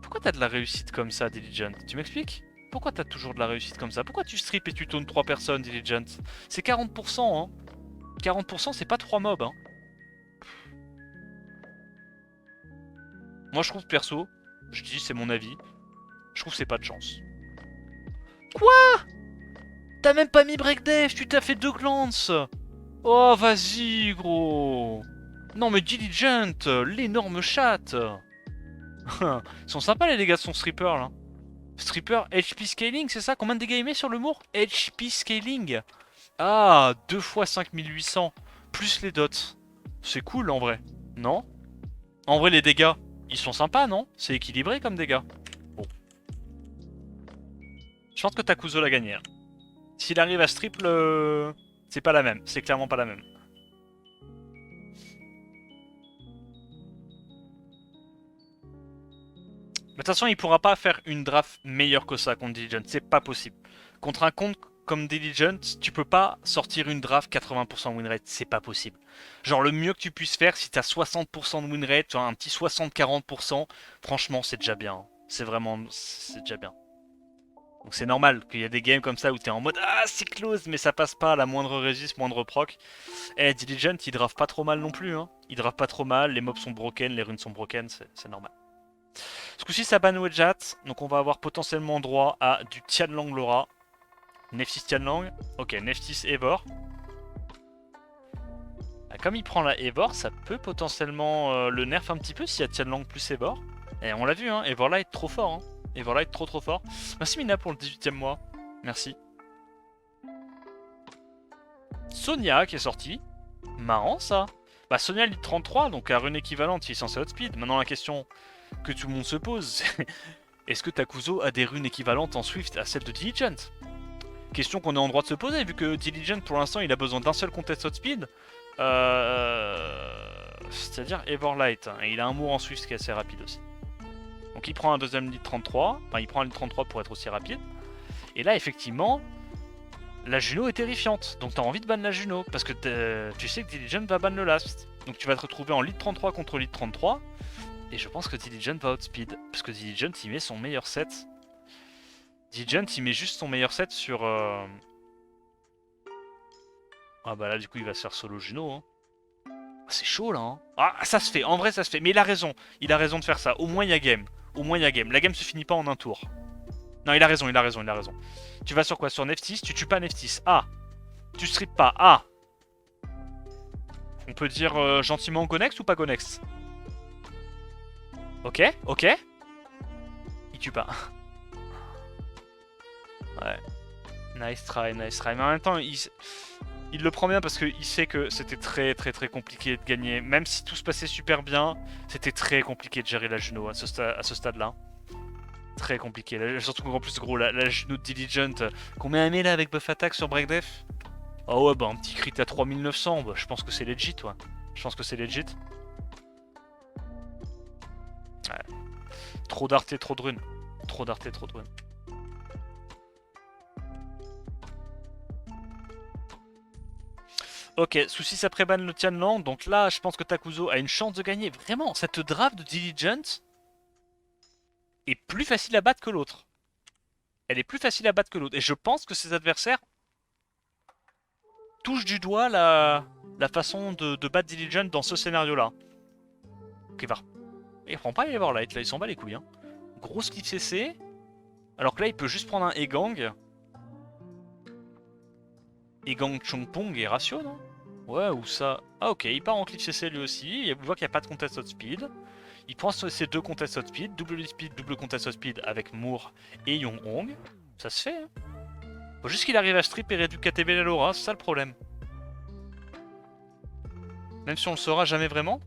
[SPEAKER 1] Pourquoi t'as de la réussite comme ça Diligent? Tu m'expliques? Pourquoi t'as toujours de la réussite comme ça? Pourquoi tu strip et tu tournes 3 personnes Diligent? C'est 40% hein. 40% c'est pas 3 mobs hein. Moi je trouve perso, je dis c'est mon avis. Je trouve que c'est pas de chance. Quoi? T'as même pas mis breakdef, tu t'as fait 2 glances. Oh vas-y gros. Non mais Diligent, l'énorme chatte. Ils sont sympas les dégâts de son stripper là. Stripper HP scaling c'est ça? Combien de dégâts il met sur le Moore? HP scaling. Ah 2 fois 5800. Plus les dots. C'est cool en vrai. Non? En vrai les dégâts, ils sont sympas non? C'est équilibré comme dégâts. Bon. Je pense que Takuzo l'a gagné. Hein. S'il arrive à strip le... C'est pas la même, c'est clairement pas la même. Mais de toute façon, il pourra pas faire une draft meilleure que ça contre Diligent, c'est pas possible. Contre un compte comme Diligent, tu peux pas sortir une draft 80% win rate, c'est pas possible. Genre le mieux que tu puisses faire, si t'as 60% de win rate, tu as un petit 60-40%, franchement c'est déjà bien. C'est vraiment... c'est déjà bien. Donc c'est normal qu'il y a des games comme ça où t'es en mode ah c'est close mais ça passe pas, la moindre résiste, moindre proc. Eh Diligent il draft pas trop mal non plus hein. Il draft pas trop mal, les mobs sont broken, les runes sont broken, c'est normal. Ce coup-ci ça ban Wedjat, donc on va avoir potentiellement droit à du Tianlang Laura. Nephthys Tianlang, ok Nephthys Evor. Ah, comme il prend la Evor, ça peut potentiellement le nerf un petit peu s'il y a Tianlang plus Evor. Et on l'a vu hein, Evor là est trop fort hein. Everlight trop fort. Merci Mina pour le 18ème mois. Merci. Sonia qui est sortie. Marrant ça. Bah Sonia lit 33 donc à rune équivalente il est censé outspeed. Maintenant la question que tout le monde se pose c'est est-ce que Takuzo a des runes équivalentes en Swift à celle de Diligent? Question qu'on est en droit de se poser vu que Diligent pour l'instant il a besoin d'un seul contest outspeed. C'est-à-dire Everlight. Et il a un mot en Swift qui est assez rapide aussi. Donc il prend un deuxième lead 33, enfin il prend un lead 33 pour être aussi rapide. Et là effectivement, la Juno est terrifiante. Donc t'as envie de ban la Juno, parce que tu sais que Diligent va ban le last. Donc tu vas te retrouver en lead 33 contre lead 33. Et je pense que Diligent va outspeed, parce que Diligent il met son meilleur set. Diligent il met juste son meilleur set sur... Ah bah là du coup il va se faire solo Juno. Hein. C'est chaud là. Hein. Ah ça se fait, en vrai ça se fait. Mais il a raison de faire ça. Au moins il y a game. Au moins il y a game. La game se finit pas en un tour. Non, il a raison. Tu vas sur quoi? Sur Nephthys, tu tues pas Nephthys. Ah. Tu strip pas. Ah. On peut dire gentiment Gonex ou pas Gonex? Ok, ok. Il tue pas. Ouais. Nice try. Mais en même temps, il le prend bien parce qu'il sait que c'était très compliqué de gagner. Même si tout se passait super bien, c'était très compliqué de gérer la Juno à ce stade-là. Très compliqué. Surtout qu'en plus, gros, la Juno de Diligent, combien elle met là avec buff attack sur breakdef? Oh ouais, bah un petit crit à 3900, bah, je pense que c'est legit, ouais. Je pense que c'est legit. Ouais. Trop d'arté, trop de runes. Ok, souci ça préban le Tianlang, donc là je pense que Takuzo a une chance de gagner. Vraiment, cette draft de Diligent est plus facile à battre que l'autre. Elle est plus facile à battre que l'autre. Et je pense que ses adversaires touchent du doigt la façon de battre Diligent dans ce scénario-là. Ok, va. Il prend pas les Everlight, là, il s'en bat les couilles. Hein. Gros cliff CC. Alors que là, il peut juste prendre un Egang. Egang Chongpong et Ratio, non? Ouais, ou ça. Ah, ok, il part en cliff CC lui aussi. Il voit qu'il n'y a pas de contest speed. Il prend ses deux contest speed, double speed, double contest speed avec Moore et Yong Hong. Ça se fait, hein. Faut juste qu'il arrive à strip et réduire KTB la Laura, c'est ça le problème. Même si on le saura jamais vraiment.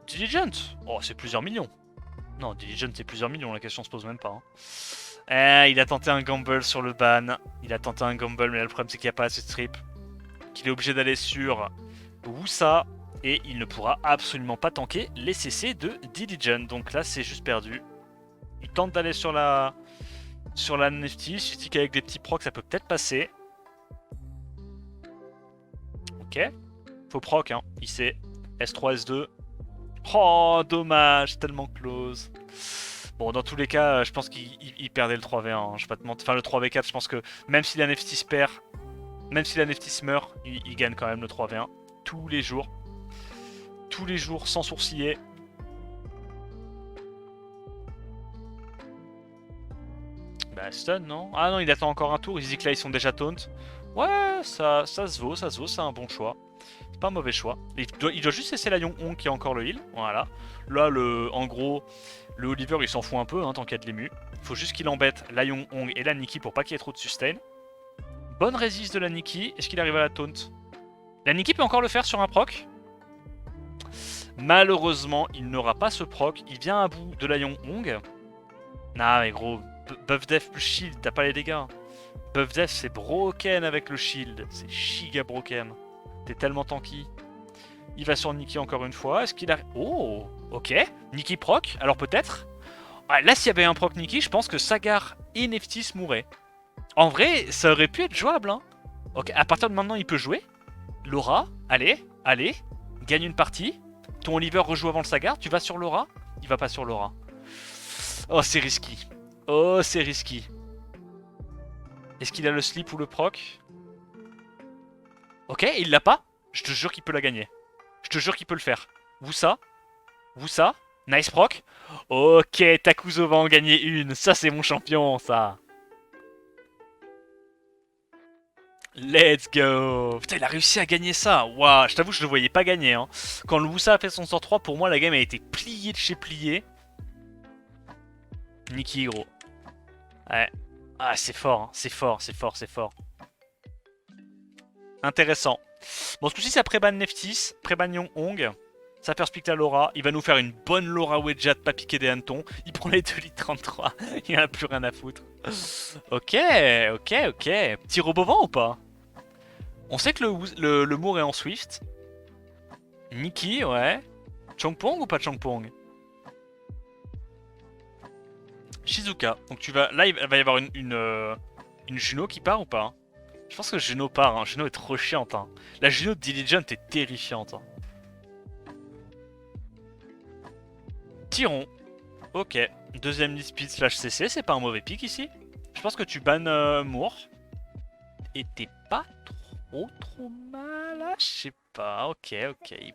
[SPEAKER 1] Diligent. Oh, c'est plusieurs millions. Non, Diligent, c'est plusieurs millions, la question se pose même pas. Hein. Il a tenté un gamble sur le ban. Il a tenté un gamble, mais là, le problème, c'est qu'il n'y a pas assez de strip. Qu'il est obligé d'aller sur Wusa. Et il ne pourra absolument pas tanker les CC de Diligent. Donc là, c'est juste perdu. Il tente d'aller sur la Nifty. Il se dit qu'avec des petits procs, ça peut peut-être passer. Ok. Faut proc, hein. Il sait. S3, S2. Oh, dommage. Tellement close. Bon, dans tous les cas, je pense qu'il perdait le 3v1. Hein, je vais pas te mentir. Enfin, le 3v4, je pense que même si la Nifty se perd, même si la Nifty se meurt, il gagne quand même le 3v1. Tous les jours. Tous les jours, sans sourciller. Bah, stun, non? Ah non, il attend encore un tour. Il dit que là, ils sont déjà taunt. Ouais, ça se vaut, c'est un bon choix. C'est pas un mauvais choix. Il doit juste laisser la Yong Hong qui a encore le heal. Voilà. Là, en gros, le Oliver, il s'en fout un peu, hein, tant qu'il y a de l'ému. Faut juste qu'il embête la Yong Hong et la Nikki pour pas qu'il y ait trop de sustain. Bonne résiste de la Nikki. Est-ce qu'il arrive à la taunt? La Nikki peut encore le faire sur un proc. Malheureusement, il n'aura pas ce proc. Il vient à bout de la Yong Hong. Nah, mais gros, buff def plus shield, t'as pas les dégâts. Buff def, c'est broken avec le shield. C'est giga broken. T'es tellement tanky. Il va sur Nikki encore une fois. Est-ce qu'il a... Oh, ok. Nikki proc, alors peut-être. Ouais, là, s'il y avait un proc Nikki, je pense que Sagar et Neftis mourraient. En vrai, ça aurait pu être jouable. Hein. Ok, à partir de maintenant, il peut jouer. Laura, allez, gagne une partie. Ton Oliver rejoue avant le Sagar. Tu vas sur Laura? Il va pas sur Laura. Oh, c'est risky. Oh, c'est risky. Est-ce qu'il a le slip ou le proc? Ok, il l'a pas. Je te jure qu'il peut la gagner. Je te jure qu'il peut le faire. Wusa. Nice proc. Ok, Takuzo va en gagner une. Ça, c'est mon champion, ça. Let's go. Putain, il a réussi à gagner ça. Waouh, je t'avoue, je le voyais pas gagner. Hein. Quand le Wusa a fait son sort 3, pour moi, la game a été pliée de chez pliée. Nikki, gros. Ouais. Ah, c'est fort, hein. C'est fort. Intéressant. Bon, ce coup-ci, ça préban Neftis, préban Yong Hong. Ça perspique la Laura. Il va nous faire une bonne Laura Wedjat, pas piquer des hannetons. Il prend les 2 litres 33. Il en a plus rien à foutre. Ok. Petit robovant ou pas? On sait que le Moore est en Swift. Nikki, ouais. Chongpong ou pas Chongpong? Shizuka. Donc tu vas... Là, il va y avoir une Juno qui part ou pas? Je pense que Juno part. Hein. Juno est trop chiante. Hein. La Juno de Diligent est terrifiante. Hein. Tyron. Ok. Deuxième lead speed slash CC. C'est pas un mauvais pick ici. Je pense que tu bannes Moore. Et t'es pas trop mal. Ah, je sais pas. Ok. Il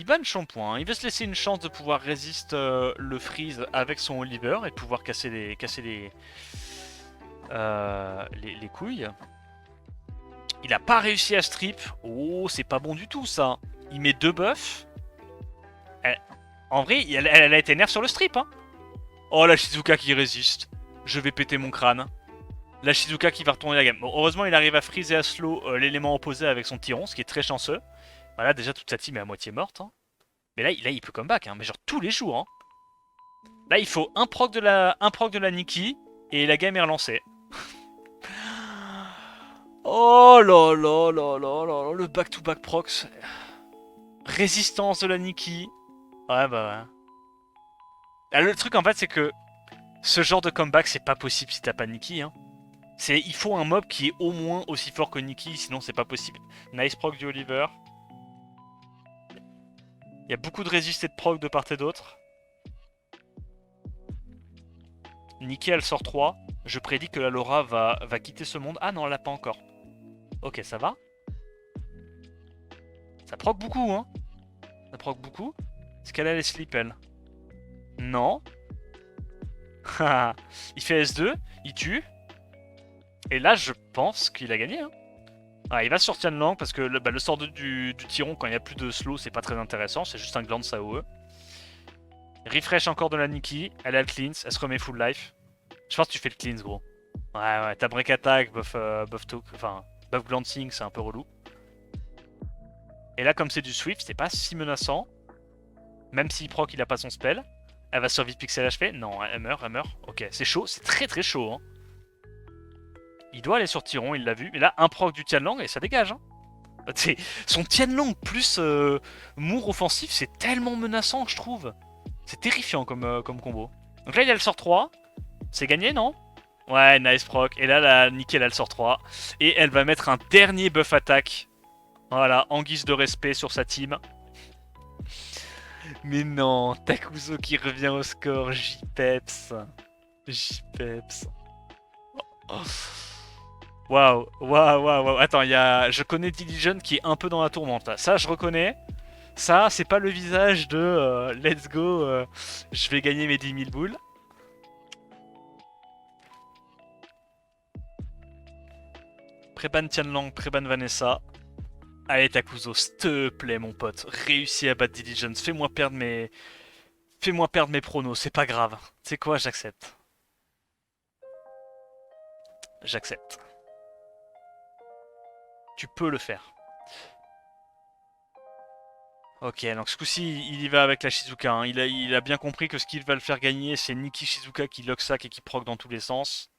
[SPEAKER 1] banne Shampoing. Il veut se laisser une chance de pouvoir résister le freeze avec son Oliver et de pouvoir casser les couilles. Il a pas réussi à strip. Oh, c'est pas bon du tout ça. Il met 2 buffs. En vrai, elle a été nerf sur le strip. Hein. Oh, la Shizuka qui résiste. Je vais péter mon crâne. La Shizuka qui va retourner la game. Bon, heureusement, il arrive à freezer à slow l'élément opposé avec son Tyron, ce qui est très chanceux. Voilà, déjà toute sa team est à moitié morte. Hein. Mais là, il peut comeback, hein, mais genre tous les jours. Hein. Là, il faut un proc de la Nikki et la game est relancée. Oh là là là là là, le back-to-back procs. Résistance de la Nikki. Ouais, bah ouais. Ah, le truc en fait, c'est que ce genre de comeback, c'est pas possible si t'as pas Nikki. Hein. Il faut un mob qui est au moins aussi fort que Nikki, sinon c'est pas possible. Nice proc du Oliver. Il y a beaucoup de résist et de proc de part et d'autre. Nikki elle sort 3. Je prédis que la Laura va quitter ce monde. Ah non, elle l'a pas encore. Ok, ça va. Ça proc beaucoup, hein. Ça proc beaucoup. Est-ce qu'elle a les sleep, elle? Non. Il fait S2, il tue. Et là, je pense qu'il a gagné. Hein. Ah, il va sur Tianlang parce que le sort du Tyron, quand il n'y a plus de slow, c'est pas très intéressant. C'est juste un glance AOE. Refresh encore de la Nikki. Elle a le cleanse. Elle se remet full life. Je pense que tu fais le cleanse, gros. Ouais, t'as break attack, buff talk, enfin, buff glancing, c'est un peu relou. Et là, comme c'est du Swift, c'est pas si menaçant. Même s'il proc, il a pas son spell. Elle va survivre pixel HP. Non, elle meurt, elle meurt. Ok, c'est chaud, c'est très très chaud. Hein. Il doit aller sur Tyron, il l'a vu. Mais là, un proc du Tianlang et ça dégage. Hein. Son Tianlang plus Moore offensif, c'est tellement menaçant, je trouve. C'est terrifiant comme combo. Donc là, il a le sort 3. C'est gagné, non? Ouais, nice proc. Et là, la Nickel, elle sort 3. Et elle va mettre un dernier buff attaque. Voilà, en guise de respect sur sa team. Mais non, Takuzo qui revient au score. J-Peps. J-Peps. Waouh, waouh, waouh. Attends, je connais Diligent qui est un peu dans la tourmente. Là. Ça, je reconnais. Ça, c'est pas le visage de let's go, je vais gagner mes 10 000 boules. Préban Tianlang, Préban Vanessa. Allez Takuzo, s'il te plaît mon pote, réussis à battre Diligence, fais-moi perdre mes pronos, c'est pas grave. Tu sais quoi, j'accepte. J'accepte. Tu peux le faire. Ok, donc ce coup-ci, il y va avec la Shizuka. Hein. Il a bien compris que ce qui va le faire gagner, c'est Nikki Shizuka qui lock sac et qui proc dans tous les sens.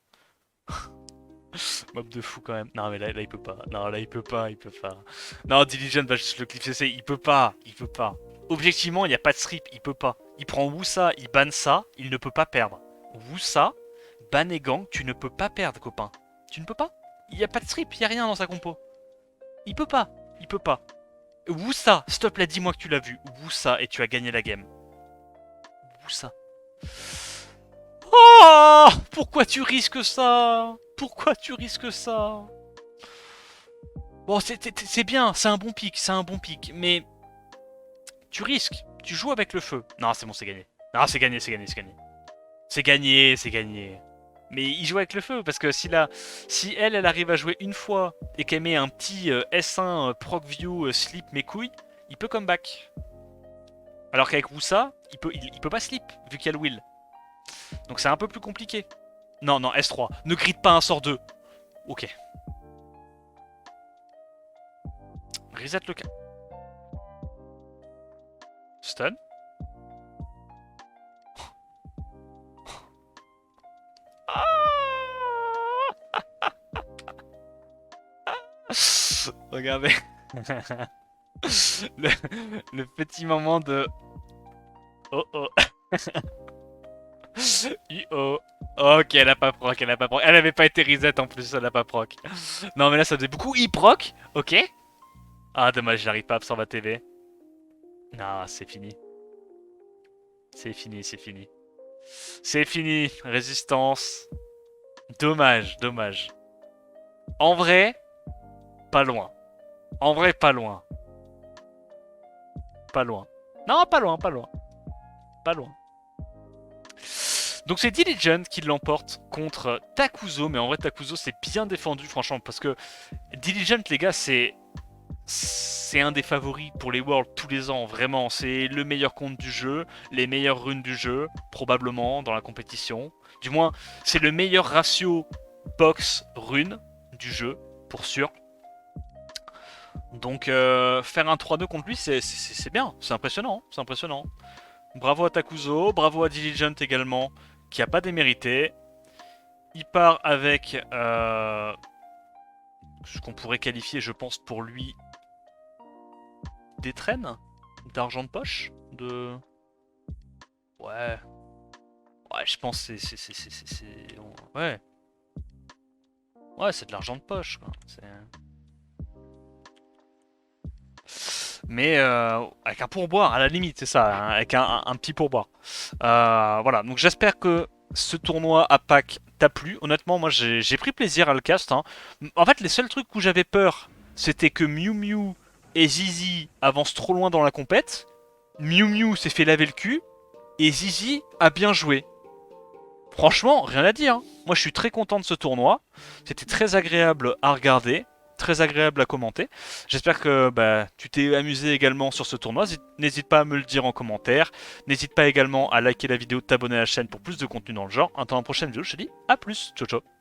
[SPEAKER 1] Mob de fou quand même. Non mais là il peut pas. Non là il peut pas, il peut pas. Non, Diligent va juste le cliff CC, il peut pas, il peut pas. Objectivement, il n'y a pas de strip, il peut pas. Il prend Wusa, il banne ça, il ne peut pas perdre. Wusa, ban et gang, tu ne peux pas perdre, copain. Tu ne peux pas. Il n'y a pas de strip, il n'y a rien dans sa compo. Il peut pas, il peut pas. Wusa, s'il te plaît, dis-moi que tu l'as vu. Wusa, et tu as gagné la game. Wusa. Oh, pourquoi tu risques ça? Pourquoi tu risques ça? Bon, c'est bien, c'est un bon pic, c'est un bon pic, mais tu risques, tu joues avec le feu. Non, c'est bon, c'est gagné. Non, c'est gagné, c'est gagné, c'est gagné. C'est gagné, c'est gagné. Mais il joue avec le feu, parce que si elle arrive à jouer une fois et qu'elle met un petit S1 proc view slip mes couilles, il peut comeback. Alors qu'avec Wusa, il peut pas slip, vu qu'il y a le will. Donc c'est un peu plus compliqué. Non, non, S3. Ne grid pas un sort 2. Ok. Reset le cas. Stun. Regardez. le petit moment de... Oh oh. Oh. Ok, elle a pas proc, elle a pas proc. Elle avait pas été reset en plus, elle a pas proc. Non mais là ça faisait beaucoup proc. Ok. Ah dommage, j'arrive pas à absorber la TV. Non, c'est fini. C'est fini, c'est fini. C'est fini, résistance. Dommage, dommage. En vrai, pas loin. En vrai, pas loin. Pas loin. Non, pas loin, pas loin. Pas loin. Donc c'est Diligent qui l'emporte contre Takuzo, mais en vrai Takuzo c'est bien défendu franchement, parce que Diligent les gars c'est un des favoris pour les Worlds tous les ans, vraiment, c'est le meilleur compte du jeu, les meilleures runes du jeu, probablement dans la compétition. Du moins, c'est le meilleur ratio box-rune du jeu, pour sûr. Donc faire un 3-2 contre lui, c'est bien, c'est impressionnant, c'est impressionnant. Bravo à Takuzo, bravo à Diligent également, qui a pas démérité. Il part avec ce qu'on pourrait qualifier, je pense, pour lui, des traînes d'argent de poche, de... Ouais. Ouais, je pense que c'est... Ouais. Ouais, c'est de l'argent de poche, quoi. Mais avec un pourboire, à la limite, c'est ça, hein, avec un petit pourboire. Voilà, donc j'espère que ce tournoi à Pâques t'a plu. Honnêtement, moi j'ai pris plaisir à le cast, hein. En fait, les seuls trucs où j'avais peur, c'était que Mew Mew et Zizi avancent trop loin dans la compète. Mew Mew s'est fait laver le cul et Zizi a bien joué. Franchement, rien à dire, hein. Moi, je suis très content de ce tournoi. C'était très agréable à regarder, très agréable à commenter. J'espère que bah, tu t'es amusé également sur ce tournoi. N'hésite pas à me le dire en commentaire. N'hésite pas également à liker la vidéo, t'abonner à la chaîne pour plus de contenu dans le genre. Attends la prochaine vidéo, je te dis à plus. Ciao ciao.